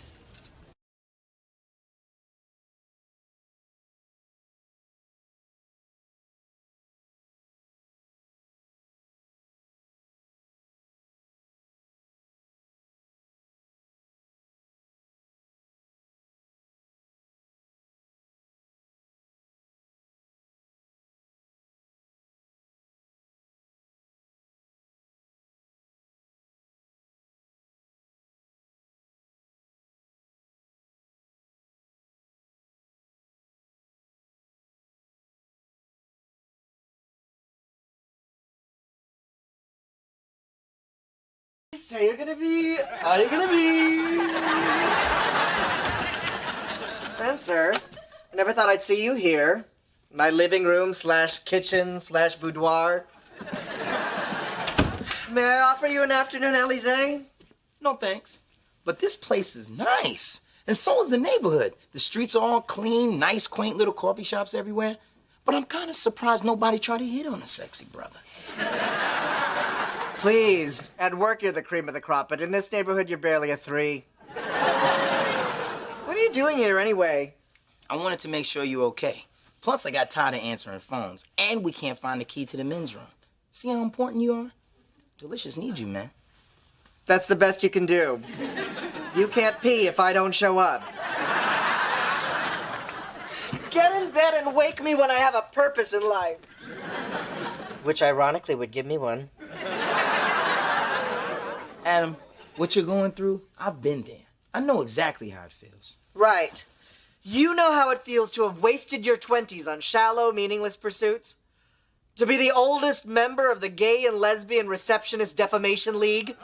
Say you're gonna be. Are you gonna be? Spencer, I never thought I'd see you here. My living room / kitchen / boudoir. May I offer you an afternoon Alizé? No, thanks. But this place is nice. And so is the neighborhood. The streets are all clean, nice, quaint little coffee shops everywhere. But I'm kind of surprised nobody tried to hit on a sexy brother. Please, at work you're the cream of the crop, but in this neighborhood you're barely a 3. What are you doing here anyway? I wanted to make sure you're okay. Plus, I got tired of answering phones, and we can't find the key to the men's room. See how important you are? Delicious needs you, man. That's the best you can do. You can't pee if I don't show up. Get in bed and wake me when I have a purpose in life. Which ironically would give me one. Adam, what you're going through, I've been there. I know exactly how it feels. Right. You know how it feels to have wasted your 20s on shallow, meaningless pursuits? To be the oldest member of the Gay and Lesbian Receptionist Defamation League?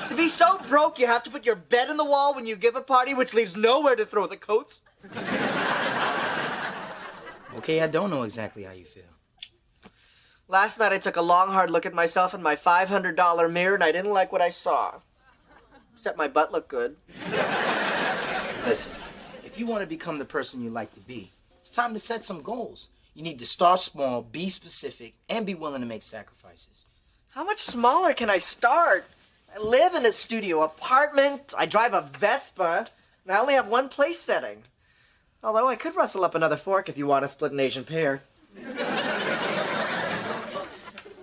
To be so broke you have to put your bed in the wall when you give a party, which leaves nowhere to throw the coats? Okay, I don't know exactly how you feel. Last night I took a long, hard look at myself in my $500 mirror, and I didn't like what I saw. Except my butt looked good. Listen, if you want to become the person you like to be, it's time to set some goals. You need to start small, be specific, and be willing to make sacrifices. How much smaller can I start? I live in a studio apartment, I drive a Vespa, and I only have one place setting. Although I could rustle up another fork if you want to split an Asian pear.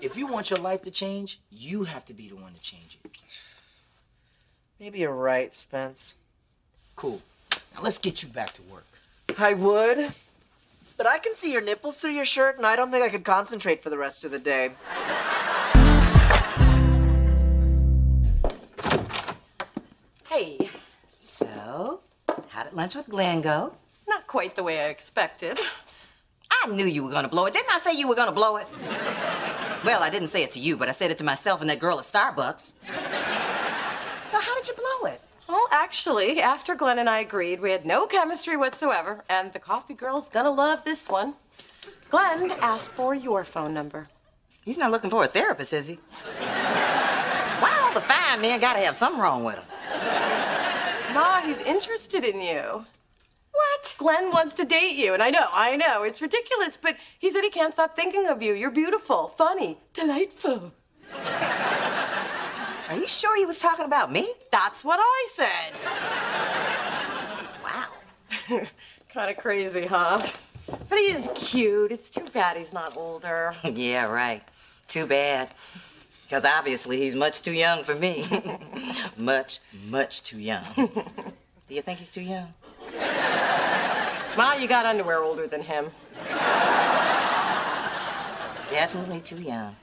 If you want your life to change, you have to be the one to change it. Maybe you're right, Spence. Cool. Now let's get you back to work. I would, but I can see your nipples through your shirt, and I don't think I could concentrate for the rest of the day. Hey. So, how did lunch with Glenn go? Not quite the way I expected. I knew you were gonna blow it. Didn't I say you were gonna blow it? Well, I didn't say it to you, but I said it to myself and that girl at Starbucks. So how did you blow it? Well, actually, after Glenn and I agreed, we had no chemistry whatsoever, and the coffee girl's gonna love this one. Glenn asked for your phone number. He's not looking for a therapist, is he? Why all the fine men gotta have something wrong with him? Ma, he's interested in you. What? Glenn wants to date you, and I know, it's ridiculous, but he said he can't stop thinking of you. You're beautiful, funny, delightful. Are you sure he was talking about me? That's what I said. Wow. Kind of crazy, huh? But he is cute. It's too bad he's not older. Yeah, right. Too bad. Because obviously he's much too young for me. Much, much too young. Do you think he's too young? Ma, you got underwear older than him. Definitely too young.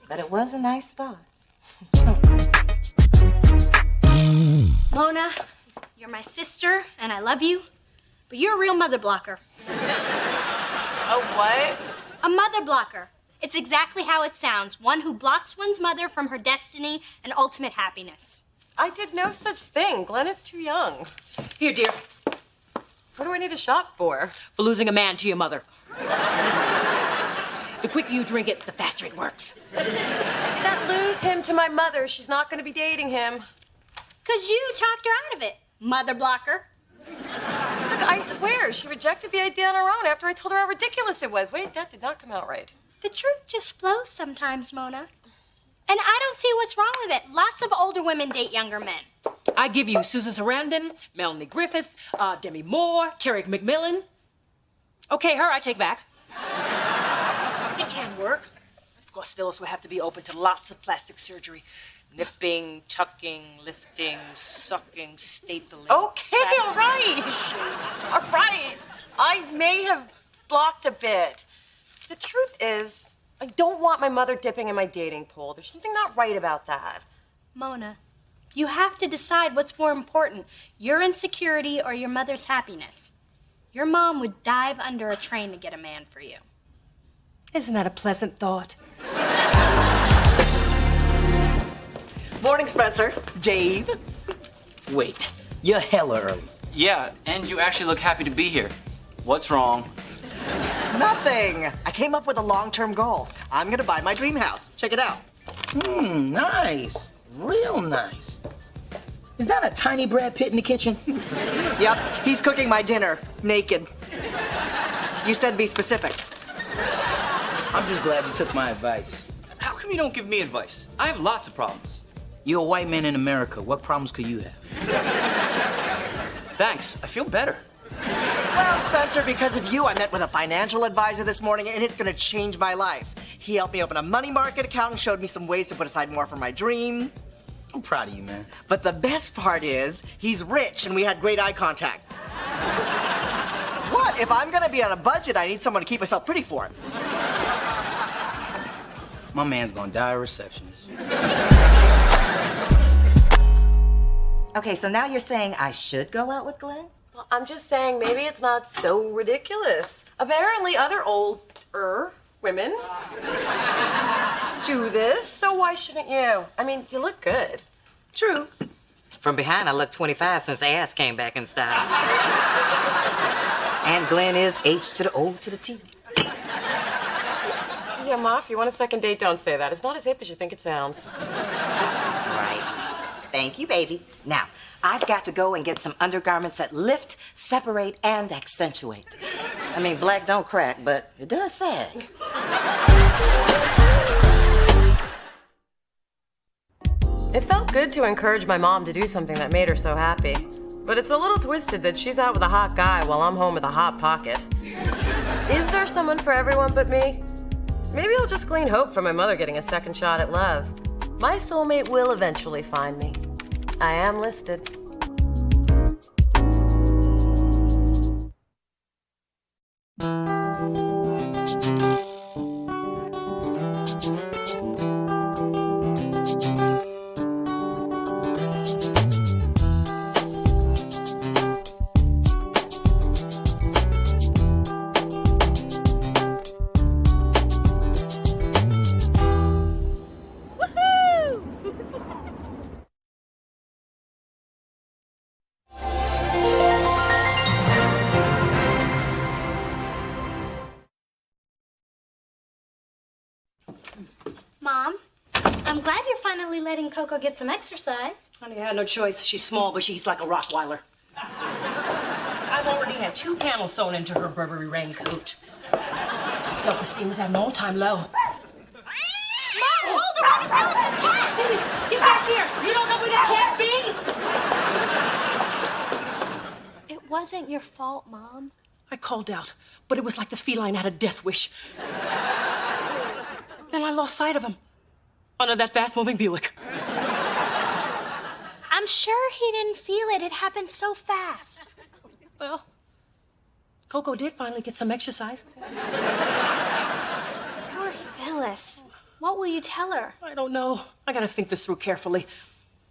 But it was a nice thought. Mona, you're my sister, and I love you, but you're a real mother blocker. A what? A mother blocker. It's exactly how it sounds. One who blocks one's mother from her destiny and ultimate happiness. I did no such thing. Glenn is too young. Here, dear. What do I need a shot for? For losing a man to your mother. The quicker you drink it, the faster it works. Can't lose him to my mother. She's not going to be dating him. 'Cause you talked her out of it, mother blocker. Look, I swear, she rejected the idea on her own after I told her how ridiculous it was. Wait, that did not come out right. The truth just flows sometimes, Mona. And I don't see what's wrong with it. Lots of older women date younger men. I give you Susan Sarandon, Melanie Griffith, Demi Moore, Terry McMillan. Okay, her I take back. It can work. Of course, Phyllis will have to be open to lots of plastic surgery. Nipping, tucking, lifting, sucking, stapling. Okay, all right. All right. I may have blocked a bit. The truth is, I don't want my mother dipping in my dating pool. There's something not right about that. Mona, you have to decide what's more important, your insecurity or your mother's happiness. Your mom would dive under a train to get a man for you. Isn't that a pleasant thought? Morning, Spencer. Dave. Wait, you're hella early. Yeah, and you actually look happy to be here. What's wrong? Nothing. I came up with a long-term goal. I'm gonna buy my dream house. Check it out. Nice. Real nice. Is that a tiny Brad Pitt in the kitchen? Yep, he's cooking my dinner, naked. You said be specific. I'm just glad you took my advice. How come you don't give me advice? I have lots of problems. You're a white man in America. What problems could you have? Thanks. I feel better. Well, Spencer, because of you, I met with a financial advisor this morning, and it's gonna change my life. He helped me open a money market account and showed me some ways to put aside more for my dream. I'm proud of you, man. But the best part is, he's rich, and we had great eye contact. What? If I'm gonna be on a budget, I need someone to keep myself pretty for it. My man's gonna die a receptionist. Okay, so now you're saying I should go out with Glenn? Well, I'm just saying maybe it's not so ridiculous. Apparently other older women do this, so why shouldn't you? I mean, you look good. True. From behind, I look 25 since ass came back in style. And Glenn is H to the O to the T. Yeah, Ma, if you want a second date, don't say that. It's not as hip as you think it sounds. Right. Thank you, baby. Now, I've got to go and get some undergarments that lift, separate, and accentuate. I mean, black don't crack, but it does sag. It felt good to encourage my mom to do something that made her so happy. But it's a little twisted that she's out with a hot guy while I'm home with a hot pocket. Is there someone for everyone but me? Maybe I'll just glean hope from my mother getting a second shot at love. My soulmate will eventually find me. I am listed. Mom, I'm glad you're finally letting Coco get some exercise. Honey, I had no choice. She's small, but she's like a Rottweiler. I've already had 2 panels sewn into her Burberry raincoat. Self-esteem is at an all-time low. Mom, hold her! Alice's cat! Get back here! You don't know where that cat be? It wasn't your fault, Mom. I called out, but it was like the feline had a death wish. Then I lost sight of him under that fast-moving Buick. I'm sure he didn't feel it. It happened so fast. Well, Coco did finally get some exercise. Poor Phyllis. What will you tell her? I don't know. I gotta think this through carefully.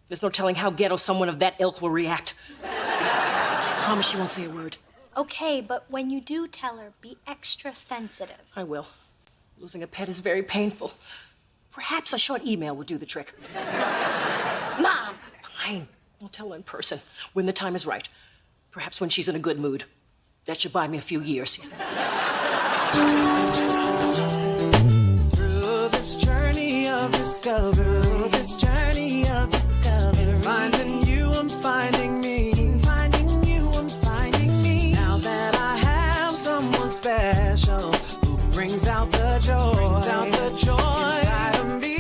There's no telling how ghetto someone of that ilk will react. I promise she won't say a word. Okay, but when you do tell her, be extra sensitive. I will. Losing a pet is very painful. Perhaps a short email will do the trick. Mom! Fine. I'll tell her in person when the time is right. Perhaps when she's in a good mood. That should buy me a few years. Through this journey of discovery, finding you, I'm finding me. Finding you, I'm finding me. Now that I have someone special who brings out the joy, inside of me.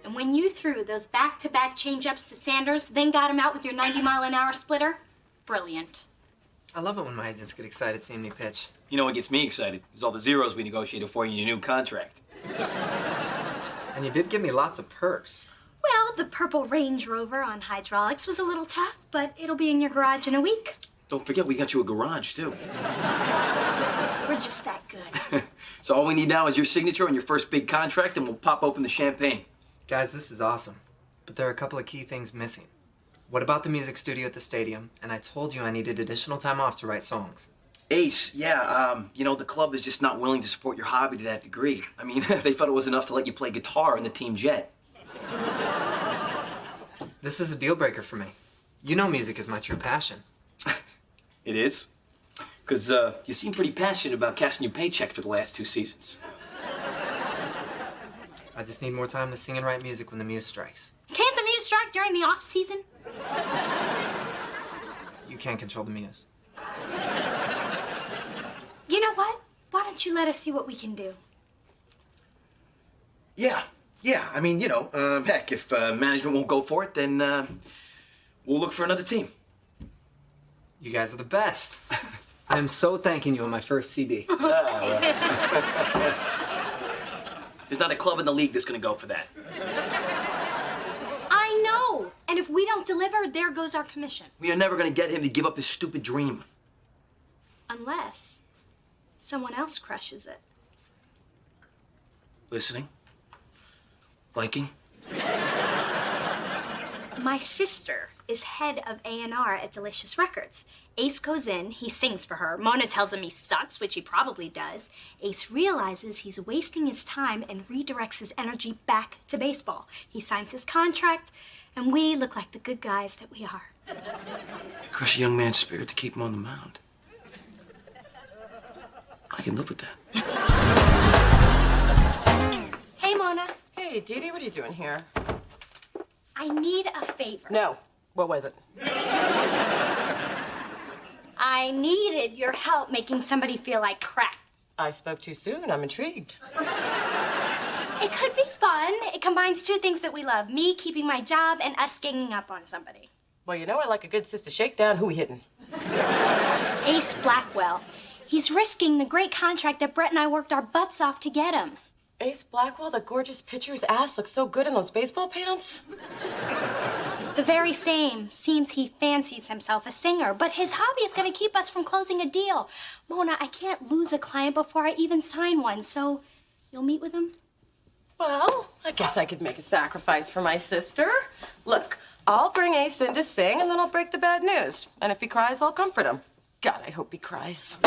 And when you threw those back-to-back change-ups to Sanders, then got him out with your 90-mile-an-hour splitter, brilliant. I love it when my agents get excited seeing me pitch. You know what gets me excited is all the zeros we negotiated for you in your new contract. And you did give me lots of perks. Well, the purple Range Rover on hydraulics was a little tough, but it'll be in your garage in a week. Don't forget, we got you a garage, too. We're just that good. So all we need now is your signature on your first big contract, and we'll pop open the champagne. Guys, this is awesome. But there are a couple of key things missing. What about the music studio at the stadium? And I told you I needed additional time off to write songs. Ace, yeah, you know, the club is just not willing to support your hobby to that degree. I mean, they thought it was enough to let you play guitar in the team jet. This is a deal breaker for me. You know music is my true passion. It is? Because you seem pretty passionate about cashing your paycheck for the last 2 seasons. I just need more time to sing and write music when the muse strikes. Can't the muse strike during the off-season? You can't control the muse. You know what? Why don't you let us see what we can do? Yeah. I mean, you know, heck, if management won't go for it, then we'll look for another team. You guys are the best. I am so thanking you on my first CD. There's not a club in the league that's going to go for that. I know. And if we don't deliver, there goes our commission. We are never going to get him to give up his stupid dream. Unless someone else crushes it. Listening? Liking? My sister is head of A&R at Delicious Records. Ace goes in, he sings for her. Mona tells him he sucks, which he probably does. Ace realizes he's wasting his time and redirects his energy back to baseball. He signs his contract, and we look like the good guys that we are. Crush a young man's spirit to keep him on the mound. I can live with that. Hey, Mona. Hey, Dee Dee, what are you doing here? I need a favor. No. What was it? I needed your help making somebody feel like crap. I spoke too soon. I'm intrigued. It could be fun. It combines two things that we love. Me keeping my job and us ganging up on somebody. Well, you know I like a good sister shakedown. Who we hitting? Ace Blackwell. He's risking the great contract that Brett and I worked our butts off to get him. Ace Blackwell, the gorgeous pitcher's ass looks so good in those baseball pants. The very same. Seems he fancies himself a singer, but his hobby is going to keep us from closing a deal. Mona, I can't lose a client before I even sign one, so you'll meet with him? Well, I guess I could make a sacrifice for my sister. Look, I'll bring Ace in to sing, and then I'll break the bad news. And if he cries, I'll comfort him. God, I hope he cries.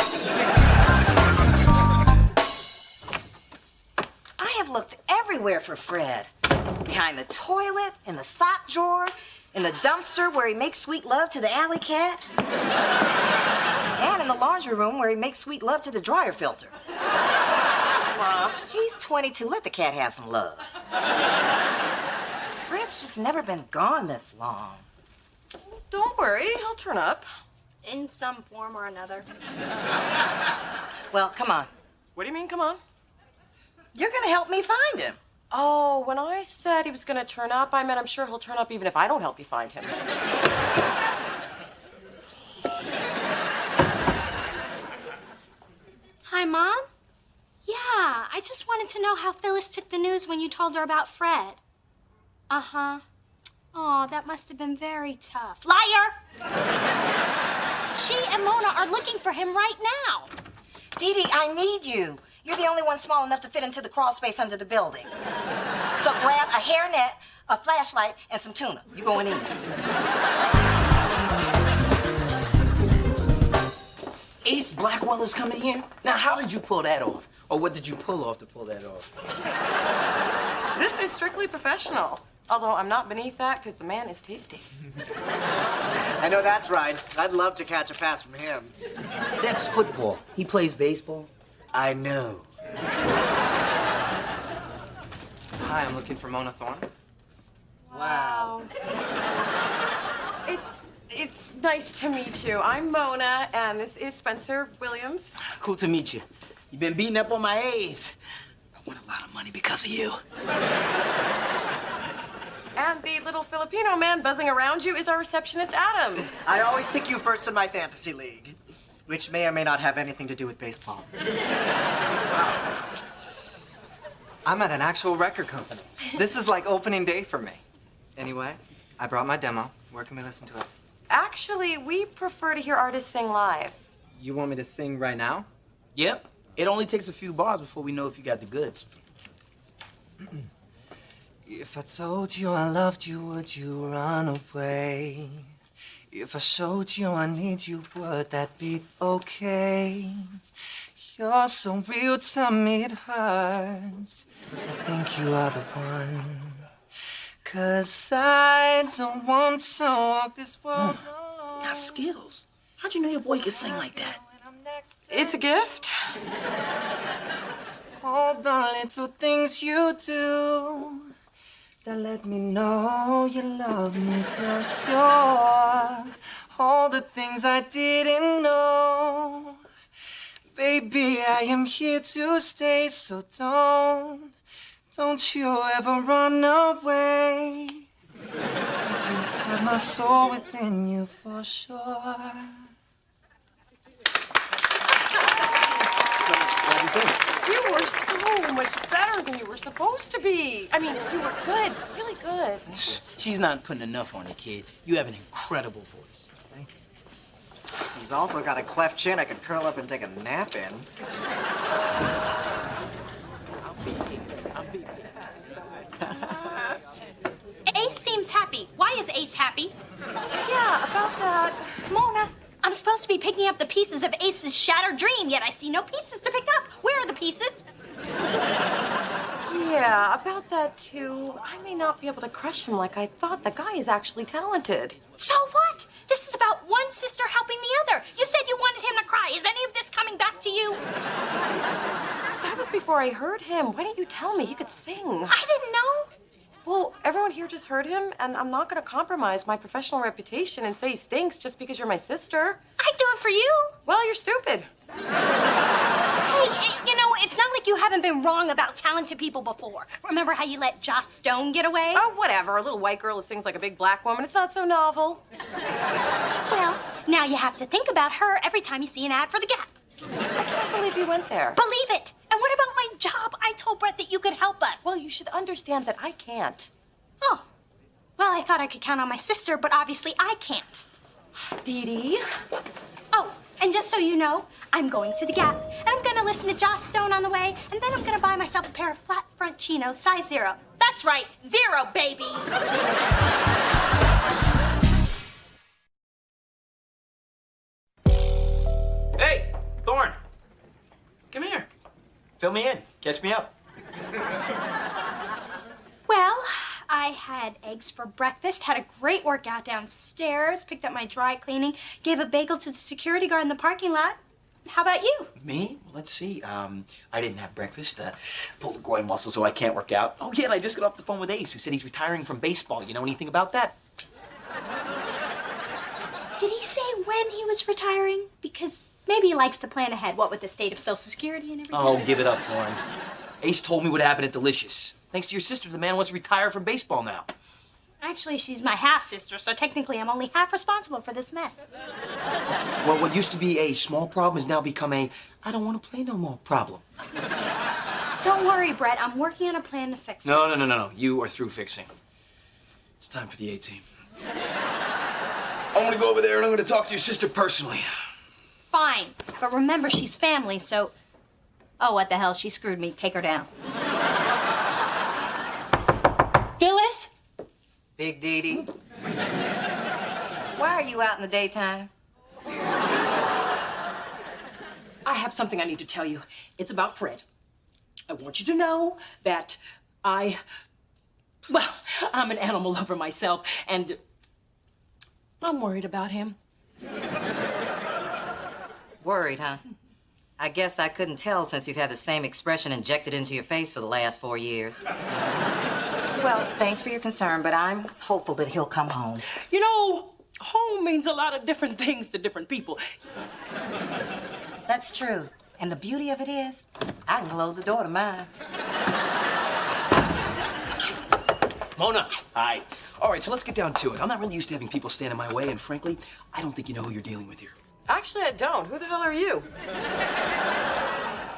I have looked everywhere for Fred. Behind the toilet, in the sock drawer, in the dumpster where he makes sweet love to the alley cat, and in the laundry room where he makes sweet love to the dryer filter. He's 22. Let the cat have some love. Fred's just never been gone this long. Don't worry, he'll turn up. In some form or another. Well, come on. What do you mean, come on? You're gonna help me find him. Oh, when I said he was gonna turn up, I meant I'm sure he'll turn up even if I don't help you find him. Hi, Mom? Yeah, I just wanted to know how Phyllis took the news when you told her about Fred. Uh-huh. Oh, that must have been very tough. Liar! She and Mona are looking for him right now. Dee Dee, I need you. You're the only one small enough to fit into the crawl space under the building. So grab a hairnet, a flashlight, and some tuna. You going in. Ace Blackwell is coming here? Now, how did you pull that off? Or what did you pull off to pull that off? This is strictly professional. Although I'm not beneath that because the man is tasty. I know that's right. I'd love to catch a pass from him. That's football. He plays baseball. I know. Hi, I'm looking for Mona Thorne. Wow. It's nice to meet you. I'm Mona, and this is Spencer Williams. Cool to meet you. You've been beating up on my A's. I won a lot of money because of you. And the little Filipino man buzzing around you is our receptionist, Adam. I always pick you first in my fantasy league, which may or may not have anything to do with baseball. I'm at an actual record company. This is like opening day for me. Anyway, I brought my demo. Where can we listen to it? Actually, we prefer to hear artists sing live. You want me to sing right now? Yep. It only takes a few bars before we know if you got the goods. If I told you I loved you, would you run away? If I showed you I need you, would that be okay? You're so real to me, it hurts. I think you are the one. 'Cause I don't want to walk this world alone. Got skills. How'd you know your boy could sing like that? It's a gift. All the little things you do that let me know you love me, girl. You're all the things I didn't know. Baby, I am here to stay, so don't you ever run away. 'Cause you have my soul within you for sure. You were so much better than you were supposed to be. I mean, you were good, really good. She's not putting enough on the kid. You have an incredible voice. He's also got a cleft chin I could curl up and take a nap in. Ace seems happy. Why is Ace happy? Yeah, about that. Mona, I'm supposed to be picking up the pieces of Ace's shattered dream, yet I see no pieces to pick up. Where are the pieces? Yeah, about that too. I may not be able to crush him like I thought. The guy is actually talented. So what? This is about one sister helping the other. You said you wanted him to cry. Is any of this coming back to you? That was before I heard him. Why didn't you tell me? He could sing. I didn't know. Well, everyone here just heard him, and I'm not going to compromise my professional reputation and say he stinks just because you're my sister. I'd do it for you. Well, you're stupid. Hey, you know, it's not like you haven't been wrong about talented people before. Remember how you let Joss Stone get away? Oh, whatever. A little white girl who sings like a big black woman. It's not so novel. Well, now you have to think about her every time you see an ad for The Gap. I can't believe you went there. Believe it. And what about my job? I told Brett that you could help us. Well, you should understand that I can't. Oh. Well, I thought I could count on my sister, but obviously I can't. Dee Dee. Oh, and just so you know, I'm going to The Gap, and I'm gonna listen to Joss Stone on the way, and then I'm gonna buy myself a pair of flat front chinos, size 0. That's right, 0, baby. Hey, Thorne. Come here. Fill me in. Catch me up. Well, I had eggs for breakfast, had a great workout downstairs, picked up my dry cleaning, gave a bagel to the security guard in the parking lot. How about you? Me? Let's see. I didn't have breakfast. Pulled a groin muscle, so I can't work out. Oh, yeah, and I just got off the phone with Ace, who said he's retiring from baseball. You know anything about that? Did he say when he was retiring? Because maybe he likes to plan ahead, what with the state of Social Security and everything. Oh, give it up, Thorne. Ace told me what happened at Delicious. Thanks to your sister, the man wants to retire from baseball now. Actually, she's my half-sister, so technically I'm only half responsible for this mess. Well, what used to be a small problem has now become a I don't want to play no more problem. Don't worry, Brett. I'm working on a plan to fix No. this. You are through fixing. It's time for the A-team. I'm gonna go over there and I'm gonna talk to your sister personally. Fine. But remember, she's family, so... Oh, what the hell? She screwed me. Take her down. Phyllis? Big Dee Dee. Why are you out in the daytime? I have something I need to tell you. It's about Fred. I want you to know that I'm an animal lover myself, and I'm worried about him. Worried, huh? I guess I couldn't tell since you've had the same expression injected into your face for the last 4 years. Well, thanks for your concern, but I'm hopeful that he'll come home. You know, home means a lot of different things to different people. That's true. And the beauty of it is, I can close the door to mine. Mona. Hi. All right, so let's get down to it. I'm not really used to having people stand in my way, and frankly, I don't think you know who you're dealing with here. Actually, I don't. Who the hell are you?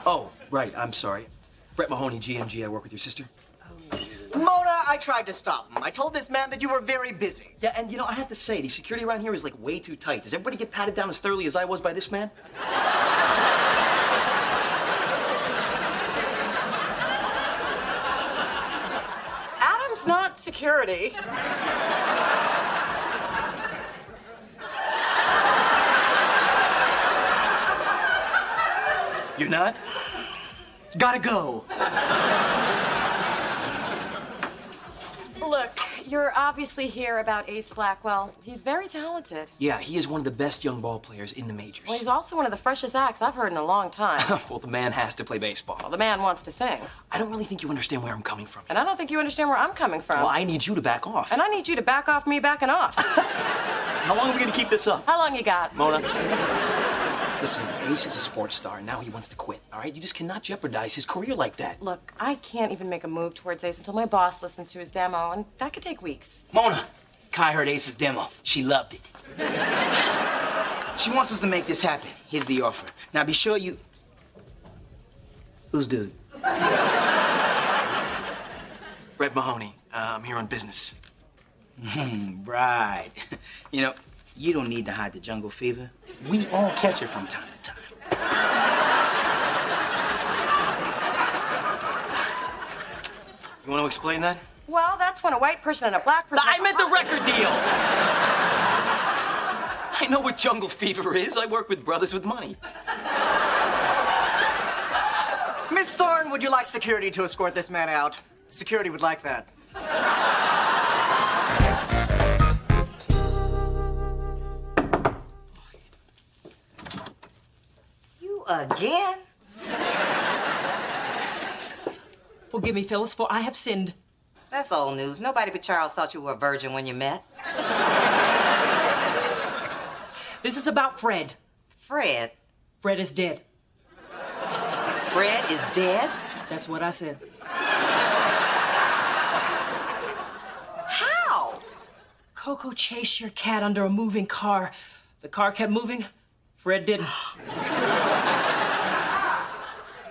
Oh, right, I'm sorry. Brett Mahoney, GMG, I work with your sister. Mona, I tried to stop him. I told this man that you were very busy. Yeah, and you know, I have to say, the security around here is like way too tight. Does everybody get patted down as thoroughly as I was by this man? Adam's not security. You're not? Gotta go. Look, you're obviously here about Ace Blackwell. He's very talented. Yeah, he is one of the best young ball players in the majors. Well, he's also one of the freshest acts I've heard in a long time. Well, the man has to play baseball. Well, the man wants to sing. I don't really think you understand where I'm coming from. And I don't think you understand where I'm coming from. Well, I need you to back off. And I need you to back off me backing off. How long are we gonna keep this up? How long you got? Mona. Listen, Ace is a sports star, and now he wants to quit, all right? You just cannot jeopardize his career like that. Look, I can't even make a move towards Ace until my boss listens to his demo, and that could take weeks. Mona, Kai heard Ace's demo. She loved it. She wants us to make this happen. Here's the offer. Now be sure you... Who's dude? Brett Mahoney. I'm here on business. Right. You know, you don't need to hide the jungle fever. We all catch it from time to time. You want to explain that? Well, that's when a white person and a black person... I meant the record deal! I know what jungle fever is. I work with brothers with money. Miss Thorne, would you like security to escort this man out? Security would like that. You again? Forgive me, Phyllis, for I have sinned. That's old news. Nobody but Charles thought you were a virgin when you met. This is about Fred. Fred? Fred is dead. Fred is dead? That's what I said. How? Coco chased your cat under a moving car. The car kept moving. Fred didn't.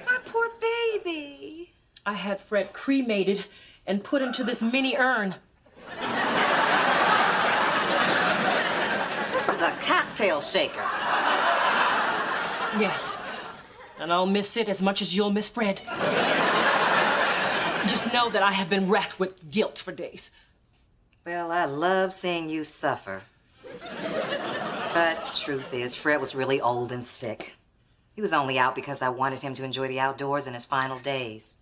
My poor baby. I had Fred cremated and put into this mini urn. This is a cocktail shaker. Yes. And I'll miss it as much as you'll miss Fred. Just know that I have been racked with guilt for days. Well, I love seeing you suffer. But truth is, Fred was really old and sick. He was only out because I wanted him to enjoy the outdoors in his final days.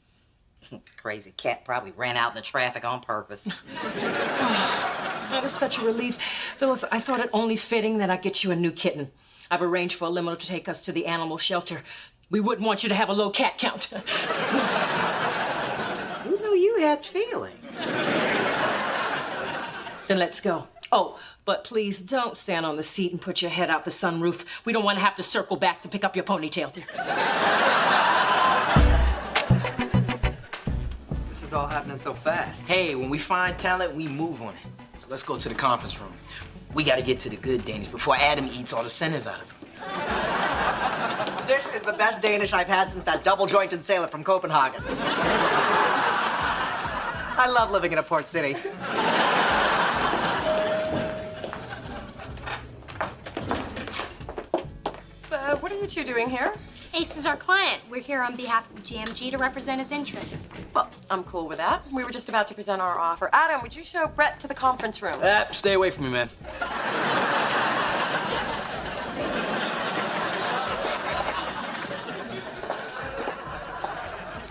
Crazy cat probably ran out in the traffic on purpose. That is such a relief. Phyllis, I thought it only fitting that I get you a new kitten. I've arranged for a limo to take us to the animal shelter. We wouldn't want you to have a low cat count. Who knew you had feelings? Then let's go. Oh, but please don't stand on the seat and put your head out the sunroof. We don't want to have to circle back to pick up your ponytail, dear. This is all happening so fast. Hey, when we find talent, we move on it. So let's go to the conference room. We gotta get to the good Danish before Adam eats all the centers out of him. This is the best Danish I've had since that double-jointed sailor from Copenhagen. I love living in a port city. What are you two doing here? Ace is our client. We're here on behalf of GMG to represent his interests. Well, I'm cool with that. We were just about to present our offer. Adam, would you show Brett to the conference room? Stay away from me, man.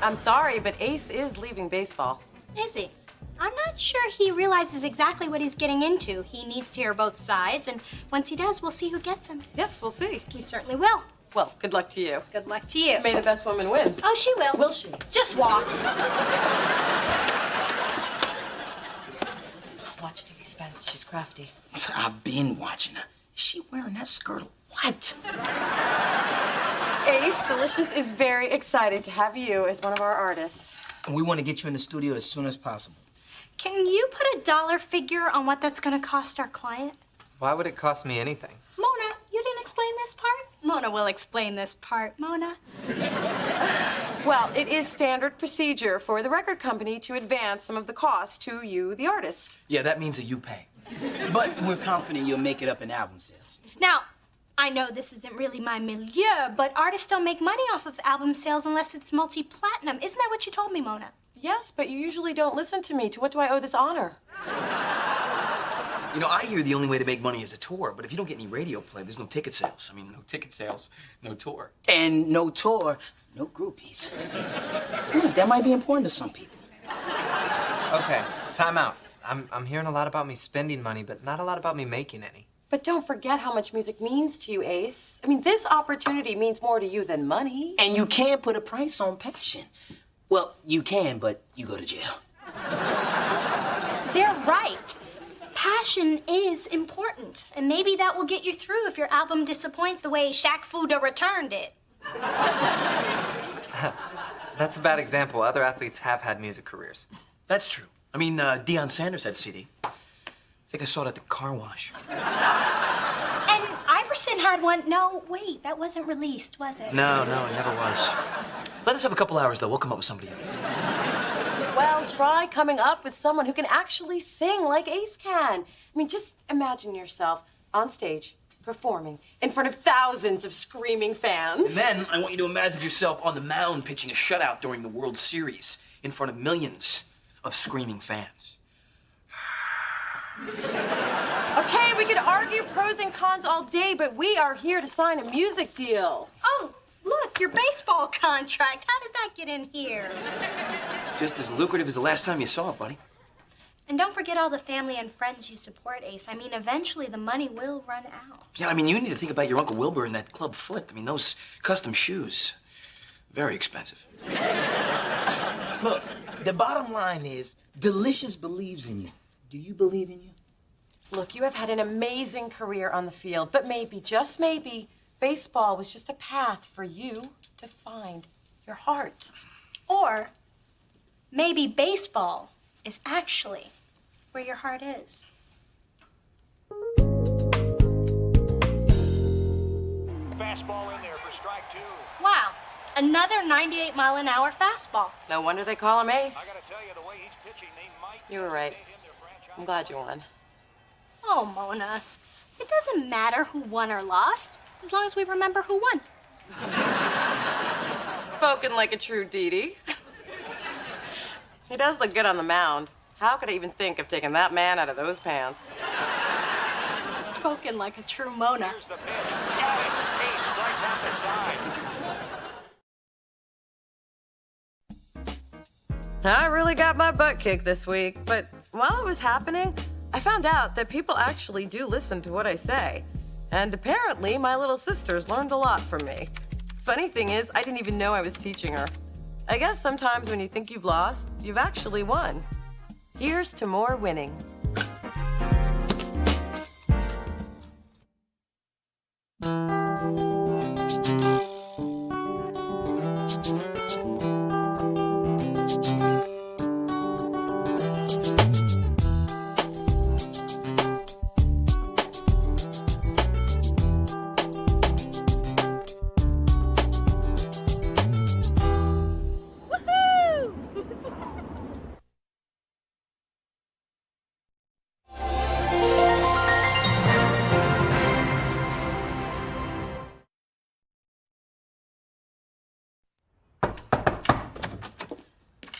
I'm sorry, but Ace is leaving baseball. Is he? I'm not sure he realizes exactly what he's getting into. He needs to hear both sides, and once he does, we'll see who gets him. Yes, we'll see. We certainly will. Well, good luck to you. Good luck to you. May the best woman win. Oh, she will. Will she? Just walk. Watch Diddy Spence. She's crafty. I've been watching her. Is she wearing that skirt or what? Ace Delicious is very excited to have you as one of our artists. We want to get you in the studio as soon as possible. Can you put a dollar figure on what that's going to cost our client? Why would it cost me anything? Mona, you didn't explain this part? Mona will explain this part. Mona? Well, it is standard procedure for the record company to advance some of the cost to you, the artist. Yeah, that means that you pay. But we're confident you'll make it up in album sales. Now, I know this isn't really my milieu, but artists don't make money off of album sales unless it's multi-platinum. Isn't that what you told me, Mona? Yes, but you usually don't listen to me. To what do I owe this honor? You know, I hear the only way to make money is a tour, but if you don't get any radio play, there's no ticket sales. I mean, no ticket sales, no tour. And no tour, no groupies. That might be important to some people. Okay, time out. I'm hearing a lot about me spending money, but not a lot about me making any. But don't forget how much music means to you, Ace. I mean, this opportunity means more to you than money. And you can't put a price on passion. Well, you can, but you go to jail. They're right. Passion is important, and maybe that will get you through if your album disappoints the way Shaq Fuda returned it. That's a bad example. Other athletes have had music careers. That's true. I mean, Deion Sanders had a CD. I think I saw it at the car wash. And Iverson had one. No, wait, that wasn't released, was it? No, it never was. Let us have a couple hours, though. We'll come up with somebody else. Well, try coming up with someone who can actually sing like Ace can. I mean, just imagine yourself on stage, performing, in front of thousands of screaming fans. And then I want you to imagine yourself on the mound pitching a shutout during the World Series in front of millions of screaming fans. Okay, we could argue pros and cons all day, but we are here to sign a music deal. Oh, look, your baseball contract. How did that get in here? Just as lucrative as the last time you saw it, buddy. And don't forget all the family and friends you support, Ace. I mean, eventually the money will run out. Yeah, I mean, you need to think about your Uncle Wilbur and that club foot. I mean, those custom shoes, very expensive. Look, The bottom line is, Delicious believes in you. Do you believe in you? Look, you have had an amazing career on the field, but maybe, just maybe, baseball was just a path for you to find your heart. Or maybe baseball is actually where your heart is. Fastball in there for strike 2. Wow, another 98-mile-an-hour fastball. No wonder they call him I Ace. gotta tell you, the way he's pitching, they might You were right. I'm glad you won. Oh, Mona, it doesn't matter who won or lost, as long as we remember who won. Spoken like a true Dee. He does look good on the mound. How could I even think of taking that man out of those pants? Spoken like a true Mona. Here's the pitch. Got it. Ace strikes out the side. I really got my butt kicked this week, but while it was happening, I found out that people actually do listen to what I say. And apparently, my little sister's learned a lot from me. Funny thing is, I didn't even know I was teaching her. I guess sometimes when you think you've lost, you've actually won. Here's to more winning.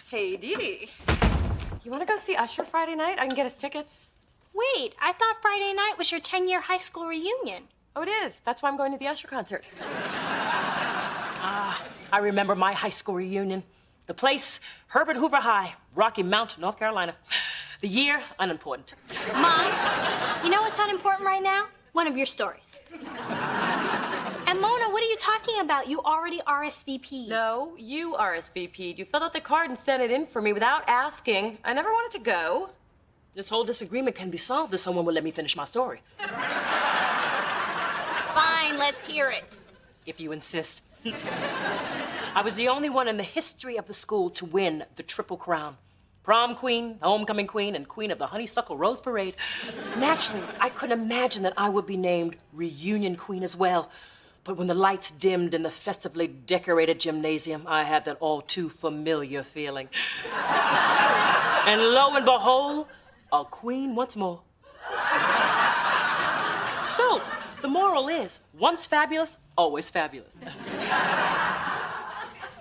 Hey, Dee Dee. You want to go see Usher Friday night? I can get us tickets. Wait, I thought Friday night was your 10-year high school reunion. Oh, it is. That's why I'm going to the Usher concert. I remember my high school reunion. The place, Herbert Hoover High, Rocky Mount, North Carolina. The year, unimportant. Mom, you know what's unimportant right now? One of your stories. And Mona, what are you talking about? You already RSVP'd. No, you RSVP'd. You filled out the card and sent it in for me without asking. I never wanted to go. This whole disagreement can be solved if someone will let me finish my story. Fine, let's hear it. If you insist. I was the only one in the history of the school to win the Triple Crown. Prom queen, homecoming queen, and queen of the Honeysuckle Rose Parade. Naturally, I couldn't imagine that I would be named reunion queen as well. But when the lights dimmed in the festively decorated gymnasium, I had that all too familiar feeling. And lo and behold, a queen once more. So, the moral is, once fabulous, always fabulous.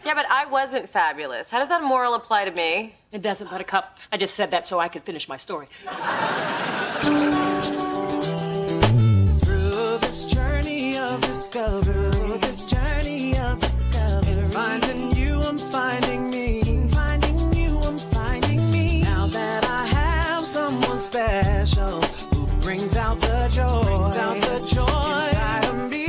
Yeah, but I wasn't fabulous. How does that moral apply to me? It doesn't, Buttercup. I just said that so I could finish my story. Through this journey of discovery, finding you, I'm finding me. Finding you, I'm finding me. Now that I have someone special who brings out the joy, inside of me.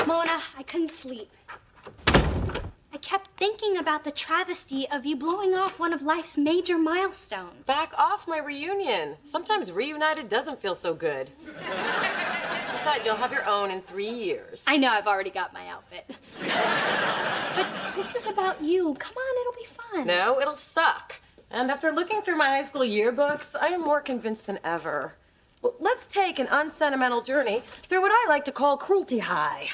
Mona, I couldn't sleep. I kept thinking about the travesty of you blowing off one of life's major milestones. Back off my reunion. Sometimes reunited doesn't feel so good. Besides, you'll have your own in 3 years. I know, I've already got my outfit. But this is about you. Come on, it'll be fun. No, it'll suck. And after looking through my high school yearbooks, I am more convinced than ever. Well, let's take an unsentimental journey through what I like to call cruelty high.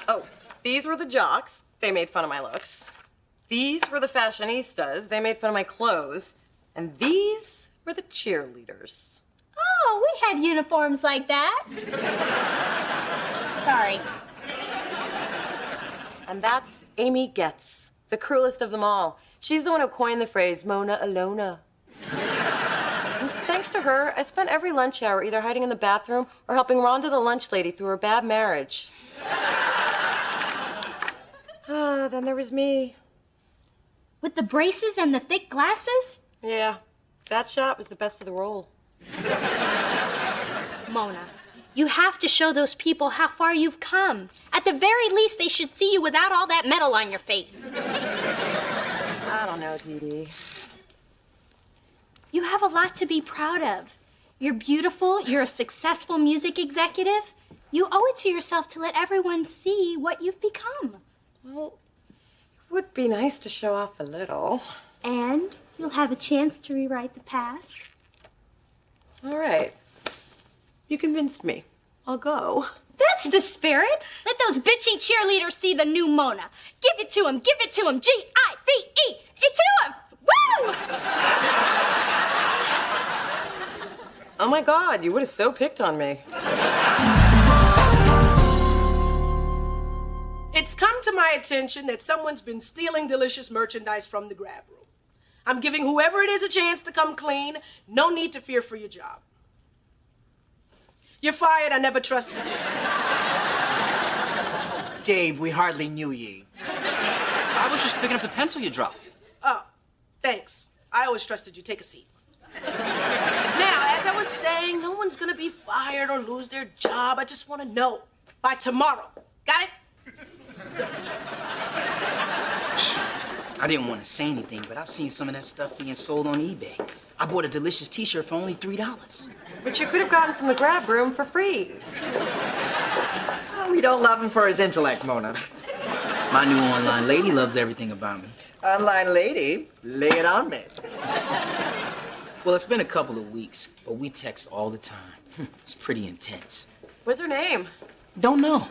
Oh, these were the jocks. They made fun of my looks. These were the fashionistas. They made fun of my clothes. And these were the cheerleaders. Oh, we had uniforms like that. Sorry. And that's Amy Getz, the cruelest of them all. She's the one who coined the phrase Mona Alona. And thanks to her, I spent every lunch hour either hiding in the bathroom or helping Rhonda the lunch lady through her bad marriage. Then there was me. With the braces and the thick glasses? Yeah, that shot was the best of the role. Mona, you have to show those people how far you've come. At the very least, they should see you without all that metal on your face. I don't know, Dee Dee. You have a lot to be proud of. You're beautiful, you're a successful music executive. You owe it to yourself to let everyone see what you've become. Well, it would be nice to show off a little. And you'll have a chance to rewrite the past. All right. You convinced me. I'll go. That's the spirit. Let those bitchy cheerleaders see the new Mona. Give it to him, give it to him. G-I-V-E. It to him. Woo! Oh my God, you would have so picked on me. It's come to my attention that someone's been stealing delicious merchandise from the grab room. I'm giving whoever it is a chance to come clean. No need to fear for your job. You're fired. I never trusted you. Dave, we hardly knew ye. I was just picking up the pencil you dropped. Oh, thanks. I always trusted you. Take a seat. Now, as I was saying, no one's gonna be fired or lose their job. I just want to know by tomorrow. Got it? I didn't want to say anything, but I've seen some of that stuff being sold on eBay. I bought a delicious t-shirt for only $3. Which you could have gotten from the grab room for free. Oh, we don't love him for his intellect, Mona. My new online lady loves everything about me. Online lady, lay it on me. Well, it's been a couple of weeks, but we text all the time. It's pretty intense. What's her name? Don't know.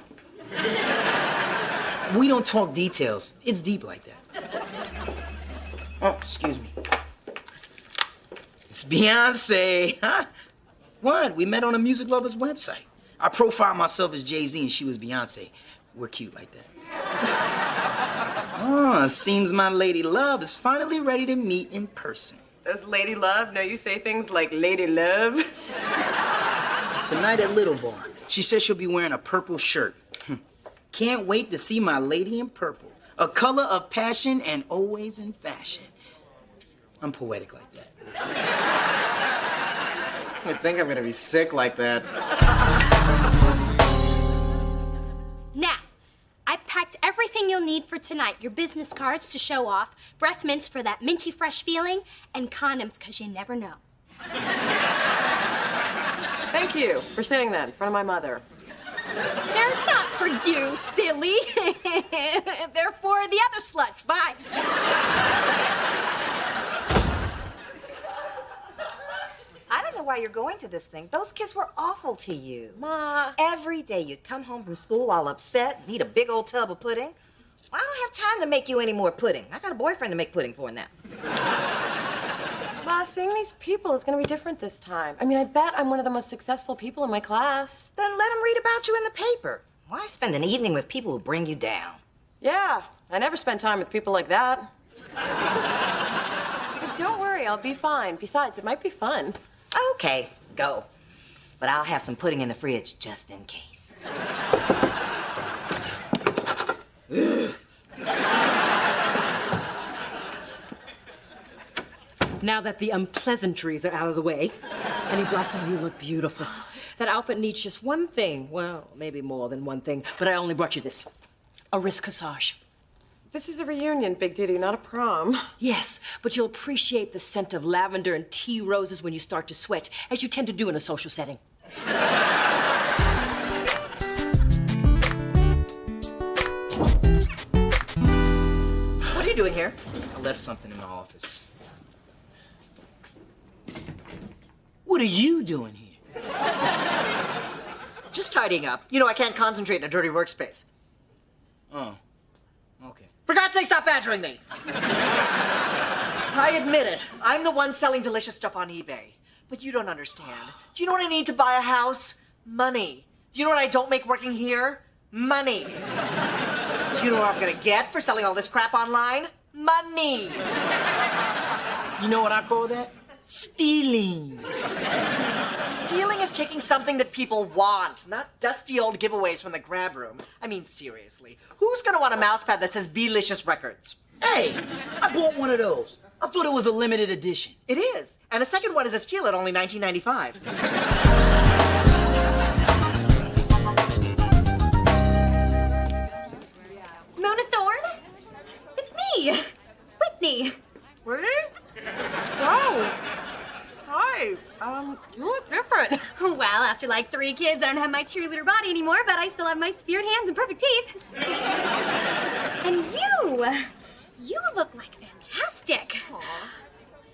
We don't talk details. It's deep like that. Oh, excuse me. It's Beyonce. Huh? What? We met on a Music Lovers website. I profiled myself as Jay-Z and she was Beyonce. We're cute like that. Oh, seems my lady love is finally ready to meet in person. Does Lady Love know you say things like Lady Love? Tonight at Little Bar. She says she'll be wearing a purple shirt. Can't wait to see my lady in purple. A color of passion and always in fashion. I'm poetic like that. I think I'm gonna be sick like that. Now, I packed everything you'll need for tonight. Your business cards to show off, breath mints for that minty fresh feeling, and condoms, because you never know. Thank you for saying that in front of my mother. They're not for you, silly. They're for the other sluts. Bye. I don't know why you're going to this thing. Those kids were awful to you. Ma. Every day you'd come home from school all upset, need a big old tub of pudding. Well, I don't have time to make you any more pudding. I got a boyfriend to make pudding for now. Ma, seeing these people is gonna be different this time. I mean, I bet I'm one of the most successful people in my class. Then let them read about you in the paper. Why spend an evening with people who bring you down? Yeah, I never spend time with people like that. But don't worry, I'll be fine. Besides, it might be fun. Okay, go. But I'll have some pudding in the fridge just in case. Now that the unpleasantries are out of the way, Honey Blossom, you look beautiful. That outfit needs just one thing. Well, maybe more than one thing, but I only brought you this. A wrist corsage. This is a reunion, Big Diddy, not a prom. Yes, but you'll appreciate the scent of lavender and tea roses when you start to sweat, as you tend to do in a social setting. What are you doing here? I left something in my office. What are you doing here? Just tidying up. You know, I can't concentrate in a dirty workspace. Oh, okay. For God's sake, stop badgering me! I admit it. I'm the one selling delicious stuff on eBay. But you don't understand. Do you know what I need to buy a house? Money. Do you know what I don't make working here? Money. Do you know what I'm gonna get for selling all this crap online? Money. You know what I call that? Stealing. Stealing is taking something that people want, not dusty old giveaways from the grab room. I mean, seriously, who's gonna want a mouse pad that says Belicious Records? Hey, I bought one of those. I thought it was a limited edition. It is, and a second one is a steal at only $19.95. Mona Thorne? It's me, Whitney. Really? Oh. Hi. You look different. Well, after like 3 kids, I don't have my cheerleader body anymore, but I still have my spirit hands and perfect teeth. And you look like fantastic. Aww.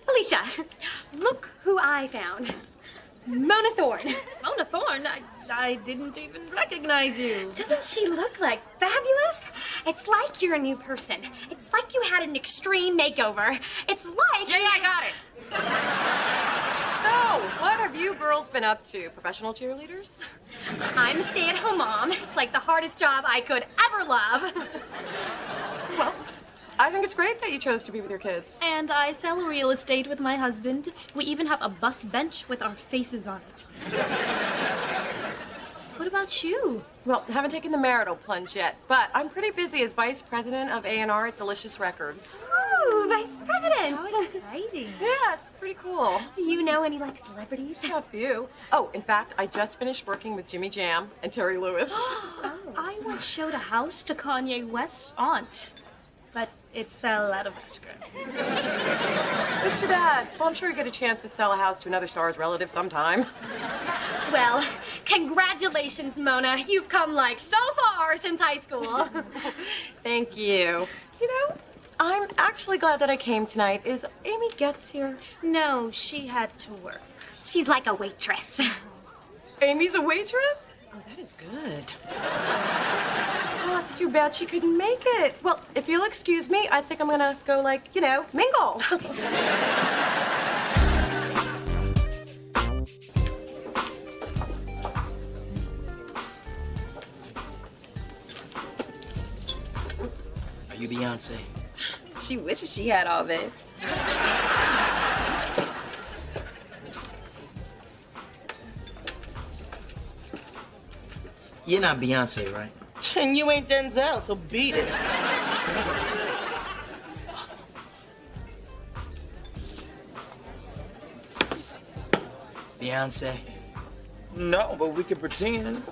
Alicia, look who I found. Mona Thorne. Mona Thorne? I didn't even recognize you. Doesn't she look like fabulous? It's like you're a new person. It's like you had an extreme makeover. It's like... Yeah, I got it. So, what have you girls been up to? Professional cheerleaders? I'm a stay-at-home mom. It's like the hardest job I could ever love. Well, I think it's great that you chose to be with your kids. And I sell real estate with my husband. We even have a bus bench with our faces on it. What about you? Well, haven't taken the marital plunge yet, but I'm pretty busy as vice president of A&R at Delicious Records. Ooh, vice president. How exciting. Yeah, it's pretty cool. Do you know any, like, celebrities? A few. Oh, in fact, I just finished working with Jimmy Jam and Terry Lewis. I once showed a house to Kanye West's aunt, but it fell out of escrow. It's too bad. Well, I'm sure you get a chance to sell a house to another star's relative sometime. Well, congratulations, Mona. You've come, like, so far since high school. Thank you. You know, I'm actually glad that I came tonight. Is Amy Getz here? No, she had to work. She's like a waitress. Amy's a waitress? Oh, that is good. Oh, it's too bad she couldn't make it. Well, if you'll excuse me, I think I'm gonna go, like, you know, mingle. Are you Beyonce? She wishes she had all this. You're not Beyonce, right? And you ain't Denzel, so beat it. Beyonce? No, but we can pretend.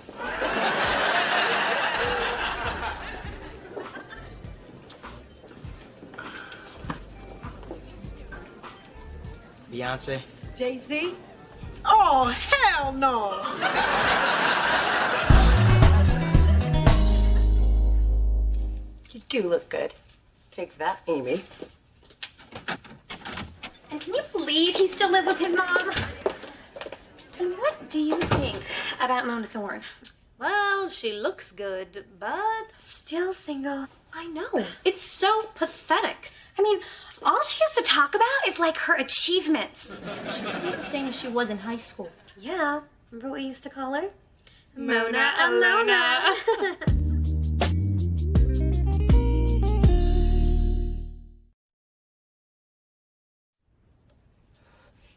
Beyonce? Jay-Z? Oh, hell no. You do look good. Take that, Amy. And can you believe he still lives with his mom? And what do you think about Mona Thorne? Well, she looks good, but... Still single. I know. It's so pathetic. I mean, all she has to talk about is, like, her achievements. She stayed the same as she was in high school. Yeah. Remember what we used to call her? Mona Alona.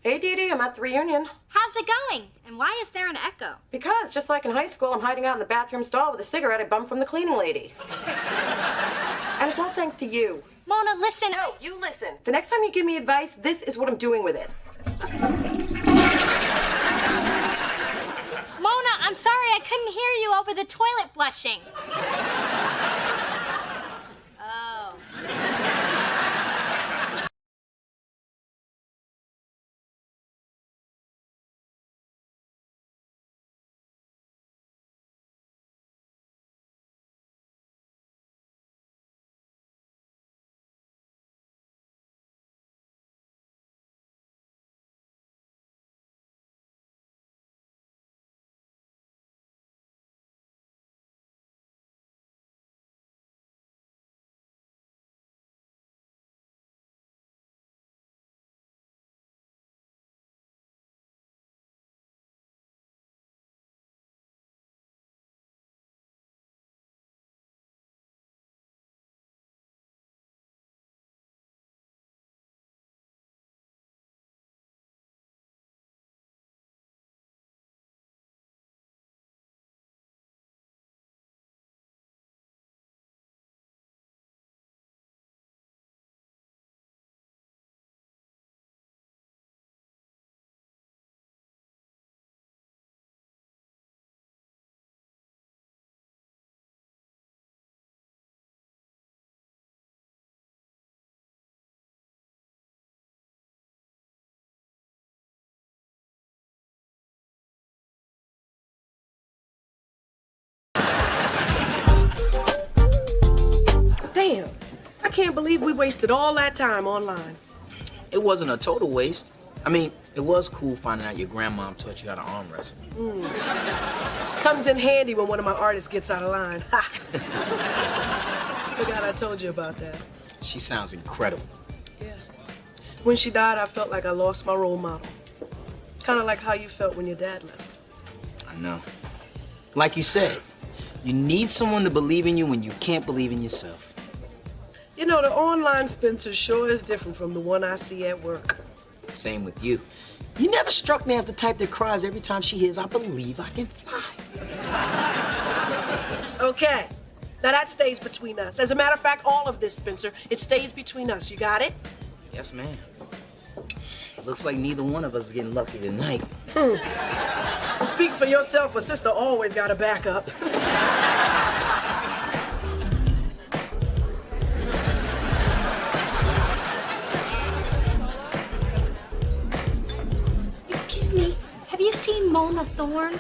Hey, Dee Dee, I'm at the reunion. How's it going? And why is there an echo? Because, just like in high school, I'm hiding out in the bathroom stall with a cigarette I bumped from the cleaning lady. And it's all thanks to you. Mona, listen. No, you listen. The next time you give me advice, this is what I'm doing with it. Mona, I'm sorry I couldn't hear you over the toilet flushing. Damn. I can't believe we wasted all that time online. It wasn't a total waste. I mean, it was cool finding out your grandmom taught you how to arm wrestle. Comes in handy when one of my artists gets out of line. Ha! Forgot I told you about that. She sounds incredible. When she died, I felt like I lost my role model. Kind of like how you felt when your dad left. I know. Like you said, you need someone to believe in you when you can't believe in yourself. You know, the online Spencer sure is different from the one I see at work. Same with you. You never struck me as the type that cries every time she hears, "I believe I can fly." Okay. Now that stays between us. As a matter of fact, all of this, Spencer, it stays between us. You got it? Yes, ma'am. Looks like neither one of us is getting lucky tonight. Speak for yourself, a sister always got a backup. Excuse me, have you seen Mona Thorne?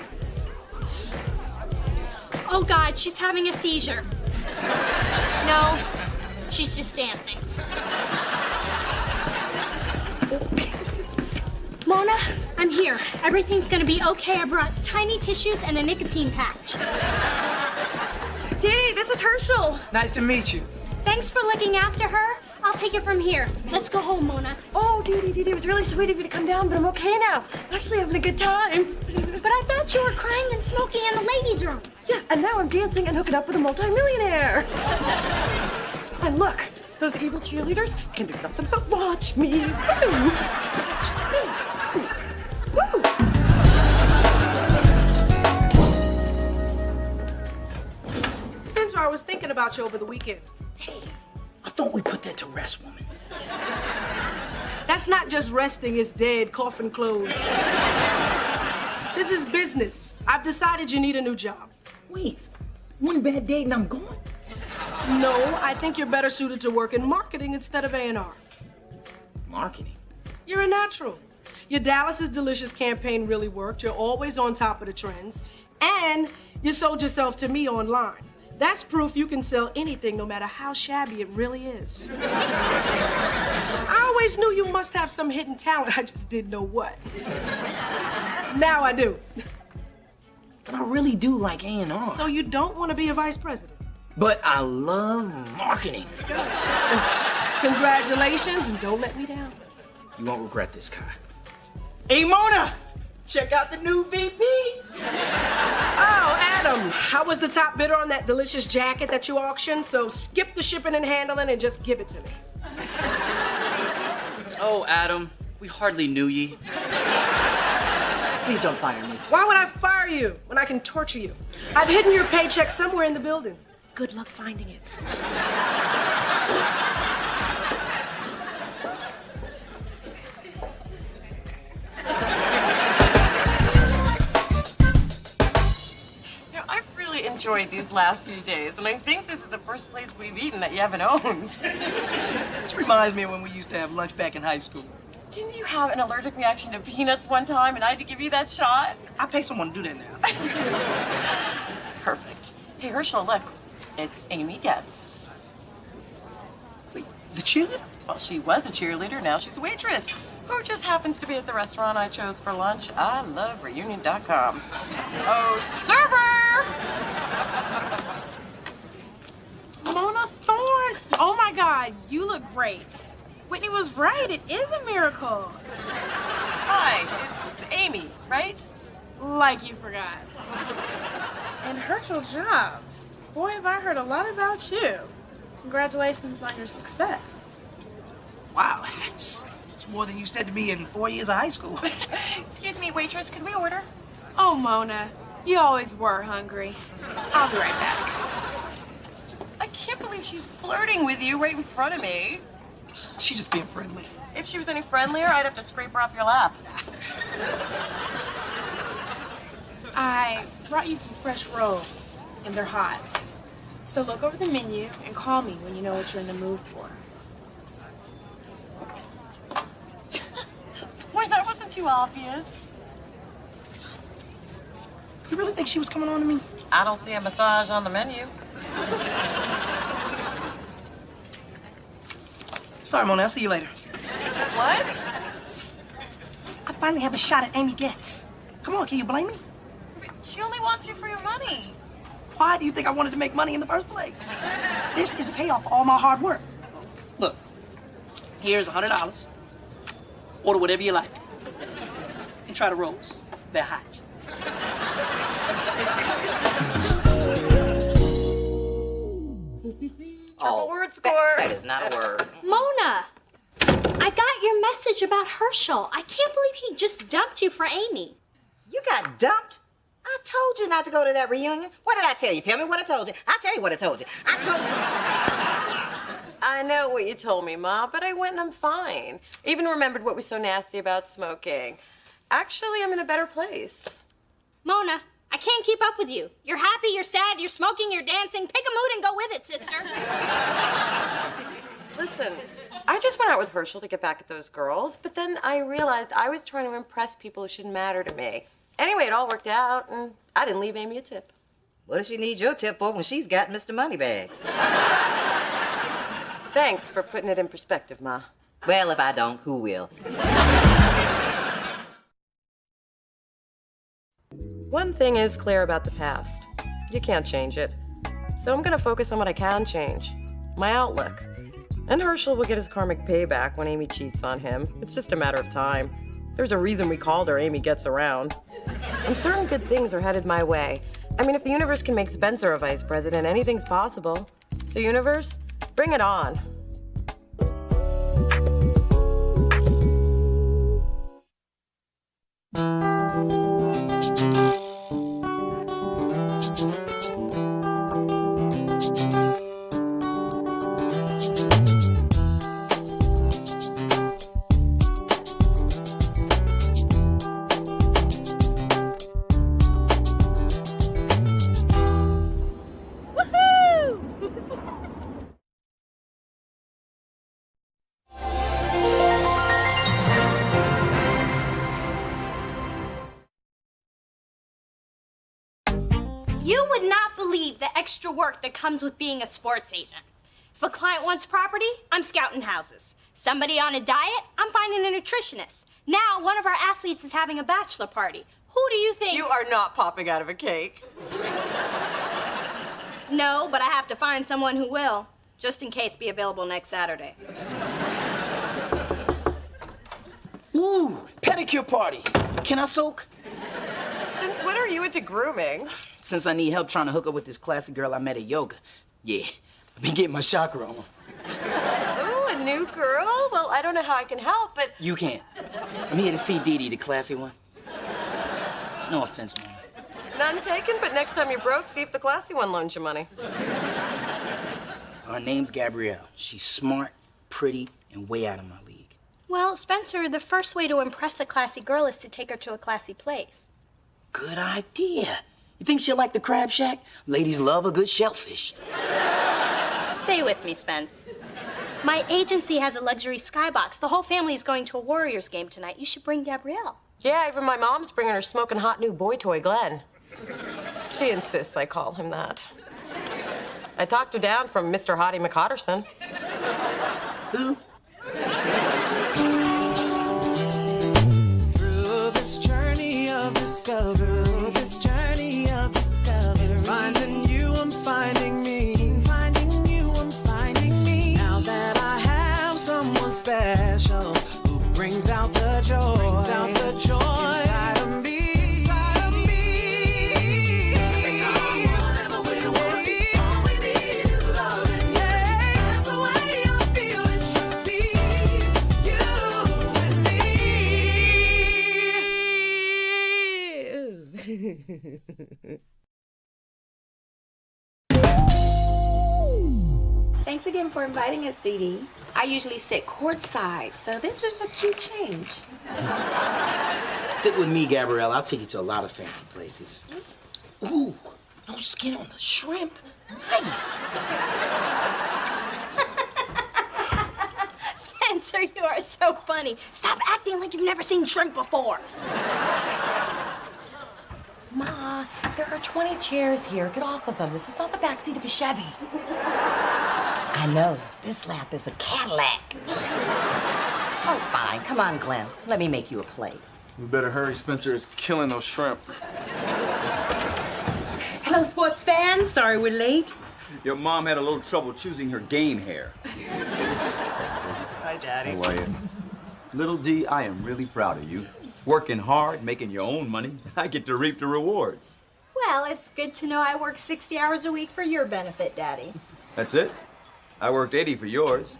Oh God, she's having a seizure. No, she's just dancing. Mona, I'm here. Everything's gonna be okay. I brought tiny tissues and a nicotine patch. Dee Dee, this is Herschel. Nice to meet you. Thanks for looking after her. I'll take it from here. Let's go home, Mona. Oh, Dee Dee, it was really sweet of you to come down, but I'm okay now. I'm actually having a good time. But I thought you were crying and smoking in the ladies' room. Yeah, and now I'm dancing and hooking up with a multimillionaire. And look, those evil cheerleaders can do nothing but watch me. Woo! Woo! Spencer, I was thinking about you over the weekend. I thought we put that to rest, woman. That's not just resting, it's dead, coffin closed. This is business. I've decided you need a new job. Wait, one bad date and I'm gone? No, I think you're better suited to work in marketing instead of A&R. Marketing? You're a natural. Your Dallas is Delicious campaign really worked. You're always on top of the trends. And you sold yourself to me online. That's proof you can sell anything, no matter how shabby it really is. I always knew you must have some hidden talent. I just didn't know what. Now I do. But I really do like A&R. So you don't want to be a vice president? But I love marketing. Congratulations, and don't let me down. You won't regret this, Kai. Hey, Mona, check out the new VP. Oh, Adam, I was the top bidder on that delicious jacket that you auctioned, so skip the shipping and handling and just give it to me. Oh, Adam, we hardly knew ye. Please don't fire me. Why would I fire you when I can torture you? I've hidden your paycheck somewhere in the building. Good luck finding it. I've really enjoyed these last few days, and I think this is the first place we've eaten that you haven't owned. This reminds me of when we used to have lunch back in high school. Didn't you have an allergic reaction to peanuts one time, and I had to give you that shot? I'll pay someone to do that now. Perfect. Hey, Herschel, look. It's Amy Getz. Wait, the cheerleader? Well, she was a cheerleader, now she's a waitress. Who just happens to be at the restaurant I chose for lunch. I love reunion.com. Oh, server! Mona Thorne! Oh my God, you look great. Whitney was right, it is a miracle. Hi, it's Amy, right? Like you forgot. And Herschel Jobs. Boy, have I heard a lot about you. Congratulations on your success. Wow, that's more than you said to me in 4 years of high school. Excuse me, waitress, can we order? Oh, Mona, you always were hungry. I'll be right back. I can't believe she's flirting with you right in front of me. She's just being friendly. If she was any friendlier, I'd have to scrape her off your lap. I brought you some fresh rolls, and they're hot. So look over the menu and call me when you know what you're in the mood for. Boy, that wasn't too obvious. You really think she was coming on to me? I don't see a massage on the menu. Sorry, Mona. I'll see you later. What? I finally have a shot at Amy Getz. Come on, can you blame me? She only wants you for your money. Why do you think I wanted to make money in the first place? This is the payoff for all my hard work. Look, here's $100. Order whatever you like. And try the rolls. They're hot. Word score. That is not a word. Mona, I got your message about Herschel. I can't believe he just dumped you for Amy. You got dumped? I told you not to go to that reunion. What did I tell you? Tell me what I told you. I'll tell you what I told you. I told you. I know what you told me, Ma, but I went and I'm fine. Even remembered what was so nasty about smoking. Actually, I'm in a better place. Mona, I can't keep up with you. You're happy, you're sad, you're smoking, you're dancing. Pick a mood and go with it, sister. Listen, I just went out with Herschel to get back at those girls, but then I realized I was trying to impress people who shouldn't matter to me. Anyway, it all worked out, and I didn't leave Amy a tip. What does she need your tip for when she's got Mr. Moneybags? Thanks for putting it in perspective, Ma. Well, if I don't, who will? One thing is clear about the past. You can't change it. So I'm gonna focus on what I can change. My outlook. And Herschel will get his karmic payback when Amy cheats on him. It's just a matter of time. There's a reason we called her Amy Gets Around. I'm certain good things are headed my way. I mean, if the universe can make Spencer a vice president, anything's possible. So universe, bring it on. You would not believe the extra work that comes with being a sports agent. If a client wants property, I'm scouting houses. Somebody on a diet, I'm finding a nutritionist. Now, one of our athletes is having a bachelor party. Who do you think? You are not popping out of a cake. No, but I have to find someone who will. Just in case be available next Saturday. Ooh, pedicure party. Can I soak? Since when are you into grooming? Since I need help trying to hook up with this classy girl I met at yoga. Yeah, I've been getting my chakra on. Ooh, a new girl? Well, I don't know how I can help, but... You can't. I'm here to see Dee Dee, the classy one. No offense, Mona. None taken, but next time you're broke, see if the classy one loans you money. Her name's Gabrielle. She's smart, pretty, and way out of my league. Well, Spencer, the first way to impress a classy girl is to take her to a classy place. Good idea. You think she'll like the crab shack? Ladies love a good shellfish. Stay with me, Spence. My agency has a luxury skybox. The whole family is going to a Warriors game tonight. You should bring Gabrielle. Yeah, even my mom's bringing her smoking hot new boy toy, Glenn. She insists I call him that. I talked her down from Mr. Hottie McHotterson. Who? Through this journey of discovery, finding you, I'm finding me. Finding you, I'm finding me. Now that I have someone special who brings out the joy, inside of me. Inside of me. Whatever we want, all we need is love. And yeah, that's the way I feel it should be. You and me. Thanks again for inviting us, Dee Dee. I usually sit courtside, so this is a cute change. Stick with me, Gabrielle. I'll take you to a lot of fancy places. Ooh, no skin on the shrimp. Nice. Spencer, you are so funny. Stop acting like you've never seen shrimp before. Ma, there are 20 chairs here. Get off of them. This is not the backseat of a Chevy. I I know. This lap is a Cadillac. Oh, fine. Come on, Glenn. Let me make you a plate. We better hurry. Spencer is killing those shrimp. Hello, sports fans. Sorry we're late. Your mom had a little trouble choosing her game hair. Hi, Daddy. How are you? Little D, I am really proud of you. Working hard, making your own money. I get to reap the rewards. Well, it's good to know I work 60 hours a week for your benefit, Daddy. That's it? I worked 80 for yours.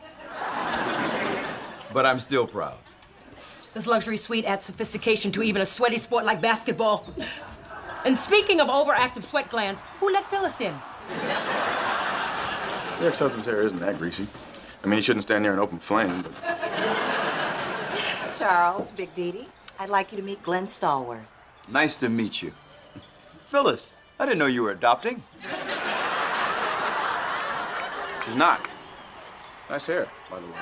But I'm still proud. This luxury suite adds sophistication to even a sweaty sport like basketball. And speaking of overactive sweat glands, who let Phyllis in? Your ex-husband's hair isn't that greasy. I mean, he shouldn't stand there in open flame, but... Charles, Big Dee, I'd like you to meet Glenn Stallworth. Nice to meet you. Phyllis, I didn't know you were adopting. She's not. Nice hair, by the way.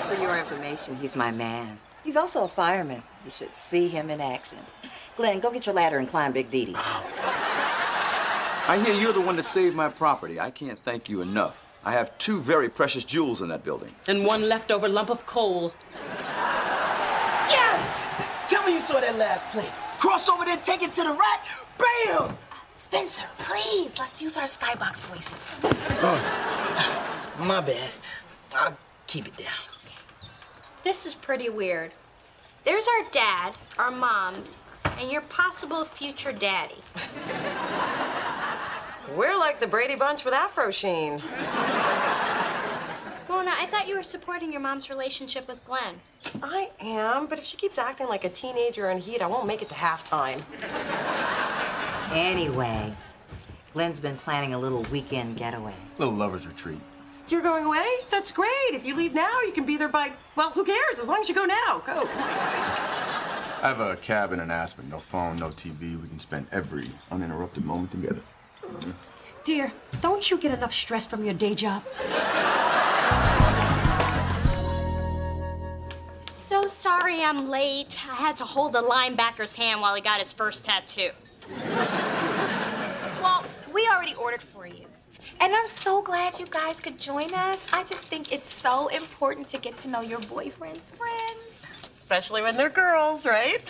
For your information, he's my man. He's also a fireman. You should see him in action. Glenn, go get your ladder and climb Big Dee. I hear you're the one that saved my property. I can't thank you enough. I have 2 very precious jewels in that building. And 1 leftover lump of coal. Yes! Tell me you saw that last play. Cross over there, take it to the rack. Bam! Spencer, please, let's use our skybox voices. My bad. I'll keep it down. This is pretty weird. There's our dad, our moms, and your possible future daddy. We're like the Brady Bunch with Afro Sheen. Mona, I thought you were supporting your mom's relationship with Glenn. I am, but if she keeps acting like a teenager in heat, I won't make it to halftime. Anyway, Glenn's been planning a little weekend getaway. Little lover's retreat. You're going away? That's great. If you leave now, you can be there by, well, who cares? As long as you go now. Go. I have a cabin in Aspen. No phone, no TV. We can spend every uninterrupted moment together. Mm-hmm. Dear, don't you get enough stress from your day job? So sorry I'm late. I had to hold the linebacker's hand while he got his first tattoo. Well, we already ordered for you. And I'm so glad you guys could join us. I just think it's so important to get to know your boyfriend's friends. Especially when they're girls, right?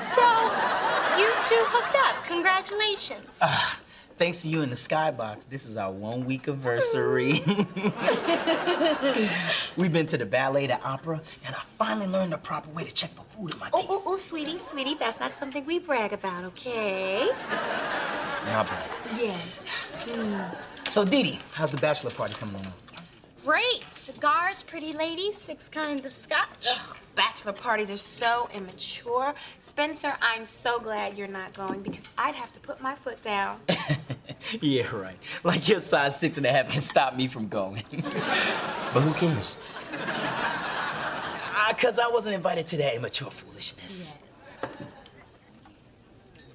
So, you two hooked up. Congratulations. Thanks to you in the skybox, this is our 1-week anniversary. We've been to the ballet, the opera, and I finally learned the proper way to check for food in my teeth. Oh, sweetie, that's not something we brag about, okay? My bad. Yes. So, Dee Dee, how's the bachelor party coming along? Great. Cigars, pretty ladies, 6 kinds of scotch. Ugh, bachelor parties are so immature. Spencer, I'm so glad you're not going because I'd have to put my foot down. Yeah, right. Like your size 6.5 can stop me from going. But who cares? Because I wasn't invited to that immature foolishness. Yes.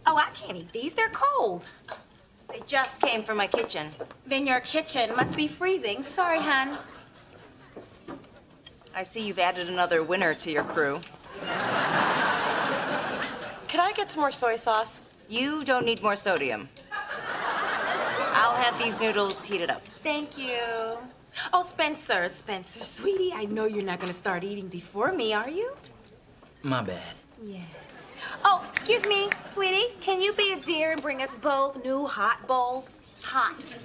Oh, I can't eat these. They're cold. They just came from my kitchen. Then your kitchen must be freezing. Sorry, hon. I see you've added another winner to your crew. Can I get some more soy sauce? You don't need more sodium. I'll have these noodles heated up. Thank you. Oh, Spencer, sweetie, I know you're not going to start eating before me, are you? My bad. Yes. Oh, excuse me, sweetie. Can you be a dear and bring us both new hot bowls? Hot.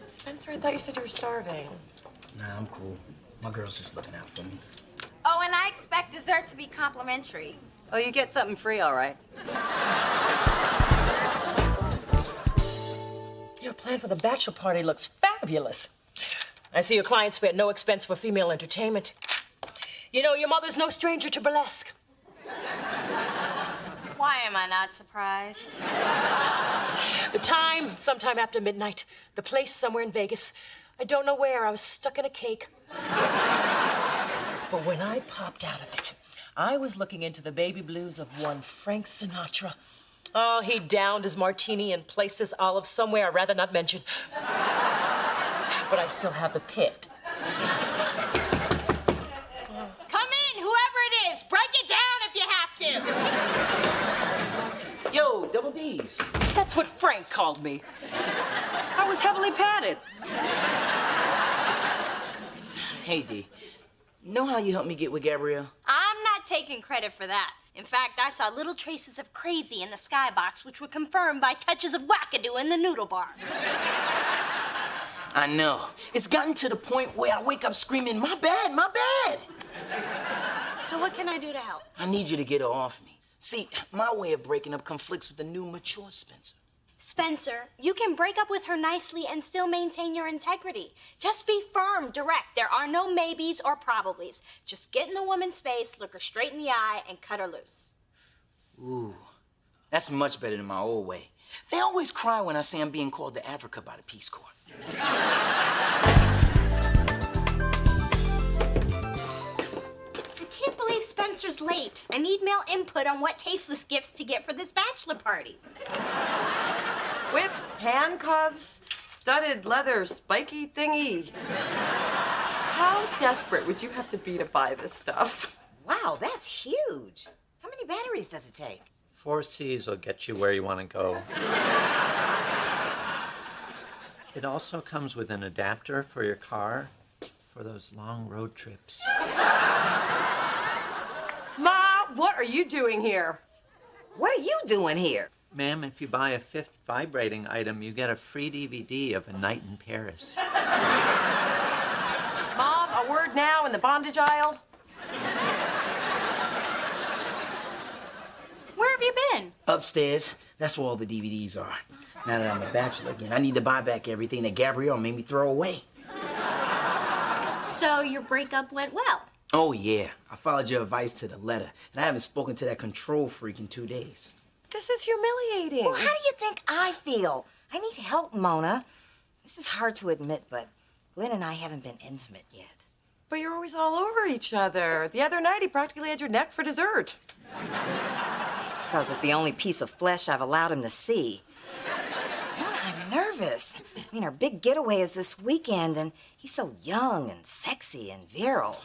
Spencer, I thought you said you were starving. Nah, I'm cool. My girl's just looking out for me. Oh, and I expect dessert to be complimentary. Oh, you get something free, all right. Your plan for the bachelor party looks fabulous. I see your client spared no expense for female entertainment. You know, your mother's no stranger to burlesque. Why am I not surprised? The time, sometime after midnight. The place, somewhere in Vegas. I don't know where. I was stuck in a cake. But when I popped out of it, I was looking into the baby blues of one Frank Sinatra. Oh, he downed his martini and placed his olive somewhere I'd rather not mention. But I still have the pit. Come in, whoever it is. Break it down if you have to. Yo, Double double D's. That's what Frank called me. I was heavily padded. Hey, D. You know how you helped me get with Gabrielle? I'm not taking credit for that. In fact, I saw little traces of crazy in the skybox, which were confirmed by touches of wackadoo in the noodle bar. I know. It's gotten to the point where I wake up screaming, my bad, my bad. So what can I do to help? I need you to get her off me. See, my way of breaking up conflicts with the new mature Spencer. Spencer, you can break up with her nicely and still maintain your integrity. Just be firm, direct. There are no maybes or probablys. Just get in the woman's face, look her straight in the eye, and cut her loose. Ooh, that's much better than my old way. They always cry when I say I'm being called to Africa by the Peace Corps. I can't believe Spencer's late. I need male input on what tasteless gifts to get for this bachelor party. Whips, handcuffs, studded leather spiky thingy. How desperate would you have to be to buy this stuff? Wow, that's huge. How many batteries does it take? 4 C's will get you where you want to go. It also comes with an adapter for your car for those long road trips. Ma, what are you doing here? What are you doing here? Ma'am, if you buy a 5th vibrating item, you get a free DVD of A Night in Paris. Mom, a word now in the bondage aisle. Where have you been? Upstairs. That's where all the DVDs are. Now that I'm a bachelor again, I need to buy back everything that Gabrielle made me throw away. So your breakup went well. Oh, yeah. I followed your advice to the letter, and I haven't spoken to that control freak in 2 days. This is humiliating. Well, how do you think I feel? I need help, Mona. This is hard to admit, but Glenn and I haven't been intimate yet. But you're always all over each other. The other night, he practically had your neck for dessert. It's because it's the only piece of flesh I've allowed him to see. Mona, I'm nervous. I mean, our big getaway is this weekend, and he's so young and sexy and virile.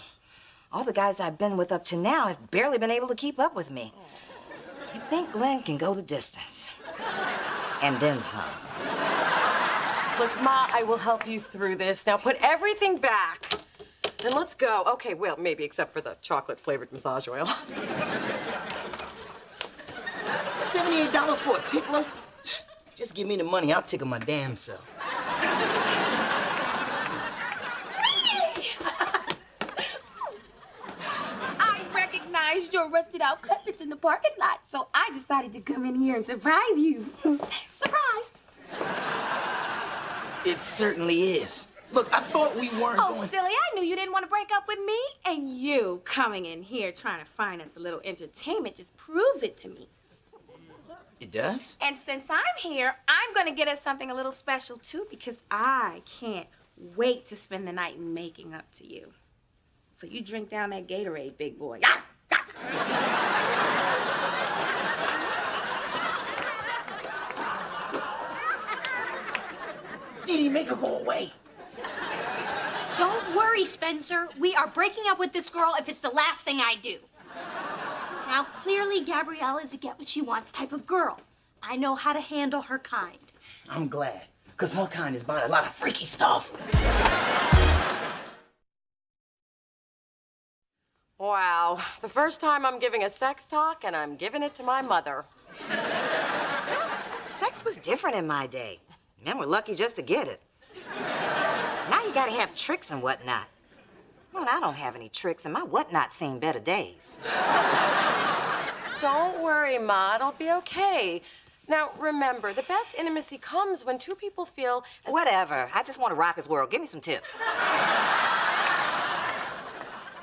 All the guys I've been with up to now have barely been able to keep up with me. I think Glenn can go the distance. And then some. Look, Ma, I will help you through this. Now put everything back. And let's go. Okay, well, maybe except for the chocolate-flavored massage oil. $78 for a tickler? Just give me the money, I'll tickle my damn self. Your rusted out cutlets in the parking lot, so I decided to come in here and surprise you. Surprise! It certainly is. Look, I thought we weren't Oh, going... silly, I knew you didn't want to break up with me. And you coming in here trying to find us a little entertainment just proves it to me. It does? And since I'm here, I'm going to get us something a little special, too, because I can't wait to spend the night making up to you. So you drink down that Gatorade, big boy. Did he make her go away? Don't worry, Spencer. We are breaking up with this girl if it's the last thing I do. Now, clearly, Gabrielle is a get-what-she-wants type of girl. I know how to handle her kind. I'm glad, because her kind is buying a lot of freaky stuff. Wow, the first time I'm giving a sex talk, and I'm giving it to my mother. Sex was different in my day. Men were lucky just to get it. Now you gotta have tricks and whatnot. Well, I don't have any tricks, and my whatnot's seen better days. Don't worry, Ma, it'll be okay. Now, remember, the best intimacy comes when two people feel... Whatever. I just want to rock his world. Give me some tips.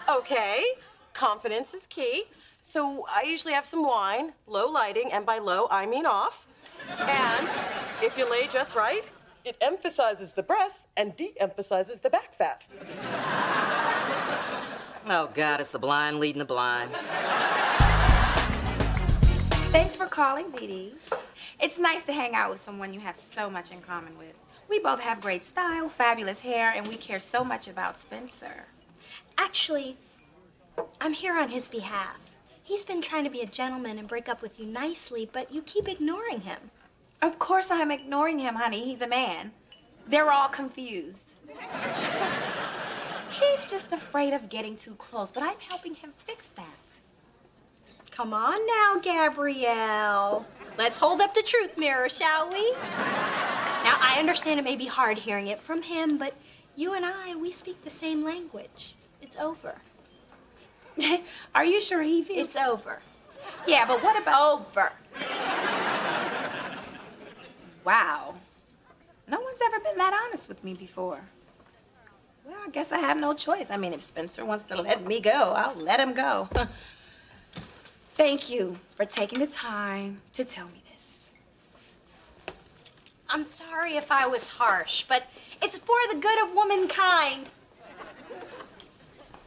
Okay, confidence is key. So I usually have some wine, low lighting, and by low, I mean off. And if you lay just right, it emphasizes the breasts and de-emphasizes the back fat. Oh, God, it's the blind leading the blind. Thanks for calling, Dee Dee. It's nice to hang out with someone you have so much in common with. We both have great style, fabulous hair, and we care so much about Spencer. Actually, I'm here on his behalf. He's been trying to be a gentleman and break up with you nicely, but you keep ignoring him. Of course I'm ignoring him, honey. He's a man. They're all confused. He's just afraid of getting too close, but I'm helping him fix that. Come on now, Gabrielle. Let's hold up the truth mirror, shall we? Now, I understand it may be hard hearing it from him, but you and I, we speak the same language. It's over. Are you sure he feels? It's over. Yeah, but what about... Over. Wow. No one's ever been that honest with me before. Well, I guess I have no choice. I mean, if Spencer wants to let me go, I'll let him go. Thank you for taking the time to tell me this. I'm sorry if I was harsh, but it's for the good of womankind.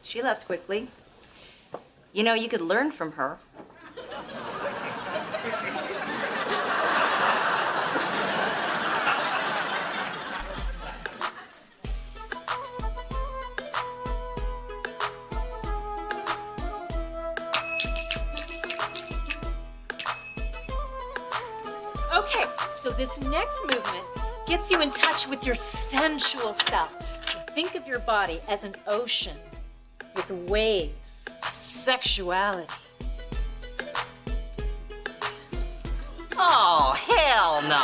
She left quickly. You know, you could learn from her. Okay, so this next movement gets you in touch with your sensual self. So think of your body as an ocean with waves of sexuality. Oh, hell no.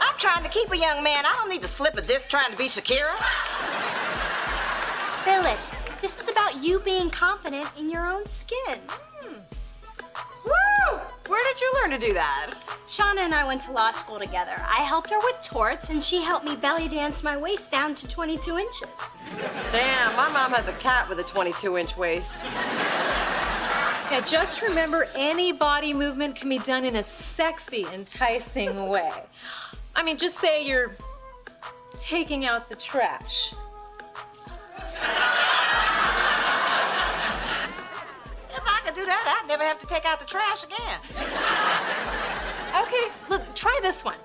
I'm trying to keep a young man. I don't need to slip a disc trying to be Shakira. Phyllis, this is about you being confident in your own skin. Woo! Where did you learn to do that? Shauna and I went to law school together. I helped her with torts, and she helped me belly dance my waist down to 22 inches. Damn, my mom has a cat with a 22-inch waist. Yeah, just remember, any body movement can be done in a sexy, enticing way. I mean, just say you're taking out the trash. If I could do that, I'd never have to take out the trash again. Okay, look, try this one.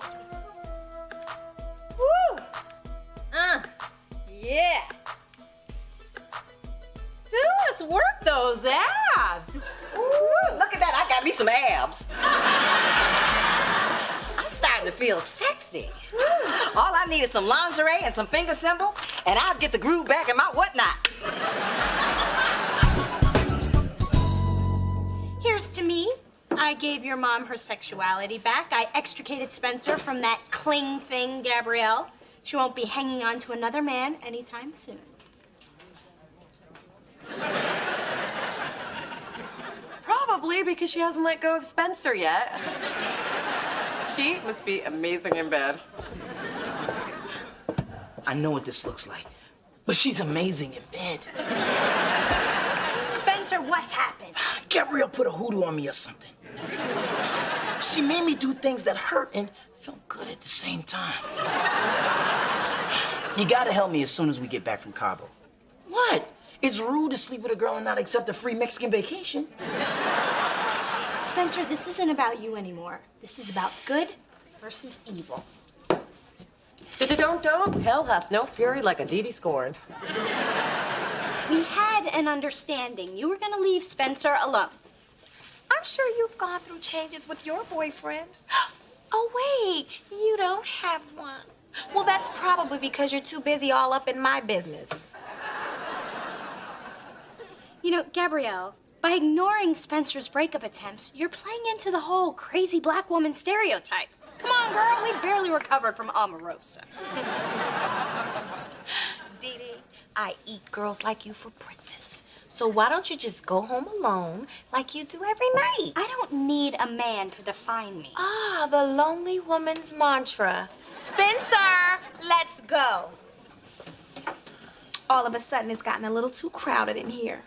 Woo! Yeah. Phyllis, work those abs. Ooh, look at that, I got me some abs. I'm starting to feel sexy. All I need is some lingerie and some finger cymbals, and I'll get the groove back in my whatnot. Here's to me. I gave your mom her sexuality back. I extricated Spencer from that cling thing, Gabrielle. She won't be hanging on to another man anytime soon. Probably because she hasn't let go of Spencer yet. She must be amazing in bed. I know what this looks like, but she's amazing in bed. Spencer, what happened? Gabrielle put a hoodoo on me or something. She made me do things that hurt and felt good at the same time. You gotta help me as soon as we get back from Cabo. What? It's rude to sleep with a girl and not accept a free Mexican vacation. Spencer, this isn't about you anymore. This is about good versus evil. Don't. Hell hath no fury like a deity scorned. We had an understanding. You were gonna leave Spencer alone. I'm sure you've gone through changes with your boyfriend. Oh, wait, you don't have one. Well, that's probably because you're too busy all up in my business. You know, Gabrielle, by ignoring Spencer's breakup attempts, you're playing into the whole crazy black woman stereotype. Come on, girl, we barely recovered from Omarosa. Dee Dee, I eat girls like you for breakfast. So why don't you just go home alone like you do every night? I don't need a man to define me. Ah, the lonely woman's mantra. Spencer, let's go. All of a sudden, it's gotten a little too crowded in here.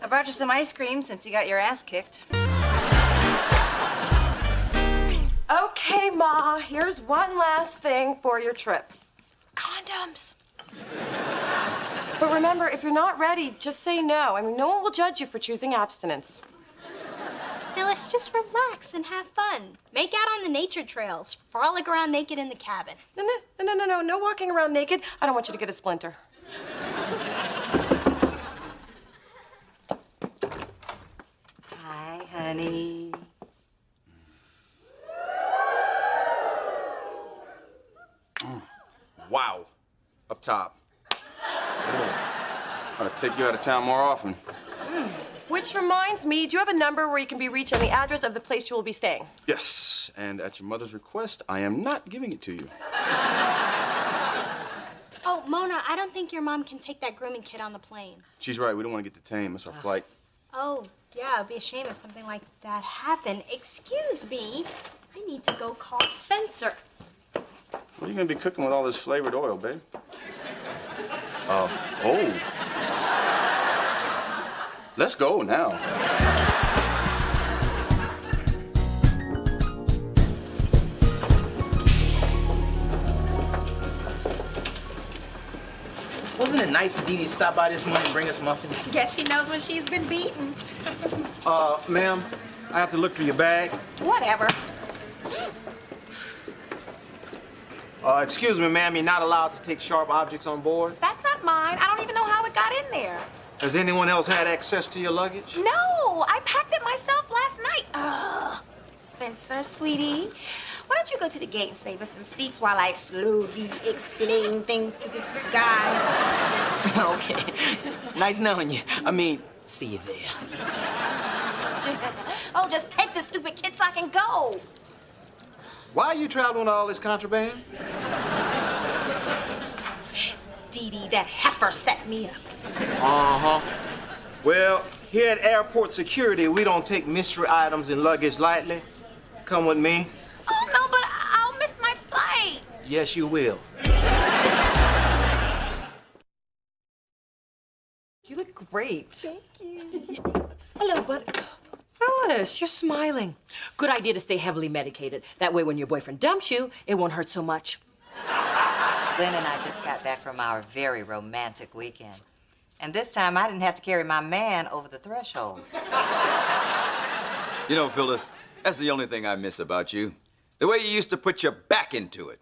I brought you some ice cream since you got your ass kicked. Okay, Ma, here's one last thing for your trip. Condoms. But remember, if you're not ready, just say no. I mean, no one will judge you for choosing abstinence. Phyllis, gosh, just relax and have fun. Make out on the nature trails. Frolic around naked in the cabin. No walking around naked. I don't want you to get a splinter. Hi, honey. Wow. Up top. I'll take you out of town more often. Which reminds me, do you have a number where you can be reached and the address of the place you will be staying? Yes, and at your mother's request, I am not giving it to you. Oh, Mona, I don't think your mom can take that grooming kit on the plane. She's right. We don't want to get detained. That's our flight. Oh, yeah, it'd be a shame if something like that happened. Excuse me, I need to go call Spencer. What are you going to be cooking with all this flavored oil, babe? Oh. Let's go now. Wasn't it nice of Dee Dee to stop by this morning and bring us muffins? Guess she knows when she's been beaten. Ma'am, I have to look through your bag. Whatever. Excuse me, ma'am, you're not allowed to take sharp objects on board. That's not mine. I don't even know how it got in there. Has anyone else had access to your luggage? No, I packed it myself last night. Ugh. Spencer, sweetie, why don't you go to the gate and save us some seats while I slowly explain things to this guy? Okay. Nice knowing you. I mean, see you there. Oh, just take this stupid kid so I can go. Why are you traveling all this contraband? Dee Dee, that heifer set me up. Uh-huh. Well, here at airport security, we don't take mystery items and luggage lightly. Come with me. Oh, no, but I'll miss my flight. Yes, you will. You look great. Thank you. Hello, bud. Phyllis, you're smiling. Good idea to stay heavily medicated. That way, when your boyfriend dumps you, it won't hurt so much. Glenn and I just got back from our very romantic weekend. And this time, I didn't have to carry my man over the threshold. You know, Phyllis, that's the only thing I miss about you. The way you used to put your back into it.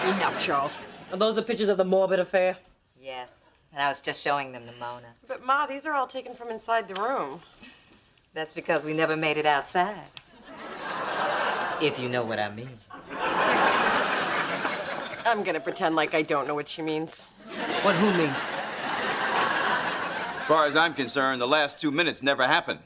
Enough, Charles. Are those the pictures of the morbid affair? Yes, and I was just showing them to Mona. But, Ma, these are all taken from inside the room. That's because we never made it outside. If you know what I mean. I'm gonna pretend like I don't know what she means. What who means? As far as I'm concerned, the last 2 minutes never happened.